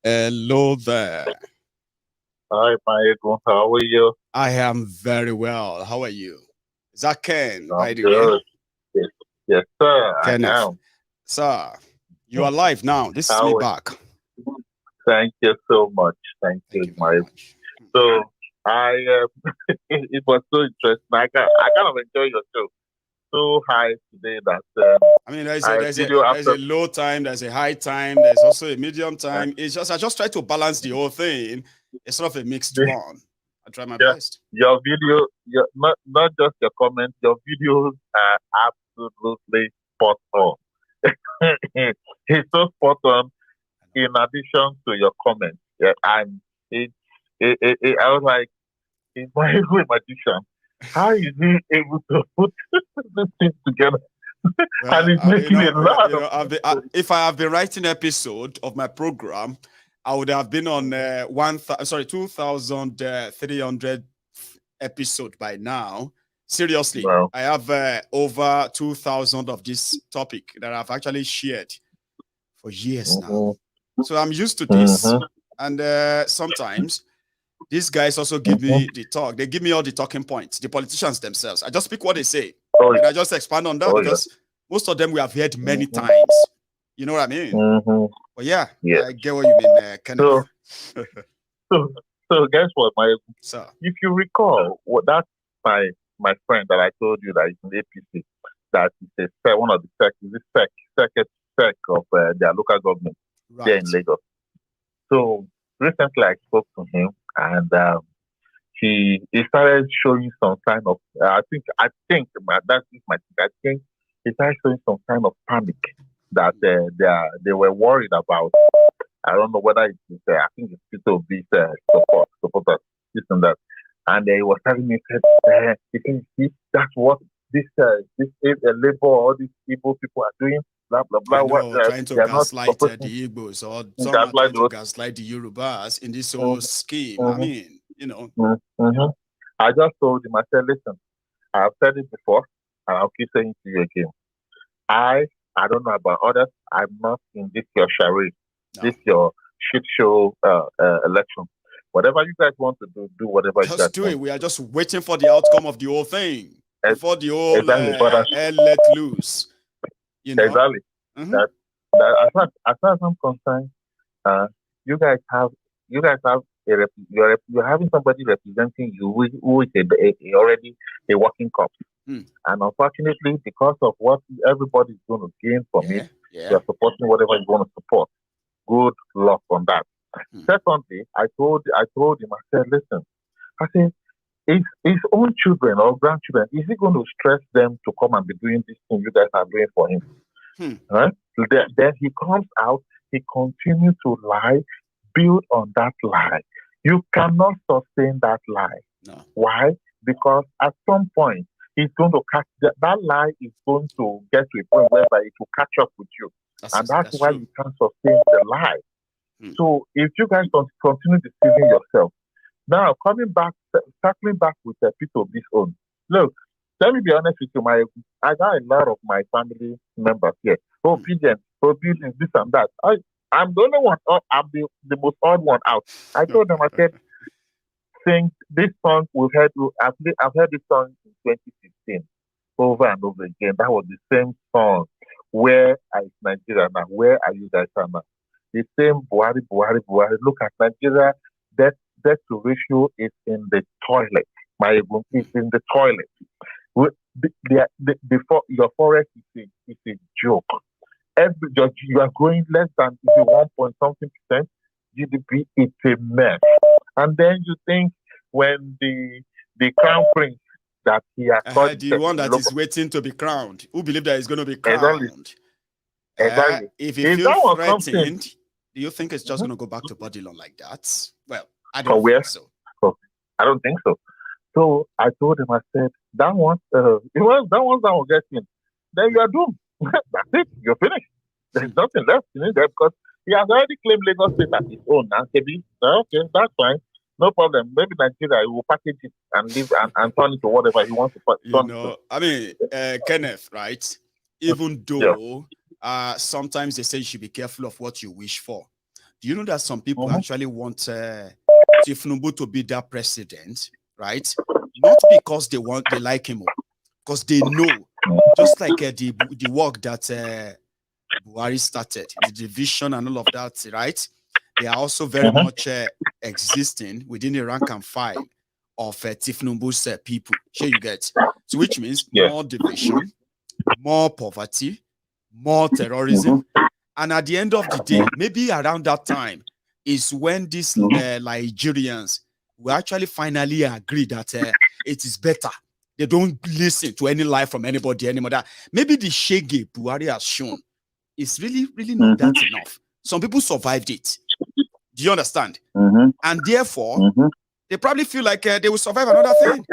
Hello there. Hi, Maiyegun. How are you? I am very well. How are you? Is that Ken, by I'm the good. way? Yes, sir. Kenneth. I am. Sir, you are live now. This is me back. Thank you so much. Thank you, Maiyegun. So, it was so interesting. I kind of enjoy your show. So high today that I mean, there's a low time, there's a high time, there's also a medium time. It's just I just try to balance the whole thing. It's sort of a mixed one. I try my best. Your video, not just your comments, your videos are absolutely spot on. It's so spot on. In addition to your comments, and I was like, is Maiyegun a magician? How is he able to put this thing together? And it's making a lot of if I have been writing episode of my program, I would have been on 2,300 episode by now. Seriously, wow. I have over 2,000 of this topic that I've actually shared for years now. So I'm used to this. And sometimes these guys also give me the talk. They give me all the talking points, the politicians themselves. I just speak what they say. And I just expand on that because most of them we have heard many times. You know what I mean? But yeah, I get what you mean, Kenneth. So guess what, if you recall, that's my friend that I told you that is in APC, that is one of the sec of their local government there in Lagos. So recently I spoke to him, and he started showing some sign of I think that's my thing. I think he started showing some kind of panic that they were worried about. I don't know whether it's I think it's Peter Obi's supporters, this and that. And he was telling me, that's what this labor, all these Igbo people are doing, blah blah blah. Trying to gaslight the Igbos, or some are trying to gaslight the Yorubas in this whole scheme. I mean, you know. I just told him, I said, listen, I've said it before, and I'll keep saying it to you again. I don't know about others. I'm not in this your charade, this your shit show election. Whatever you guys want to do whatever you guys just do it. We are just waiting for the outcome of the whole thing before the whole hell let loose. You know? Exactly. That as far as I'm concerned, you guys have you're having somebody representing you who is already a working cop. And unfortunately, because of what everybody's going to gain from it, you're supporting whatever you want to support. Good luck on that. Secondly, I told him, I said, listen, I said, his own children or grandchildren, is he going to stress them to come and be doing this thing you guys are doing for him? Right? Then he comes out, he continues to lie, build on that lie. You cannot sustain that lie. No. Why? Because at some point, he's going to catch that lie is going to get to a point whereby it will catch up with you. That's why you can't sustain the lie. So if you guys don't continue deceiving yourself, now circling back with Peter Obi's own. Look, let me be honest with you, I got a lot of my family members here. Obedience, this and that. I'm the only one. I'm the most odd one out. I told them, I said, sing this song we've heard. I've heard this song in 2016 over and over again. That was the same song. Where is Nigeria now? Where are you guys now? The same Buhari. Look at Nigeria. Death to ratio is in the toilet. Maiyegun is in the toilet. Before your forest is a joke. You are growing less than 1.something% GDP. It's a mess. And then you think when the crown prince that he has the one that is waiting to be crowned, who believe that he's going to be crowned. Exactly. If you feel threatened, do you think it's just going to go back to Bodilon like that? Well, I don't think so. I don't think so. So I told him, I said, that one will get in. Then you are doomed. That's it. You're finished. There's nothing left in it there because he has already claimed Lagos State as his own. And okay, that's fine. No problem. Maybe Nigeria will package it and leave and turn it to whatever he wants to turn it to. I mean, Kenneth, right? Even though sometimes they say you should be careful of what you wish for. Do you know that some people actually want Tinubu to be their president, right? Not because they like him, because they know, just like the work that Buhari started, the division and all of that, right? They are also very much existing within the rank and file of Tinubu's people. Sure, you get. So, which means more division, more poverty, more terrorism. And at the end of the day, maybe around that time is when these Nigerians will actually finally agree that it is better. They don't listen to any lie from anybody anymore. That maybe the shege Buhari has shown is really, really not that enough. Some people survived it. Do you understand? And therefore, they probably feel like they will survive another thing.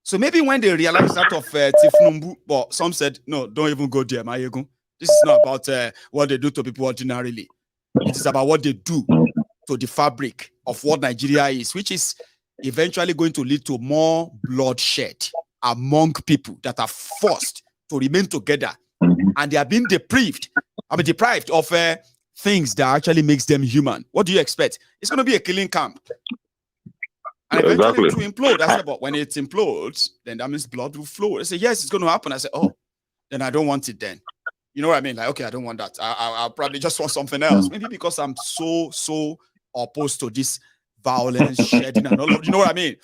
So maybe when they realize that of Tinubu, but some said, no, don't even go there, Maiyegun. This is not about what they do to people ordinarily. It is about what they do to the fabric of what Nigeria is, which is eventually going to lead to more bloodshed among people that are forced to remain together, and they are being deprived of things that actually makes them human. What do you expect? It's going to be a killing camp. And eventually it will implode. I said, but when it implodes, then that means blood will flow. I said, yes, it's going to happen. I said, oh, then I don't want it then. You know what I mean? Like, okay, I don't want that. I'll probably just want something else. Maybe because I'm so opposed to this violence, shedding, and all of, you know what I mean?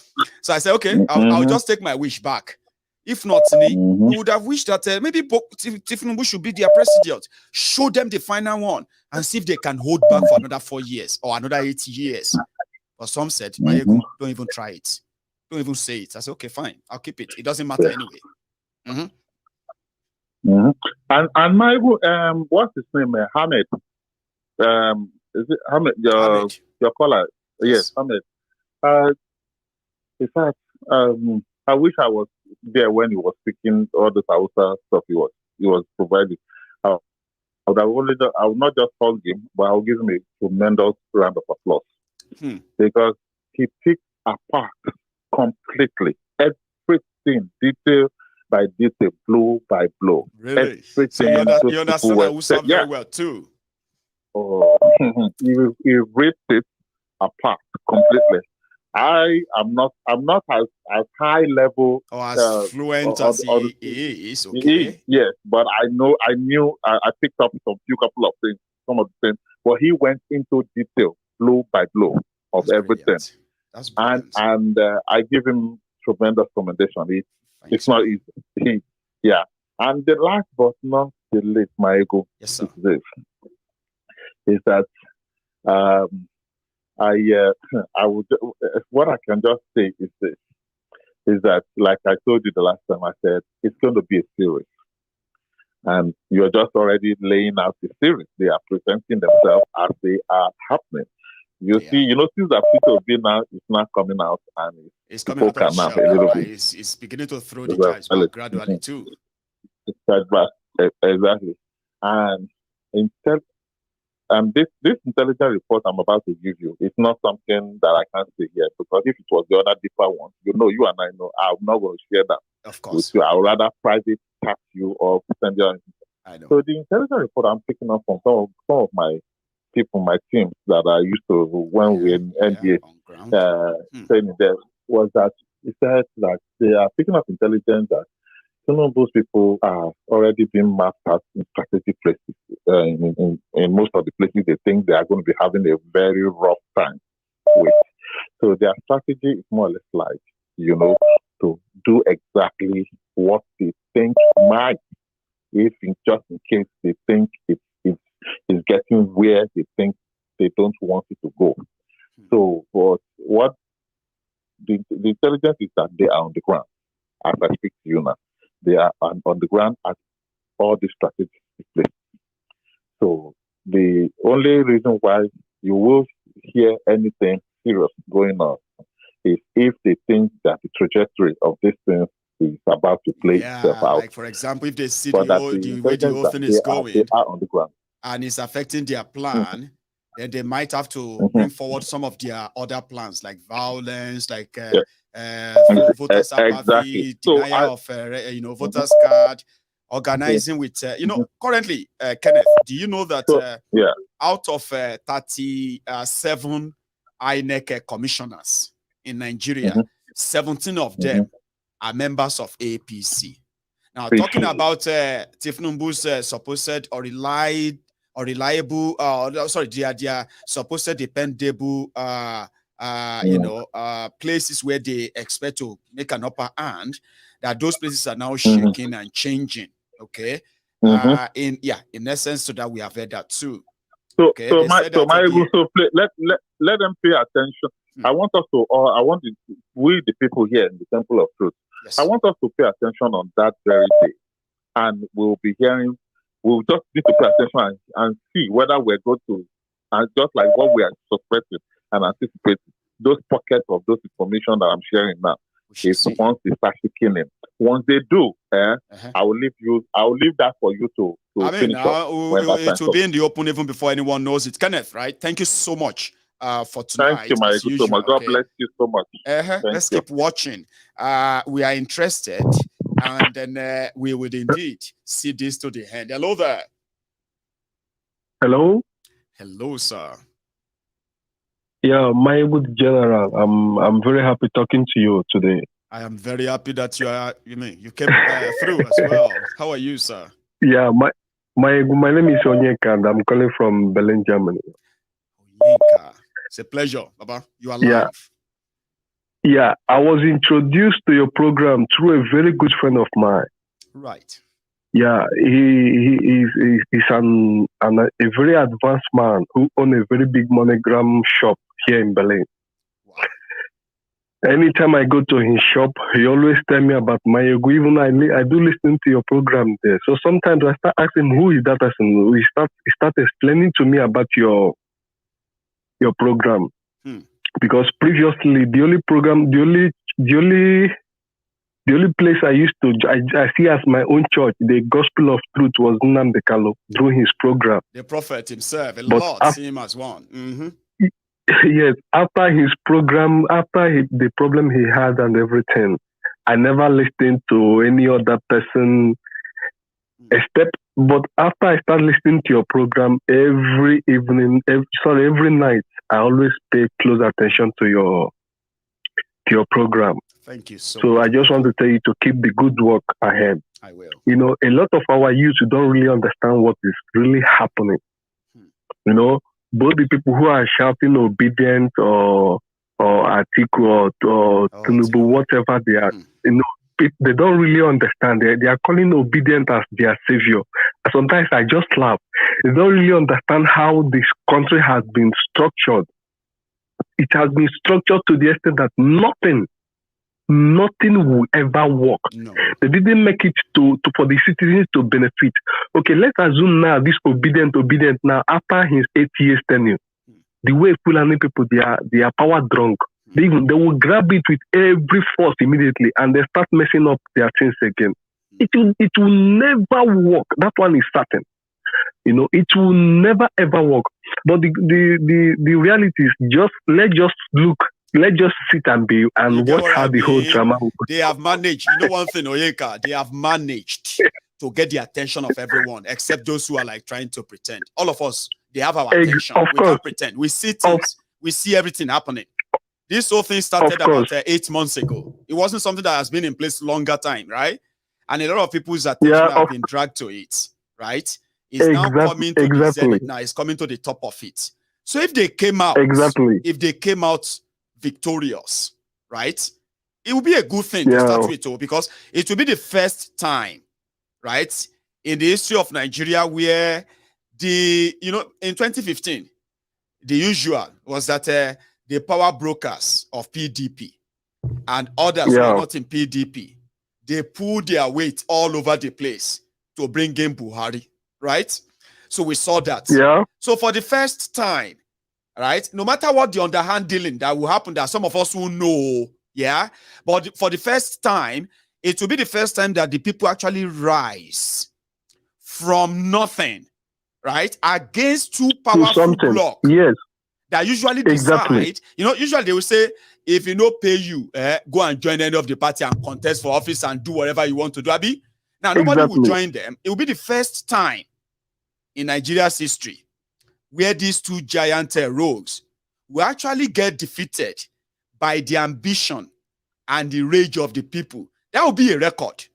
So I said, okay, I'll just take my wish back. If not, we would have wished that maybe Tinubu should be their president. Show them the final one and see if they can hold back for another 4 years or another 8 years. But some said, Maiyegun, don't even try it. Don't even say it. I said, okay, fine. I'll keep it. It doesn't matter anyway. And Maiyegun, what's his name? Hamid. Is it Hamid? Your caller? Yes, Hamid. In fact, I wish I was there when he was speaking all the Hausa stuff he was providing. I would not just hug him, but I would give him a tremendous round of applause. Because he picked apart completely everything, detail by detail, blow by blow. Really? So you understand Hausa very well too. Oh, he ripped it apart completely. I'm not as high level or as fluent as he is. Okay. Yes, but I picked up some couple of things, some of the things. But he went into detail, blow by blow of everything. That's brilliant. And I give him tremendous commendation. It's not easy. Yeah. And the last but not the least, Maiyegun, is that I would, what I can just say is this, is that, like I told you the last time, I said, it's going to be a series. And you're just already laying out the series. They are presenting themselves as they are happening. You see, you notice that Peter B now is not coming out, and it's coming out of the shell. It's beginning to throw the dice back gradually too. Exactly. And this intelligence report I'm about to give you is not something that I can't say here, because if it was the other deeper one, you and I know, I'm not going to share that. Of course. With you. I would rather private tap you or send you. I know. So the intelligence report I'm picking up from some of my people, my team that I used to when we were in NDA training there, was that it said that they are picking up intelligence that some of those people are already being mapped out in strategic places. In most of the places they think they are going to be having a very rough time with. So their strategy is more or less like, to do exactly what they think might, just in case they think it's getting where they think they don't want it to go. So, but what the intelligence is that they are on the ground. As I speak to you now, they are on the ground at all the strategic places. So the only reason why you will hear anything serious going on is if they think that the trajectory of this thing is about to play itself out. Like for example, if they see the way the whole thing is going, they are on the ground, and it's affecting their plan, then they might have to bring forward some of their other plans, like violence, like voters apathy, denial of voters card, organizing with, you know, currently, Kenneth, do you know that out of 37 INEC commissioners in Nigeria, 17 of them are members of APC. Now, talking about Tifnumbu's supposed or reliable, their supposed dependable, places where they expect to make an upper hand, that those places are now shaking and changing. Okay. In essence, so that we have heard that too. So, okay? let them pay attention. I want us to, we the people here in the Temple of Truth, I want us to pay attention on that very day, and we'll be hearing. We'll just need to pay attention and see whether we're going to, and just like what we are suspecting and anticipating, those pockets of those information that I'm sharing now. Is once they start kicking in. Once they do, I will leave that for you to finish up. It will be in the open even before anyone knows it. Kenneth, right? Thank you so much for tonight. Thank you, Maiyegun, so much. God bless you so much. Let's keep watching. We are interested, and then we would indeed see this to the end. Hello there. Hello. Hello, sir. Yeah, my good general. I'm very happy talking to you today. I am very happy that you came through as well. How are you, sir? Yeah, my name is Onyeka, and I'm calling from Berlin, Germany. Onyeka, it's a pleasure, Baba. You are live. Yeah, I was introduced to your program through a very good friend of mine. Right. Yeah, he's a very advanced man who owns a very big monogram shop here in Berlin. Wow. Anytime I go to his shop, he always tell me about Maiyegun. Even I do listen to your program there. So sometimes I start asking who is that person. He start explaining to me about your program. Because previously the only place I used to I see as my own church, the Gospel of Truth, was Nnamdi Kanu through his program. The prophet himself, see him as one. Yes, after his program, the problem he had and everything, I never listened to any other person but after I start listening to your program every night, I always pay close attention to your program. Thank you so much. I just want to tell you to keep the good work ahead. I will. You know, a lot of our youth don't really understand what is really happening. You know, both the people who are shouting obedient or Atiku or Tinubu, whatever they are, you know, they don't really understand. They are calling obedient as their savior. Sometimes I just laugh. They don't really understand how this country has been structured. It has been structured to the extent that nothing will ever work. No. They didn't make it for the citizens to benefit. Okay, let's assume now this obedient now, after his 8 years tenure, the way Fulani people, they are power drunk. They will grab it with every force immediately and they start messing up their things again. It will never work. That one is certain. You know, it will never ever work. But the reality is let's just sit and watch how the whole drama will go. They have managed, you know one thing, Oyeka, they have managed to get the attention of everyone except those who are like trying to pretend. All of us, they have our attention. We can't pretend. We see things. We see everything happening. This whole thing started about 8 months ago. It wasn't something that has been in place longer time, right? And a lot of people's attention have been dragged to it, right? It's now coming to the zenith now. It's coming to the top of it. So if they came out, victorious, right? It would be a good thing to start with, because it will be the first time, right, in the history of Nigeria where in 2015, the usual was that the power brokers of PDP and others who are not in PDP, they pulled their weight all over the place to bring in Buhari, right? So we saw that. Yeah. So for the first time, right, no matter what the underhand dealing that will happen, that some of us will know, but for the first time, it will be the first time that the people actually rise from nothing, right, against two powerful blocks. Yes. That usually decide, usually they will say, if you no pay you, go and join any of the party and contest for office and do whatever you want to do. Abi, Now, nobody will join them. It will be the first time in Nigeria's history where these two giant rogues will actually get defeated by the ambition and the rage of the people. That will be a record.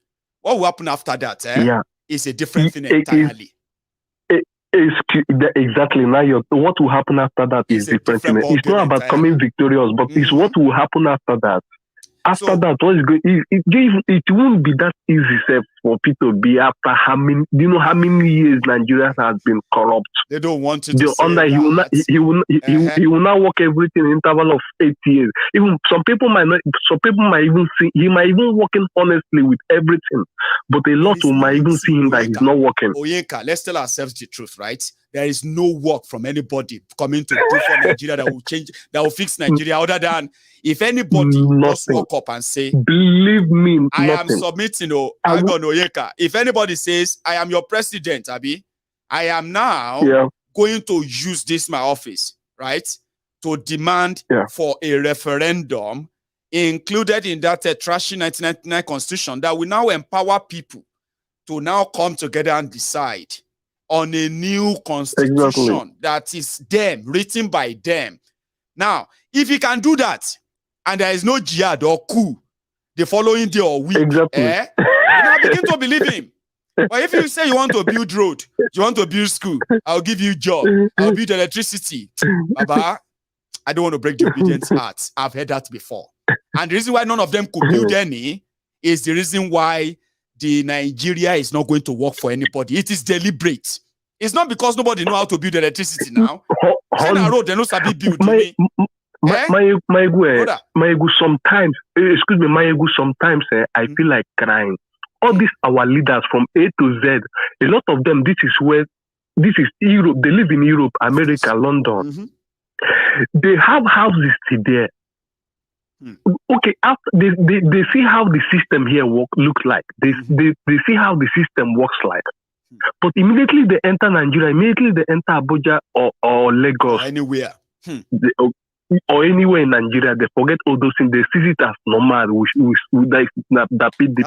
What will happen after that is a different thing entirely. Exactly. Now, what will happen after that is different. It's not about coming victorious, but it's what will happen after that. After that, what is going? It won't be that easy for people to be after how many? Do you know how many years Nigeria has been corrupt? They don't want to say that. He will not work everything in interval of 8 years. Even some people might even see he might even working honestly with everything, but a lot might even see him that he's not working. Oyeka, let's tell ourselves the truth, right? There is no work from anybody coming to do for Nigeria that will change, that will fix Nigeria, other than if anybody just walk up and say, believe me, I am submitting, Oyeka. If anybody says, I am your president, Abi, I am now going to use this my office, right, to demand for a referendum included in that trashy 1999 constitution that will now empower people to now come together and decide on a new constitution that is them, written by them. Now, if he can do that, and there is no jihad or coup the following day or week, you now begin to believe him. But if you say you want to build road, you want to build school, I'll give you job, I'll build electricity. Baba, I don't want to break the obedience heart. I've heard that before. And the reason why none of them could build any is the reason why the Nigeria is not going to work for anybody. It is deliberate. It's not because nobody know how to build electricity now. China road, they know sabi build. Maiyegun, sometimes, excuse me, Maiyegun, sometimes I feel like crying. All these our leaders from A to Z, a lot of them, this is Europe. They live in Europe, America, London. They have houses there. Okay, after they see how the system here looks like. They see how the system works like. But immediately they enter Nigeria, immediately they enter Abuja or Lagos. Or anywhere. Or anywhere in Nigeria, they forget all those things. They see it as normal. The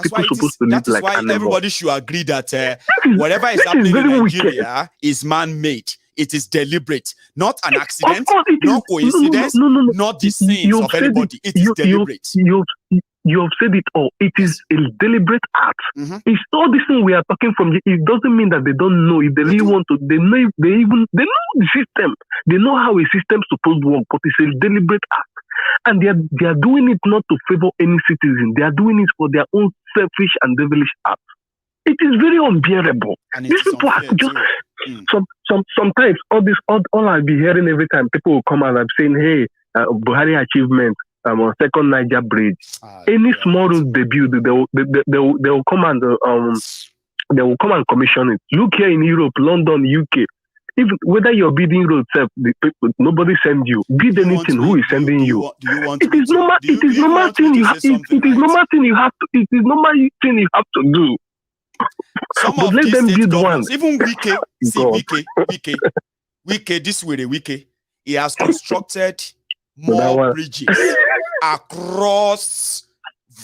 people supposed to live like animals. That's why everybody should agree that whatever is happening in Nigeria is man-made. It is deliberate, not an accident, not coincidence, not the sins of anybody. It is deliberate. You have said it all. It is a deliberate act. It's all this thing we are talking from. It doesn't mean that they don't know. If they really want to, they know the system. They know how a system is supposed to work, but it's a deliberate act. And they are doing it not to favor any citizen. They are doing it for their own selfish and devilish act. It is very unbearable. These people are just sometimes all I'll be hearing every time people will come and I'm saying, hey, Buhari achievement. Second Niger bridge. Any small road they build, they will come and commission it. Look here in Europe, London, UK. If whether you're building road, nobody send you. Build anything. Who is sending you? It is normal. It is normal thing you have. It is normal thing you have to. It is normal thing you have to do. But let them build one. Even Wike, this way, Wike, he has constructed more bridges across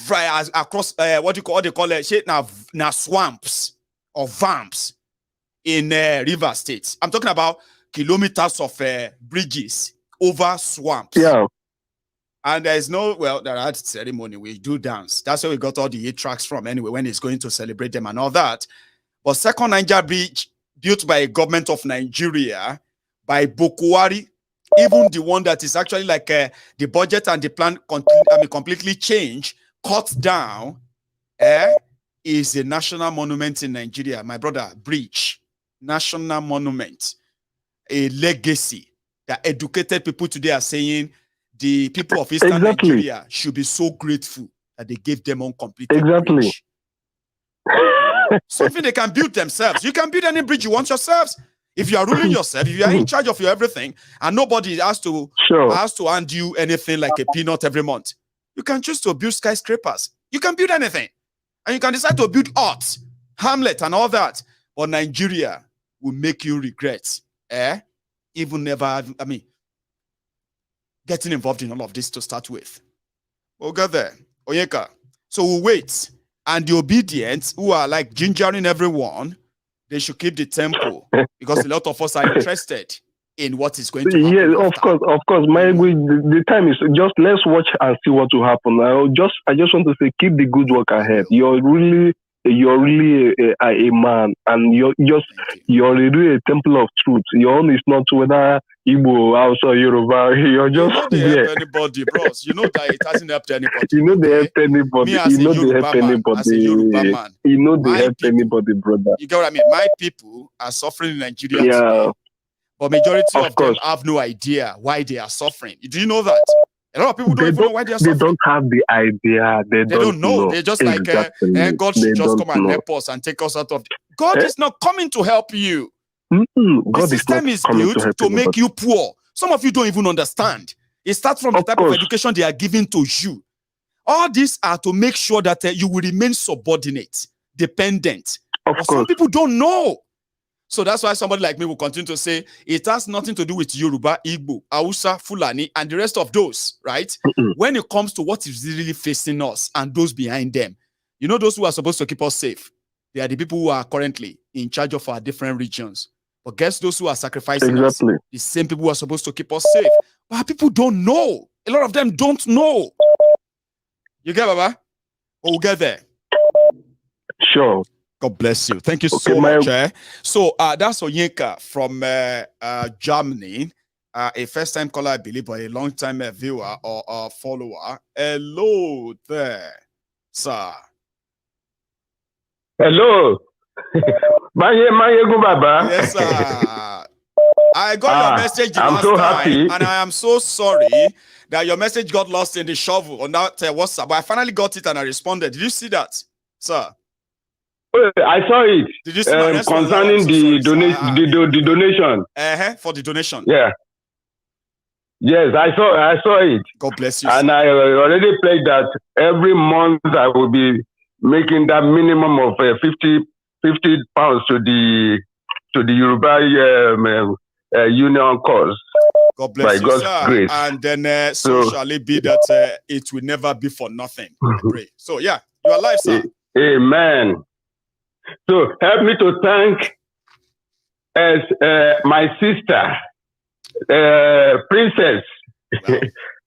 what they call it now swamps or vamps in river states. I'm talking about kilometers of bridges over swamps. And there is there are ceremony, we do dance. That's where we got all the 8 tracks from anyway, when he's going to celebrate them and all that. But second Niger bridge, built by a government of Nigeria, by Bokwari, even the one that is actually like the budget and the plan completely changed, cut down, is a national monument in Nigeria. My brother, bridge, national monument, a legacy that educated people today are saying the people of Eastern Nigeria should be so grateful that they gave them uncompleted bridge. Something they can build themselves. You can build any bridge you want yourselves. If you are ruling yourself, if you are in charge of your everything, and nobody has to hand you anything like a peanut every month, you can choose to build skyscrapers. You can build anything. And you can decide to build art, Hamlet, and all that. But Nigeria will make you regret. Even never, getting involved in all of this to start with. We'll get there. Oyeka. So we'll wait And the obedient, who are like gingering everyone, they should keep the tempo because a lot of us are interested in what is going to happen. Yeah, of course. The time is just, let's watch and see what will happen. I just want to say, keep the good work ahead. You're really a man, and you're really a temple of truth. Your own is not whether Igbo, Hausa, Yoruba. You're just there. Help anybody, bros. You know that it hasn't helped anybody. You know they help anybody. Me as you know a Yoruba they help man, anybody. as a Yoruba man, you know they help anybody, brother. You get what I mean? My people are suffering in Nigeria today, but majority of them have no idea why they are suffering. Do you know that? A lot of people don't even know why they are suffering. They don't have the idea. They don't know. They're just like, God should just come and help us and take us out of. God is not coming to help you. The system is built to make you poor. Some of you don't even understand. It starts from the type of education they are giving to you. All these are to make sure that you will remain subordinate, dependent. But some people don't know. So that's why somebody like me will continue to say it has nothing to do with Yoruba, Igbo, Hausa, Fulani, and the rest of those, right? When it comes to what is really facing us and those behind them, you know, those who are supposed to keep us safe, they are the people who are currently in charge of our different regions. But guess those who are sacrificing us, the same people who are supposed to keep us safe. But people don't know. A lot of them don't know. You get, Baba? We'll get there. Sure. God bless you. Thank you so much. So that's Onyeka from Germany, a first-time caller, I believe, but a long-time viewer or follower. Hello there, sir. Hello. Maiyegun Baba. Yes, sir. I got your message last time, and I am so sorry that your message got lost in the shovel on that WhatsApp. But I finally got it and I responded. Did you see that, sir? I saw it. Did you see my response? Concerning the donation. For the donation. Yeah. Yes, I saw it. God bless you. And I already pledged that every month I will be making that minimum of 50 pounds to the Yoruba union cause. God bless you, God's sir. grace. And then so shall it be that it will never be for nothing. I pray. So yeah, you are alive, sir. Amen. So help me to thank my sister, Princess. Wow.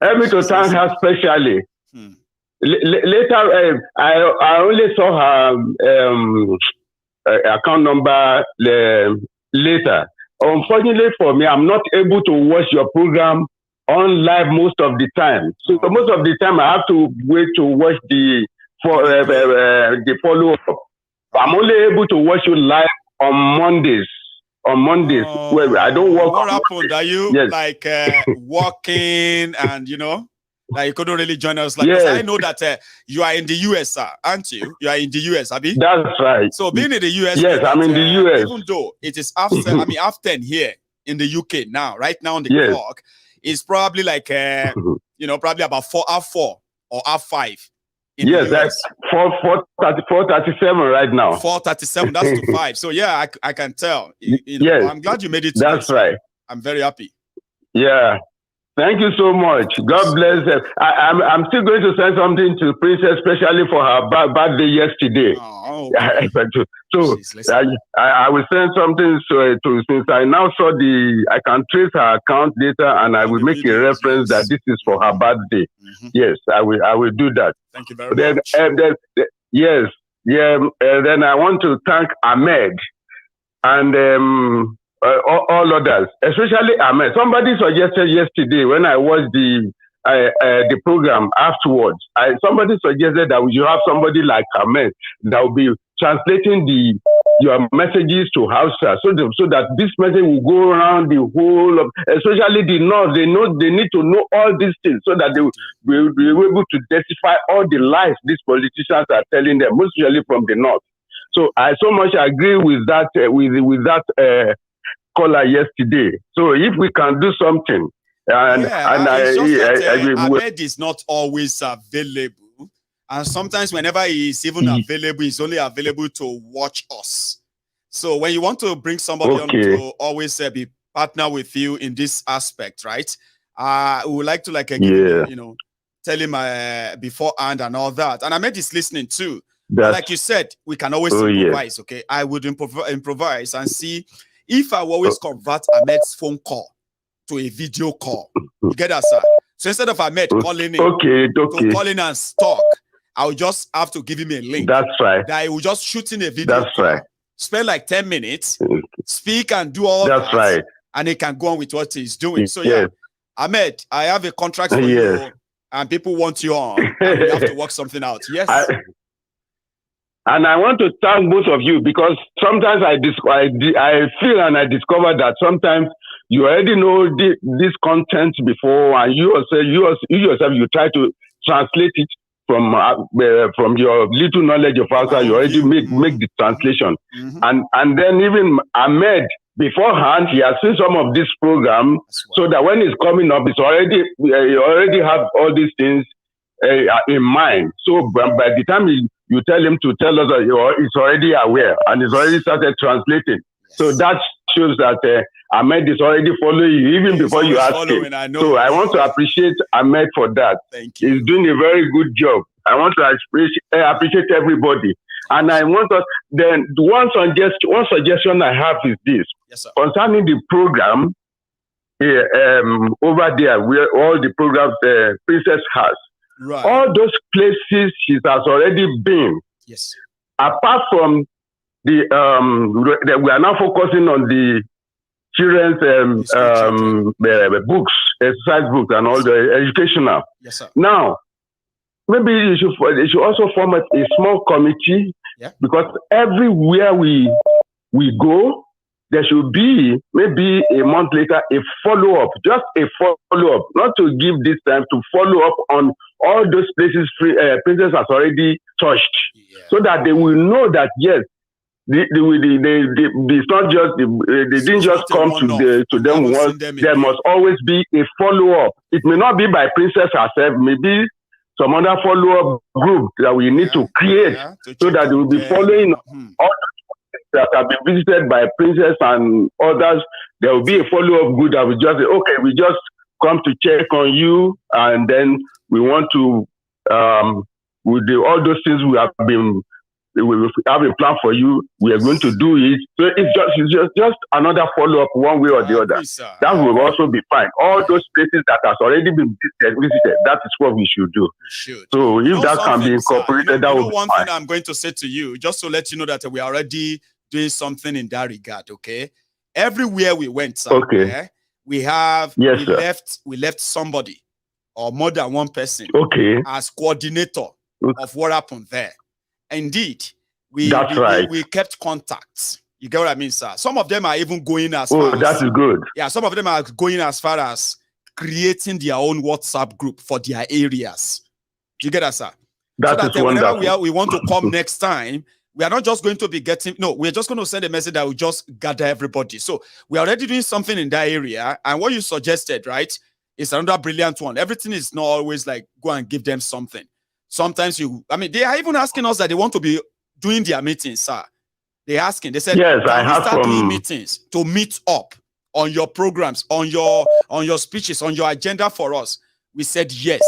Help me to thank her specially. Later, I only saw her account number later. Unfortunately for me, I'm not able to watch your program on live most of the time. So most of the time, I have to wait to watch the follow-up. I'm only able to watch you live on Mondays. Where I don't work. What happened? Are you like walking and like you couldn't really join us? Like, I know that you are in the US, sir, aren't you? You are in the US, Abi? That's right. So being in the US, yes, I'm in the US. Even though it is after, half 10 here in the UK now, right now on the clock, it's probably like probably about 4 or half 5. Yes, that's 4:37 right now. 4:37. That's to 5. So yeah, I can tell. Yes, I'm glad you made it. That's right. I'm very happy. Yeah, thank you so much. God bless them. I'm still going to send something to Princess, especially for her birthday yesterday. Oh, okay. So I will send something to since I now saw I can trace her account data and I will make a reference that this is for her birthday. Yes, I will do that. Thank you very much. Then I want to thank Ahmed and all others, especially Ahmed. Somebody suggested yesterday when I watched the program afterwards. Somebody suggested that we should have somebody like Ahmed that will be translating your messages to Hausa, so that this message will go around the whole of, especially the North. They need to know all these things so that they will be able to justify all the lies these politicians are telling them, mostly from the North. So I so much agree with that with that caller yesterday. So if we can do something, Ahmed is not always available. And sometimes whenever he is even available, he's only available to watch us. So when you want to bring somebody on to always be partner with you in this aspect, right? We would like to tell him beforehand and all that. And Ahmed is listening too. like you said, we can always improvise, okay? I would improvise and see if I will always convert Ahmed's phone call to a video call. You get that, sir? So instead of Ahmed calling in, to call in and talk, I will just have to give him a link. That's right. That he will just shoot in a video. That's right. Spend like 10 minutes, speak and do all that. That's right. And he can go on with what he's doing. So yeah, Ahmed, I have a contract for you, and people want you on. And we have to work something out. Yes. And I want to thank both of you, because sometimes I feel and I discover that sometimes you already know this content before, and you yourself you try to translate it from your little knowledge of Hausa. You already make the translation, and then even Ahmed, beforehand, he has seen some of this program, so that when it's coming up, you already have all these things in mind. So by the time you tell him to tell us, he's already aware and he's already started translating. So that shows that Ahmed is already following you even before you ask him. So I want to appreciate Ahmed for that. Thank you. He's doing a very good job. I want to appreciate everybody. And I want to, then one suggestion I have is this. Yes, sir. Concerning the program over there, where all the programs Princess has, right. All those places she has already been. Yes. Apart from we are now focusing on the children's books, exercise books, and all the educational. Yes, sir. Now, maybe you should also form a small committee, because everywhere we go, there should be maybe a month later a follow-up, just a follow-up, not to give this time, to follow up on all those places Princess has already touched, so that they will know that yes, it's not just they didn't just come to them once. There must always be a follow-up. It may not be by Princess herself, maybe some other follow-up group that we need to create, so that they will be following all that have been visited by Princess and others. There will be a follow-up group that will just say, okay, we just come to check on you, and then we want to with all those things we have a plan for you. We are going to do it. So it's just another follow-up one way or the other. That will also be fine. All those places that has already been visited, that is what we should do. So if that can be incorporated, that will be one fine. thing I'm going to say to you, just to let you know that we are already doing something in that regard, okay? Everywhere we went, sir, we left somebody or more than one person as coordinator of what happened there. Indeed, we kept contacts. You get what I mean, sir? Some of them are even going as far as... that is good. Yeah, some of them are going as far as creating their own WhatsApp group for their areas. You get that, sir? That is wonderful. Whenever we want to come next time, we are not just going to be we're just going to send a message that will just gather everybody. So we're already doing something in that area. And what you suggested, right, is another brilliant one. Everything is not always like go and give them something. Sometimes they are even asking us that they want to be doing their meetings, sir. They're asking, they said, yes, I have start doing meetings to meet up on your programs, on your speeches, on your agenda for us. We said yes,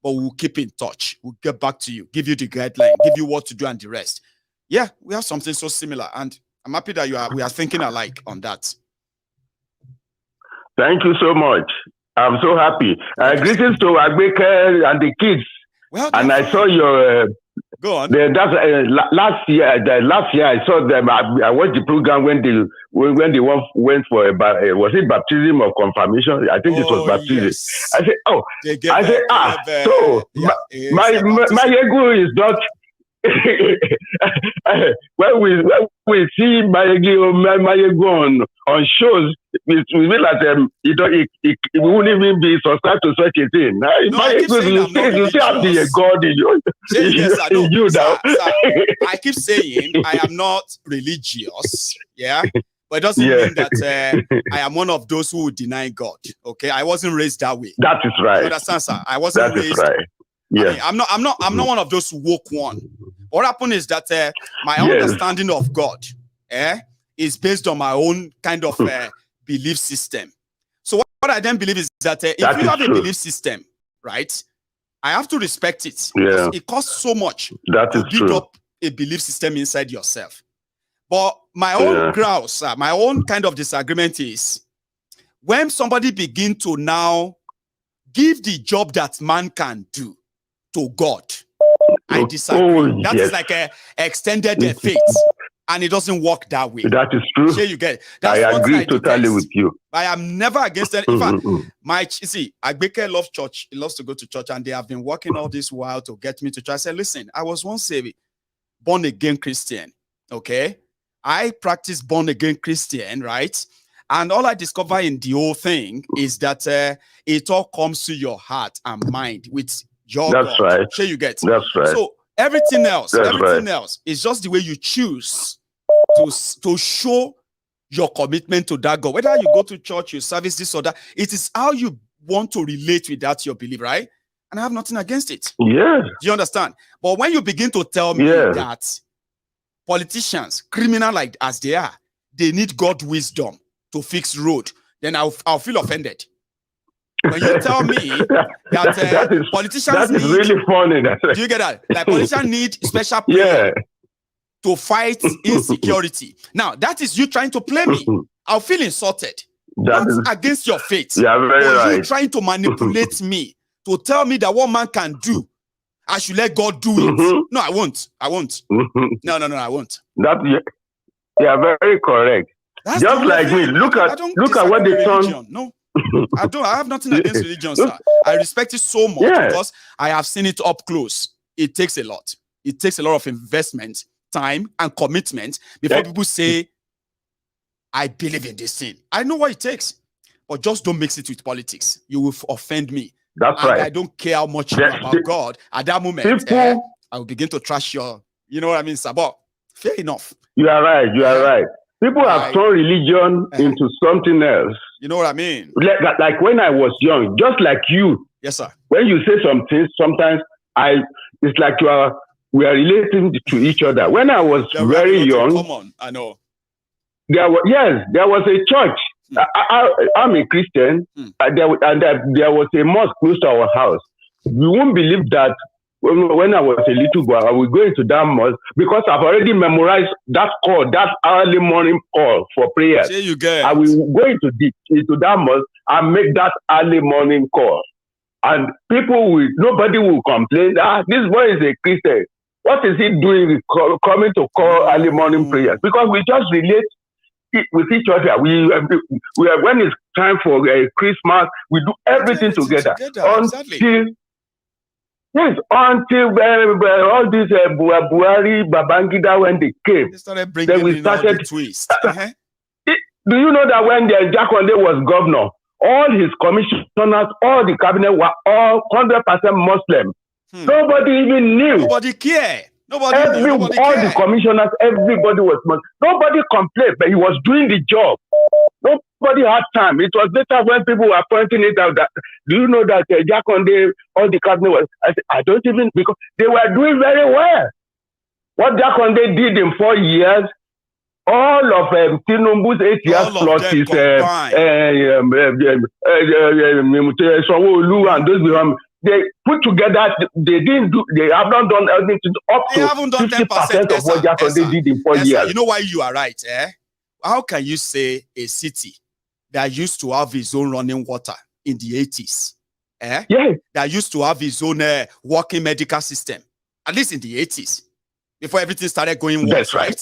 but we'll keep in touch. We'll get back to you, give you the guideline, give you what to do and the rest. Yeah, we have something so similar, and I'm happy that we are thinking alike on that. Thank you so much. I'm so happy. Greetings to Agbeke and the kids. Well, and I saw your go on. Last year I saw them. I watched the program when they went for was it baptism or confirmation? I think it was baptism. Yes. I said, so Maiyegun is not. when we see Maiyegun on shows, we feel like it won't even be subscribed to such a thing. You still have the God in you now. I keep saying I am not religious, but it doesn't mean that I am one of those who deny God. Okay, I wasn't raised that way. That is right. You understand, sir? I wasn't raised. Right. Yeah, I'm not one of those who woke one. What happened is that my understanding of God is based on my own kind of belief system. So what I then believe is that if you have a belief system, right, I have to respect it. Yeah. It costs so much to build up a belief system inside yourself. But my own grouse, my own kind of disagreement is when somebody begin to now give the job that man can do to God. I disagree. That is like a extended faith, and it doesn't work that way. That is true. Sure, you get it. That's I agree totally with you. I am never against it. In fact, Agbeke loves church. He loves to go to church, and they have been working all this while to get me to church. I said, listen, I was once a born again Christian. Okay, I practice born again Christian, right? And all I discover in the whole thing is that it all comes to your heart and mind with your That's God. right. Sure, you get. That's right. So everything else, That's else is just the way you choose to show your commitment to that God. Whether you go to church, you service this or that, it is how you want to relate with that your belief, right? And I have nothing against it. Yeah. Do you understand? But when you begin to tell me that politicians, criminal like as they are, they need God wisdom to fix road, then I'll feel offended. When you tell me that politicians need, really funny. Do you get that? Like politicians need special prayer to fight insecurity. Now that is you trying to play me. I'll feel insulted. That's against your faith. Yeah, very right. You trying to manipulate me to tell me that what man can do, I should let God do it. No, I won't. I won't. No, I won't. Very correct. That's just like me. Look at what they done. No, I don't. I have nothing against religion, sir. I respect it so much because I have seen it up close. It takes a lot. It takes a lot of investment, time, and commitment before people say, I believe in this thing. I know what it takes, but just don't mix it with politics. You will offend me. That's right. I don't care how much you know about God. At that moment, I will begin to trash your, you know what I mean, sir? But fair enough. You are right. You are right. People have turned religion into something else. You know what I mean? Like when I was young, just like you. Yes, sir. When you say some things, sometimes it's like we are relating to each other. When I was very young, come on, I know. There was a church. I'm a Christian, and there was a mosque close to our house. You won't believe that when I was a little boy, I would go into that mosque because I've already memorized that call, that early morning call for prayer. I will go into that mosque and make that early morning call. And nobody will complain, this boy is a Christian. What is he doing coming to call early morning prayers? Because we just relate with each other. When it's time for Christmas, we do everything together. Until all these Buhari, Babangida, when they came, then we started. Twist. Do you know that when Jakonde was governor, all his commissioners, all the cabinet were all 100% Muslim. Nobody even knew. Nobody cared. All the commissioners, everybody was Muslim. Nobody complained, but he was doing the job. Nobody had time. It was later when people were pointing it out that, do you know that Jakonde, all the cabinet was, I said, I don't even, because they were doing very well. What Jakonde did in 4 years, all of Tinubu's 8 years plus his and those they put together, they have not done anything up to 50% of what Jakonde did in 4 years. You know why you are right, How can you say a city that used to have its own running water in the 80s, that used to have its own working medical system, at least in the 80s, before everything started going worse, right?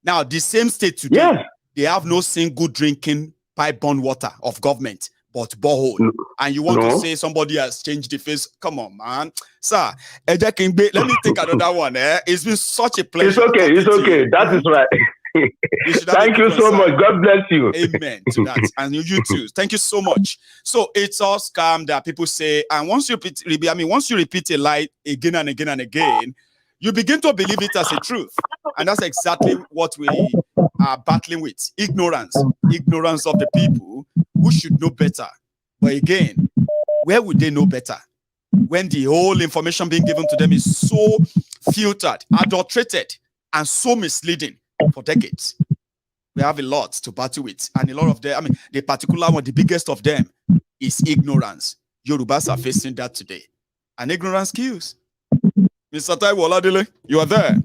Now, the same state today, they have no single drinking pipe-borne water of government, but borehole. And you want to say somebody has changed the face? Come on, man. Sir, let me take another one. It's been such a pleasure. It's okay. That is right. Thank you so much. God bless you. Amen to that. And you too. Thank you so much. So it's all scam that people say, and once you repeat a lie again and again and again, you begin to believe it as a truth. And that's exactly what we are battling with. Ignorance of the people who should know better. But again, where would they know better when the whole information being given to them is so filtered, adulterated, and so misleading for decades? We have a lot to battle with. And a lot of them, the particular one, the biggest of them is ignorance. Yorubas are facing that today. And ignorance kills. Mr. Taiwo Oladele, you are there.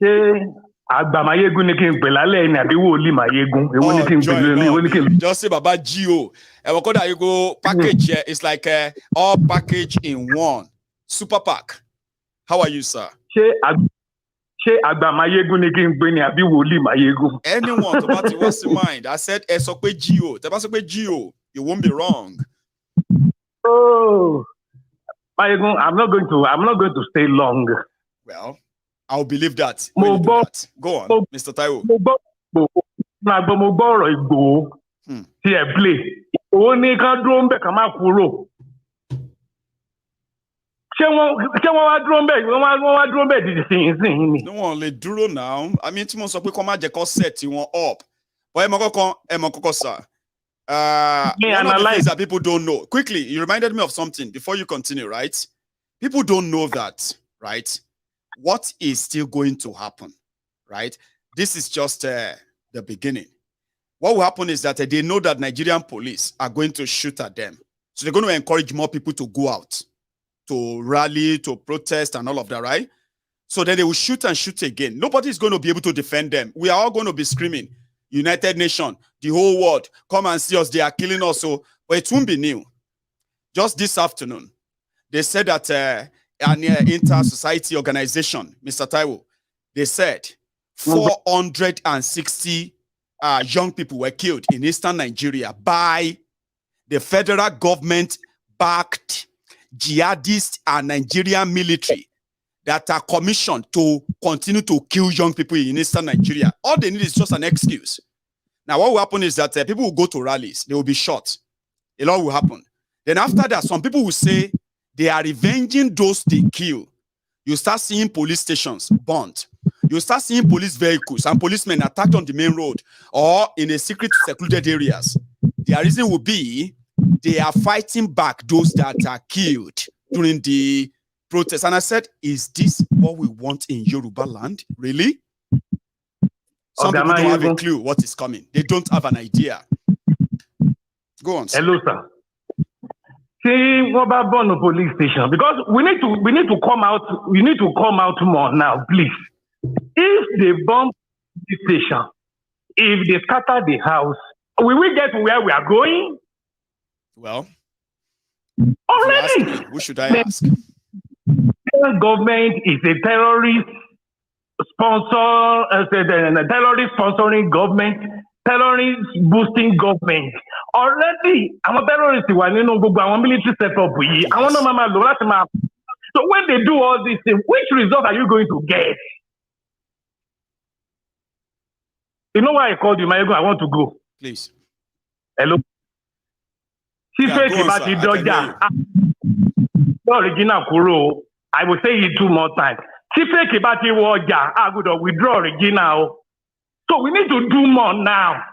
Just say Baba Gio. You go package here. It's like all package in one. Super pack. How are you, sir? Anyone about what's in mind? I said Gio. You won't be wrong. Oh, Maiyegun, I'm not going to stay long. Well, I'll believe that. Go on, Mr. Taiwo. No one let duro now. I mean, Timon so come set you up. But one of the things that people don't know. Quickly, you reminded me of something before you continue, right? People don't know that, right? What is still going to happen, right? This is just the beginning. What will happen is that they know that Nigerian police are going to shoot at them. So they're going to encourage more people to go out, to rally, to protest and all of that, right? So then they will shoot and shoot again. Nobody is going to be able to defend them. We are all going to be screaming, United Nations, the whole world, come and see us. They are killing us. So, but it won't be new. Just this afternoon, they said that an inter-society organization, Mr. Taiwo, they said 460 young people were killed in eastern Nigeria by the federal government-backed jihadist and Nigerian military that are commissioned to continue to kill young people in eastern Nigeria. All they need is just an excuse. Now, what will happen is that people will go to rallies. They will be shot. A lot will happen. Then after that, some people will say they are revenging those they kill. You start seeing police stations burned. You start seeing police vehicles and policemen attacked on the main road or in a secret secluded areas. The reason will be they are fighting back those that are killed during the protest. And I said, is this what we want in Yoruba land? Really? Some people don't have a clue what is coming. They don't have an idea. Go on, sir. Hello, sir. See what about Bono police station? Because we need to come out. We need to come out more now, please. If they bomb the station, if they scatter the house, will we get to where we are going? Well, already. Me, who should I ask? The government is a terrorist sponsor, terrorist sponsoring government, terrorist boosting government. Already, I'm a terrorist. I'm military setup. So when they do all these things, which result are you going to get? You know why I called you, Maiyegun? I want to go. Please. Hello. Original Kuro. I will say it 2 more times. I would withdraw original. So we need to do more now.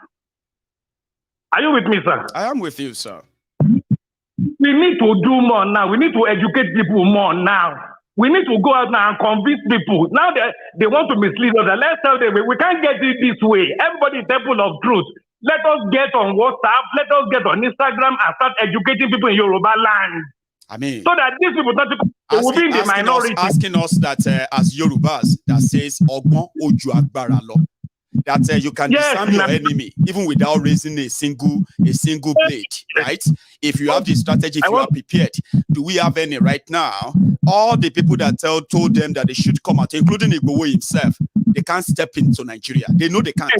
Are you with me, sir? I am with you, sir. We need to do more now. We need to educate people more now. We need to go out now and convince people. Now they want to mislead us. Let's tell them we can't get it this way. Everybody is temple of truth. Let us get on WhatsApp. Let us get on Instagram and start educating people in Yoruba land. I mean, so that these people will be in the minority. Asking us that as Yorubas that says Ogbon Oju Agbara Lo, that you can disarm your enemy even without raising a single blade, right? If you have this strategy, if you are prepared. Do we have any right now? All the people that told them that they should come out, including Igbowo himself, they can't step into Nigeria. They know they can't.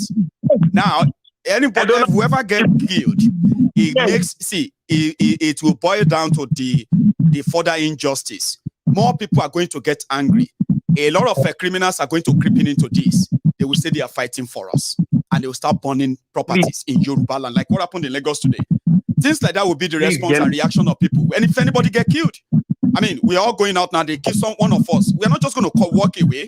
Now, anybody, whoever gets killed, it will boil down to the further injustice. More people are going to get angry. A lot of criminals are going to creep into this. They will say they are fighting for us, and they will start burning properties in Yoruba land, like what happened in Lagos today. Things like that will be the response and reaction of people. And if anybody get killed, I mean, we're all going out now. They kill one of us. We're not just going to walk away.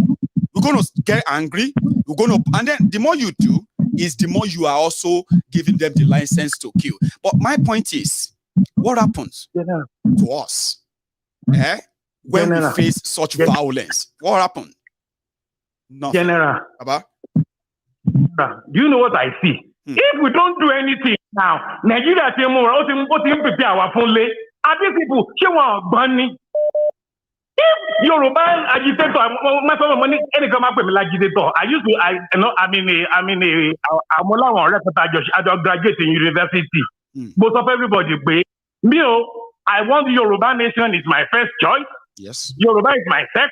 We're going to get angry. We're going to, and then the more you do, is the more you are also giving them the license to kill. But my point is, what happens to us when we face such violence? What happened? Nothing. General, do you know what I see? If we don't do anything now, Nigeria prepare our phone. Are these people? She want money. If Yoruba agitator, my family money, any come up with agitator. I'm a graduate in university. Most of everybody, me, I want Yoruba nation is my first choice. Yes. Yoruba is my second.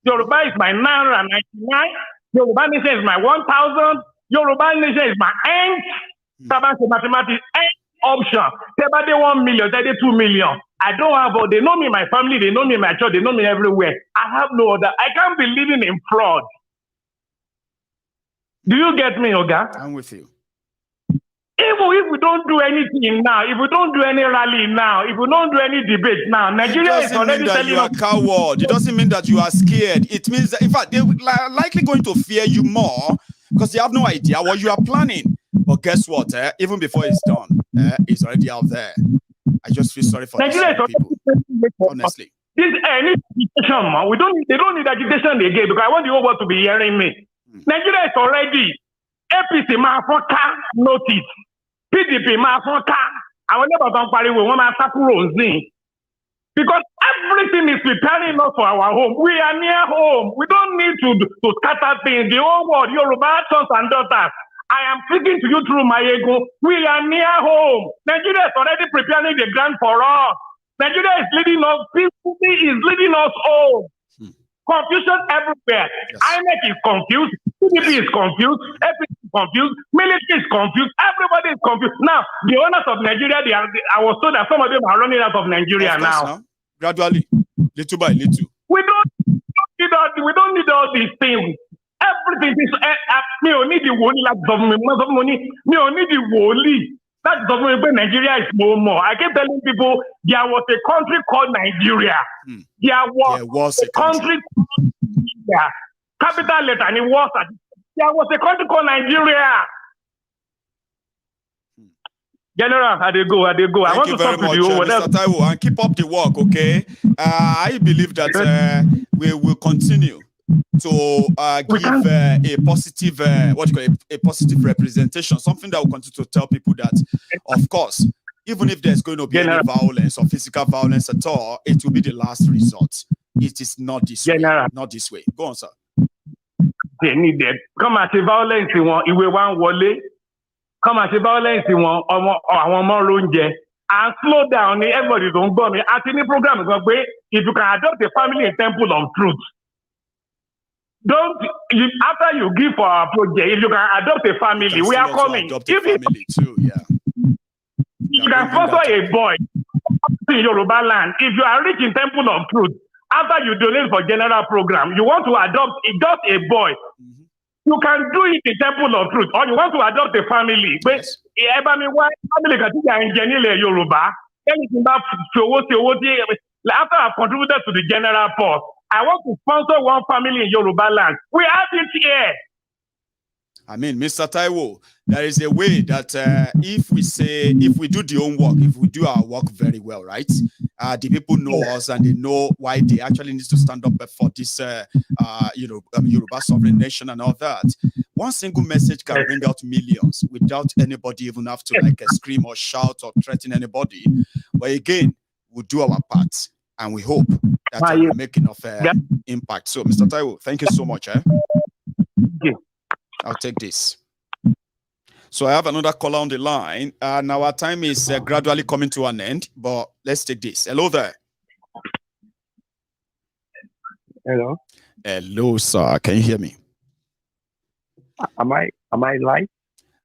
Yoruba is my 999. Yoruba nation is my 1,000. Yoruba nation is my end. Mathematics end option. They 1 million, they 2 million. I don't have all. They know me, my family. They know me, my church. They know me everywhere. I have no other. I can't be living in fraud. Do you get me, Oga? I'm with you. Even if we don't do anything now, if we don't do any rally now, if we don't do any debate now, Nigeria is already telling you are coward. It doesn't mean that you are scared. It means that, in fact, they're likely going to fear you more because they have no idea what you are planning. But guess what? Even before it's done, it's already out there. I just feel sorry for these people. Honestly. This need agitation, man. They don't need agitation again because I want the whole world to be hearing me. Nigeria is already APC Mafaka notice. PDP Mafaka. I will never don't party with one because everything is preparing us for our home. We are near home. We don't need to scatter things. The whole world, Yoruba sons and daughters. I am speaking to you through Maiyegun. We are near home. Nigeria is already preparing the ground for us. Nigeria is leading us. PDP is leading us home. Confusion everywhere. Yes. INEC is confused. PDP is confused. FPC is confused. Military is confused. Everybody is confused. Now, the owners of Nigeria, I was told that some of them are running out of Nigeria now. Gradually, little by little. We don't need all these things. Everything is me only the woli like government money. Me only the woli. That government when Nigeria is no more. I keep telling people there was a country called Nigeria. There was a country called Nigeria. Capital letter and it was there was a country called Nigeria. General, I go. I want to talk to you. Mr. Taiwo, and keep up the work, okay? I believe that we will continue to give a positive, a positive representation, something that will continue to tell people that, of course, even if there's going to be any violence or physical violence at all, it will be the last resort. It is not this way. Not this way. Go on, sir. They need them. Come at the violence in one, it will one wole. Come at the violence in one, or more longe. And slow down, everybody don't go me. At any program, if you can adopt a family in Temple of Truth, after you give for our project, if you can adopt a family, we are coming. Adopt a family too, yeah. You can sponsor a boy in Yoruba land. If you are rich in Temple of Truth, after you donate for general program, you want to adopt just a boy. You can do it in Temple of Truth, or you want to adopt a family. But family can take Yoruba. After I've contributed to the general purse, I want to sponsor one family in Yoruba land. We have it here. I mean, Mr. Taiwo, there is a way that if we do the homework, if we do our work very well, right? The people know us and they know why they actually need to stand up for this, Yoruba sovereign nation and all that. One single message can bring out millions without anybody even have to scream or shout or threaten anybody. But again, we'll do our part and we hope that we're making of impact. So, Mr. Taiwo, thank you so much. I'll take this. So I have another caller on the line. Now our time is gradually coming to an end, but let's take this. Hello there. Hello. Hello, sir. Can you hear me? Am I live?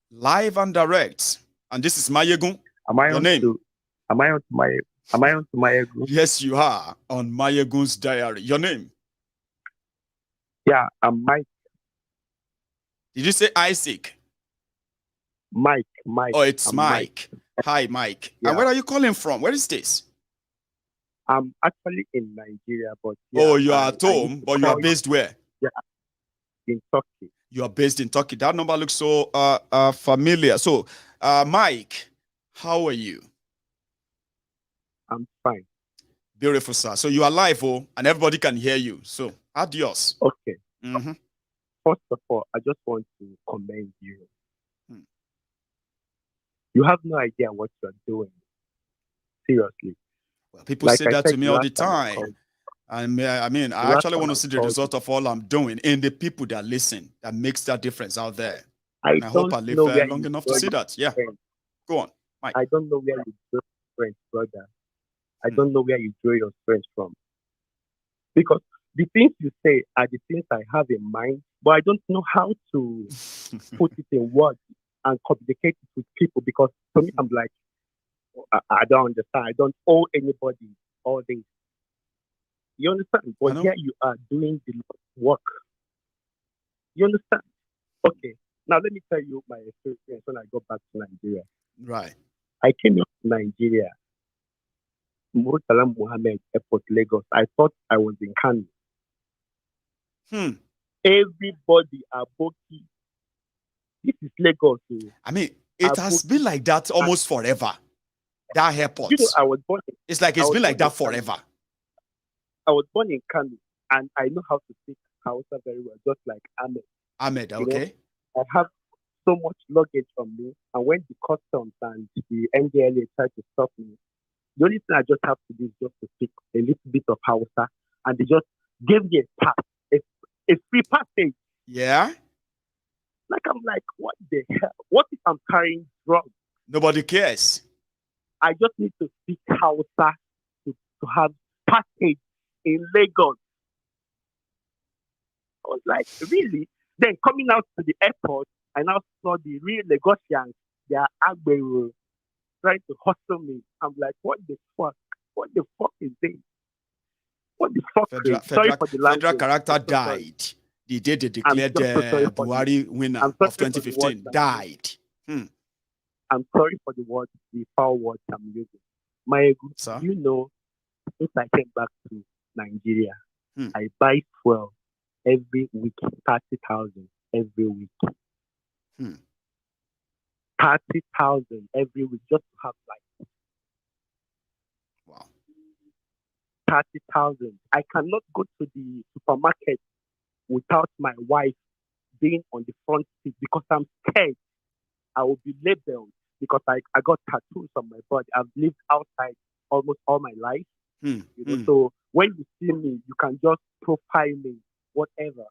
Live and direct. And this is Maiyegun. Your name? Am I on Maiyegun? Yes, you are on MaiyegunsDiary. Your name? Yeah, I'm Mike. Did you say Isaac? Mike. Oh, it's Mike. Hi, Mike. Yeah. And where are you calling from? Where is this? I'm actually in Nigeria, but you are at home, but you are based where? Yeah, in Turkey. You are based in Turkey. That number looks so familiar. So, Mike, how are you? I'm fine. Beautiful, sir. So you are live, and everybody can hear you. So, adios. Okay. First of all, I just want to commend you. You have no idea what you're doing. Seriously. Well, people say that to me all the time. I mean, I actually want to see the result of all I'm doing in the people that listen, that makes that difference out there. And I hope I live long enough to see that. Yeah. Go on, Mike. I don't know where you draw your strength, brother. I don't know where you draw your strength from. Because the things you say are the things I have in mind, but I don't know how to put it in words and communicate it with people. Because for me, I'm like, I don't understand. I don't owe anybody all this. You understand? But here you are doing the work. You understand? Okay. Now let me tell you my experience when I got back to Nigeria. Right. I came to Nigeria, Murtala Mohammed Airport, Lagos. I thought I was in Kano. Everybody are Boki. This is Lagos. I mean, it has been like that almost forever. That airport. You know, I was born. It's like it's been like that forever. I was born in Kano, and I know how to speak Hausa very well, just like Ahmed. Ahmed, okay. I have so much luggage on me, and when the customs and the NDLA tried to stop me, the only thing I just have to do is just to speak a little bit of Hausa, and they just gave me a pass, a free passage. Yeah. Like, I'm like, what the hell? What if I'm carrying drugs? Nobody cares. I just need to speak Hausa to have passage in Lagos. I was like, really? Then coming out to the airport, I now saw the real Lagosians, they are Agbero, trying to hustle me. I'm like, what the fuck? What the fuck is this? What the fuck? Sorry for the language. Federal character died. The day they declared Buhari winner of 2015 died. I'm sorry for the words, the foul words I'm using. Maiyegun, you know, since I came back to Nigeria, I buy fuel every week, 30,000 every week. 30,000 every week just to have life. Wow. 30,000. I cannot go to the supermarket without my wife being on the front seat because I'm scared I will be labeled because I got tattoos on my body. I've lived outside almost all my life. You know, so when you see me, you can just profile me, whatever.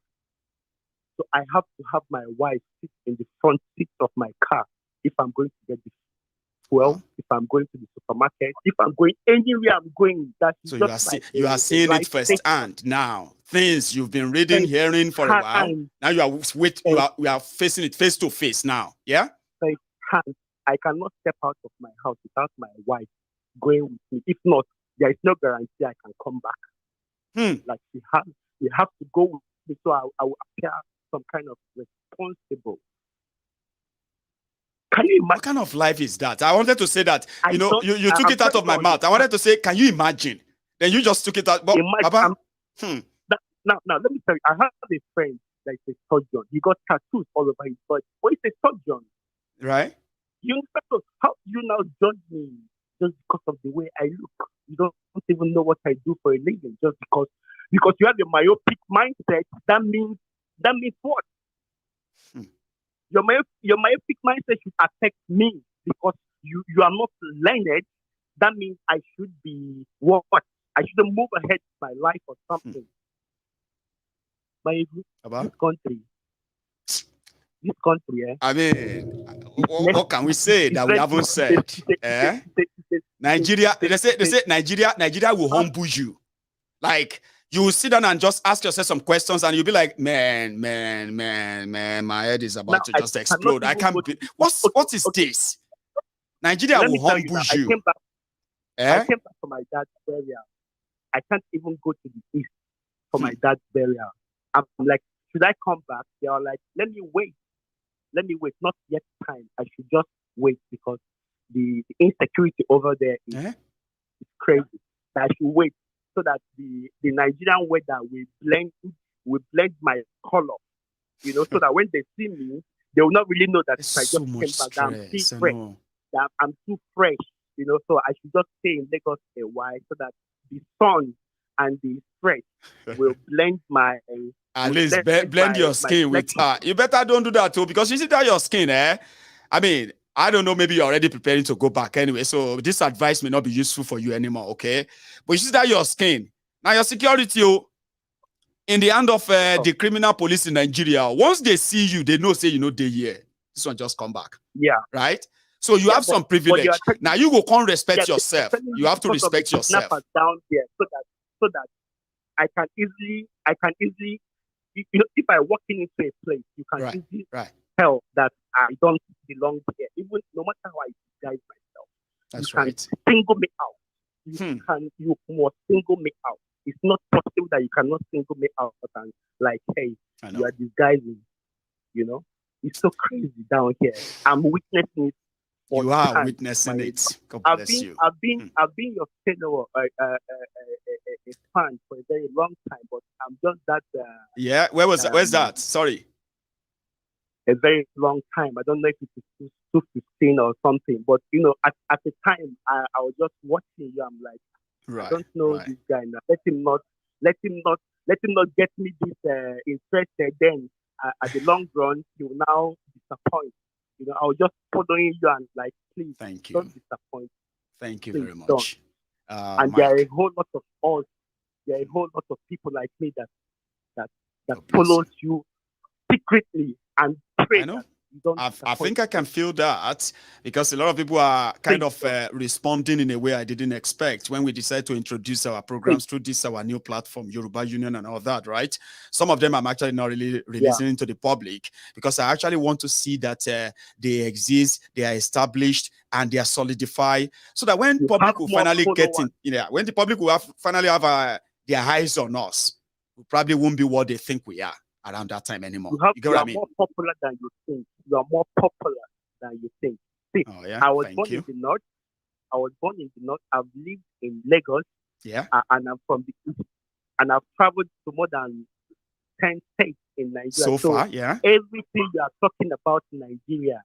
So I have to have my wife sit in the front seat of my car if I'm going to get the fuel, if I'm going to the supermarket, if I'm going anywhere I'm going. That's so just you are seeing it firsthand now. Things you've been reading, hearing for a while. Now you are facing it face to face now. Yeah? I cannot step out of my house without my wife going with me. If not, there is no guarantee I can come back. Like we have to go with me, so I will appear some kind of responsible. Can you imagine? What kind of life is that? I wanted to say that, you took it out of my mouth. I wanted to say, can you imagine? Then you just took it out. But, Baba? Now, let me tell you, I have a friend that is a surgeon. He got tattoos all over his body. But he's a surgeon. Right? You understand? How you now judge me just because of the way I look? You don't even know what I do for a living just because you have a myopic mindset. That means what? Your myopic mindset should affect me because you are not learned. That means I should be what? I shouldn't move ahead with my life or something. This country, I mean, what can we say that we haven't said? Nigeria, they say Nigeria will humble you. Like, you will sit down and just ask yourself some questions and you'll be like, man, my head is about to just explode. I can't be. What is this? Nigeria will humble you. I came back for my dad's burial. I can't even go to the east for my dad's burial. I'm like, should I come back? They are like, let me wait. Not yet time. I should just wait because the insecurity over there is crazy. I should wait so that the Nigerian weather will blend my color, so that when they see me, they will not really know that I just came back. I'm too fresh. I'm too fresh, so I should just stay in Lagos a while so that the sun and the sweat will blend my... At least blend your skin with her. You better don't do that too, because you see that your skin, I mean, I don't know, maybe you're already preparing to go back anyway, so this advice may not be useful for you anymore, okay? But you see that your skin, Now your security, in the hand of the criminal police in Nigeria, once they see you, they know, say, you know, they here. This one just come back. Yeah. Right? So you have some privilege. Now you go can't respect yourself. You have to respect yourself. Down there so that I can easily, you know, if I walk into a place, you can easily tell that I don't belong there. Even no matter how I disguise myself, that's you can single me out. You must single me out. It's not possible that you cannot single me out and like, hey, you are disguising. You know, it's so crazy down here. I'm witnessing it. You are witnessing it. God bless you. I've been your fellow a fan for a very long time, but I'm just that. Yeah, where's that? Sorry. A very long time. I don't know if it is 2015 or something, but you know, at the time, I was just watching you. I'm like, I don't know this guy now. Let him not get me this interested. Then at the long run, he will now disappoint. You know, I was just following you and like, please, don't disappoint. Thank you very much. And there are a whole lot of us. There are a whole lot of people like me that follows you secretly and pray. I know. I think I can feel that because a lot of people are kind of responding in a way I didn't expect when we decided to introduce our programs through this our new platform, Yoruba Union and all that, right? Some of them I'm actually not really releasing to the public because I actually want to see that they exist, they are established, and they are solidified, so that when public will finally get in, when the public will finally have their eyes on us, we probably won't be what they think we are around that time anymore. You get what I mean? More popular than you think. You are more popular than you think. See, I was born in the north. I've lived in Lagos. Yeah. And I'm from the east. And I've traveled to more than 10 states in Nigeria. So far, yeah. Everything you are talking about in Nigeria,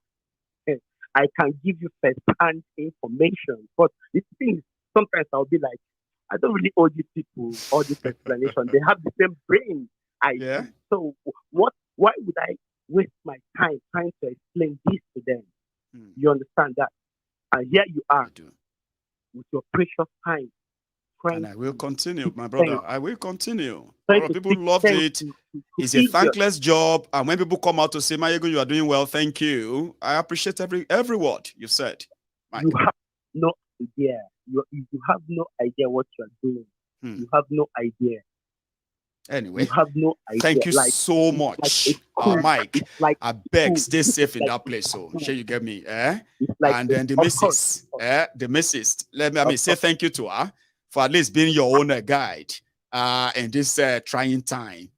I can give you first-hand information. But the thing is, sometimes I'll be like, I don't really owe these people all this explanation. They have the same brain I do. So why would I waste my time trying to explain this to them? You understand that? And here you are with your precious time. And I will continue, my brother. I will continue. A lot of people loved it. It's a thankless job. And when people come out to say, Maiyegun, you are doing well, thank you. I appreciate every word you said. You have no idea. You have no idea what you are doing. You have no idea. Anyway, you have no idea. Thank you so much, Mike. I beg, stay safe in that place. So, sure you get me, and then the missus, let me say thank you to her for at least being your own guide in this trying time.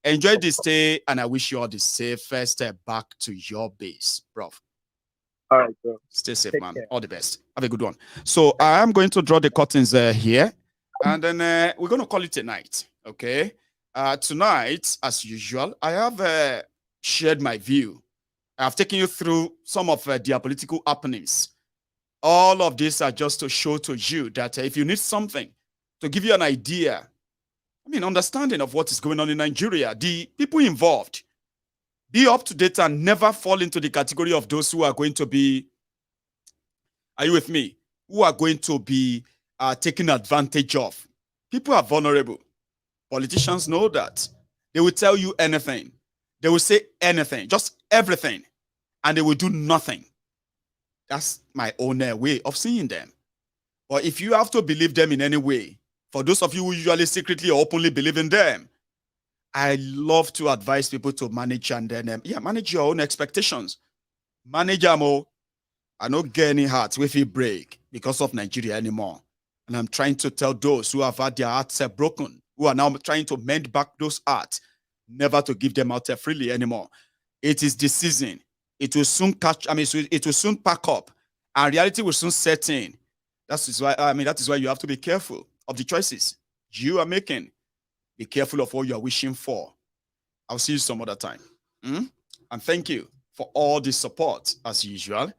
Enjoy this stay, and I wish you all the safest step back to your base, bro. All right, bro. Stay safe, man. All the best. Have a good one. So I am going to draw the curtains here, and then we're going to call it a night. Okay. Tonight, as usual, I have shared my view. I've taken you through some of their political happenings. All of these are just to show to you that if you need something to give you an idea, understanding of what is going on in Nigeria, the people involved, be up to date and never fall into the category of those who are going to be, are you with me? Who are going to be taken advantage of. People are vulnerable. Politicians know that. They will tell you anything. They will say anything, just everything, and they will do nothing. That's my own way of seeing them. But if you have to believe them in any way, for those of you who usually secretly or openly believe in them, I love to advise people to manage and then, manage your own expectations. Manage them. I don't get any hearts with you break because of Nigeria anymore. And I'm trying to tell those who have had their hearts broken, who are now trying to mend back those hearts, never to give them out freely anymore. It is the season. It will soon it will soon pack up, and reality will soon set in. That is why you have to be careful of the choices you are making. Be careful of what you are wishing for. I'll see you some other time. And thank you for all the support as usual.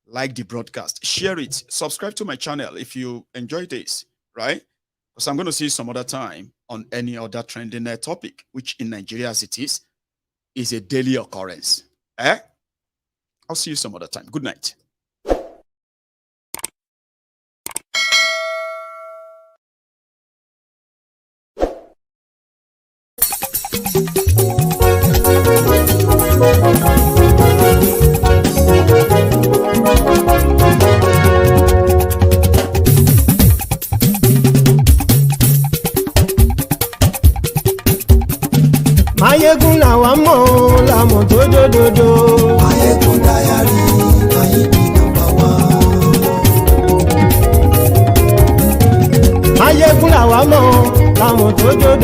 Like the broadcast, share it, subscribe to my channel if you enjoy this, right? Because I'm going to see you some other time on any other trending topic, which in Nigeria as it is a daily occurrence. I'll see you some other time. Good night.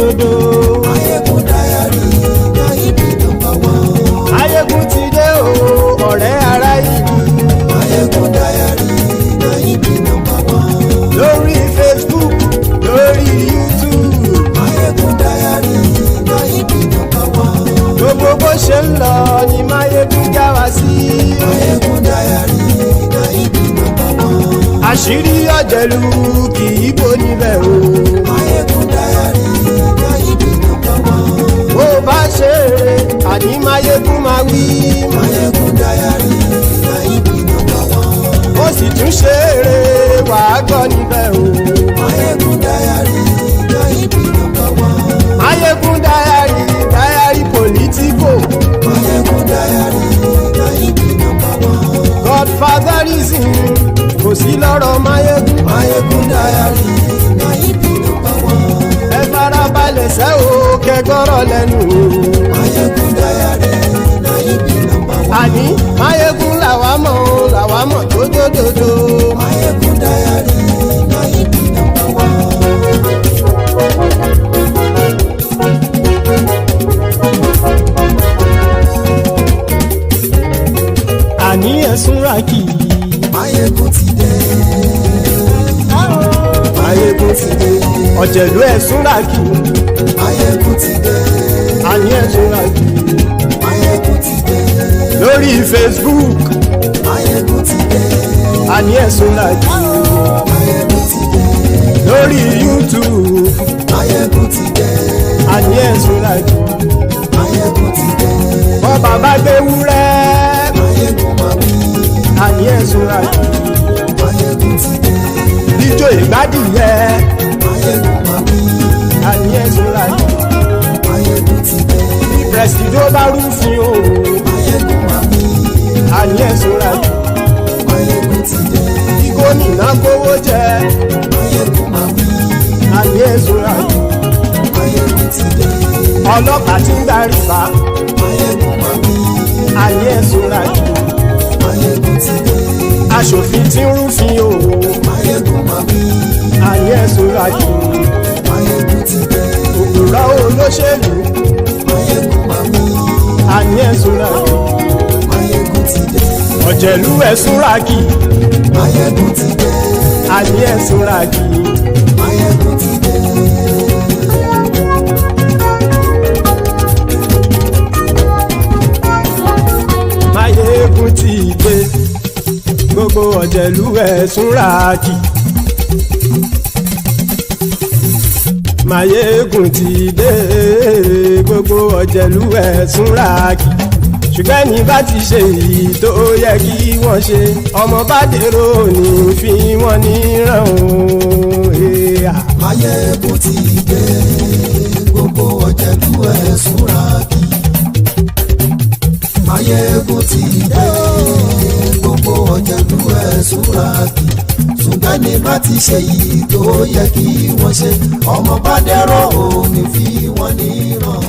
dòdò. Maiyegun Diary na ibi number one. Maiyegun ti dé o ọ̀rẹ́ ará ìlú. Maiyegun Diary na ibi number one. Lórí Facebook lórí YouTube. Maiyegun Diary na ibi number one. Gbogbo bó ṣe ń lọ ni Maiyegun já wa sí. Maiyegun Diary na ibi number one. Àṣírí ọ̀jẹ̀lú kì í bò níbẹ̀ o. Maiyegun Diary na ibi number one. Bó bá ṣe eré àní Maiyegun máa wí. Maiyegun Diary na ibi number one. Ó sì tún ṣe eré wàá gbọ́ níbẹ̀ o. Maiyegun Diary na ibi number one. Maiyegun Diary Diary Politico. Maiyegun Diary na ibi number one. Godfatherism kò sí lọ́rọ̀ Maiyegun. Maiyegun Diary na ibi number one. Ẹ farabalẹ̀ sẹ́ o kẹgọ́rọ̀ lẹ́nu o. Maiyegun Diary na ibi number one. Àní Maiyegun làwa mọ̀ tó dòdòdò. Maiyegun Diary na ibi number one. Àní ẹ̀sùn ràkì. Maiyegun ti dé. Maiyegun ti dé. Ọ̀jẹ̀lú ẹ̀sùn ràkì. Maiyegun ti dé. Àní ẹ̀sùn ràkì. Maiyegun ti dé. Lórí Facebook. Maiyegun ti dé. Àní ẹ̀sùn ràkì. Maiyegun ti dé. Lórí YouTube. Maiyegun ti dé. Àní ẹ̀sùn ràkì. Maiyegun ti dé. Bọ́ bàbá gbé wúrẹ́. Maiyegun máa wí. Àní ẹ̀sùn ràkì. Maiyegun ti dé. Ijó ìgbádìyẹ. Maiyegun máa wí. Àní ẹ̀sùn ràkì. Maiyegun ti dé. Bí pẹ̀sìdó bá rúfin o. Maiyegun máa wí. Àní ẹ̀sùn ràkì. Maiyegun ti dé. Bí gómìnà kówó jẹ. Maiyegun máa wí. Àní ẹ̀sùn ràkì. Maiyegun ti dé. Ọlọ́pàá ti ń darí bá. Maiyegun máa wí. Àní ẹ̀sùn ràkì. Maiyegun ti dé. Aṣòfin tí ń rúfin o. Maiyegun máa wí. Àní ẹ̀sùn ràkì. Maiyegun ti dé. Òpùrọ́ olóṣèlú. Maiyegun máa wí. Àní ẹ̀sùn ràkì. Maiyegun ti dé. Ọ̀jẹ̀lú ẹ̀sùn ràkì. Maiyegun ti dé. Àní ẹ̀sùn ràkì. Maiyegun ti dé. Maiyegun ti dé. Gbogbo ọ̀jẹ̀lú ẹ̀sùn ràkì. Maiyegun ti dé. Gbogbo ọ̀jẹ̀lú ẹ̀sùn ràkì. Ṣùgbọ́n ní bá ti ṣe èyí tó yẹ kí wọ́n ṣe, ọmọ bá dèrò ní fi wọ́n níran o. Maiyegun ti dé. Gbogbo ọ̀jẹ̀lú ẹ̀sùn ràkì. Maiyegun ti dé. Gbogbo ọ̀jẹ̀lú ẹ̀sùn ràkì. Ṣùgbọ́n ní bá ti ṣe èyí tó yẹ kí wọ́n ṣe, ọmọ bá dèrò ní fi wọ́n níran.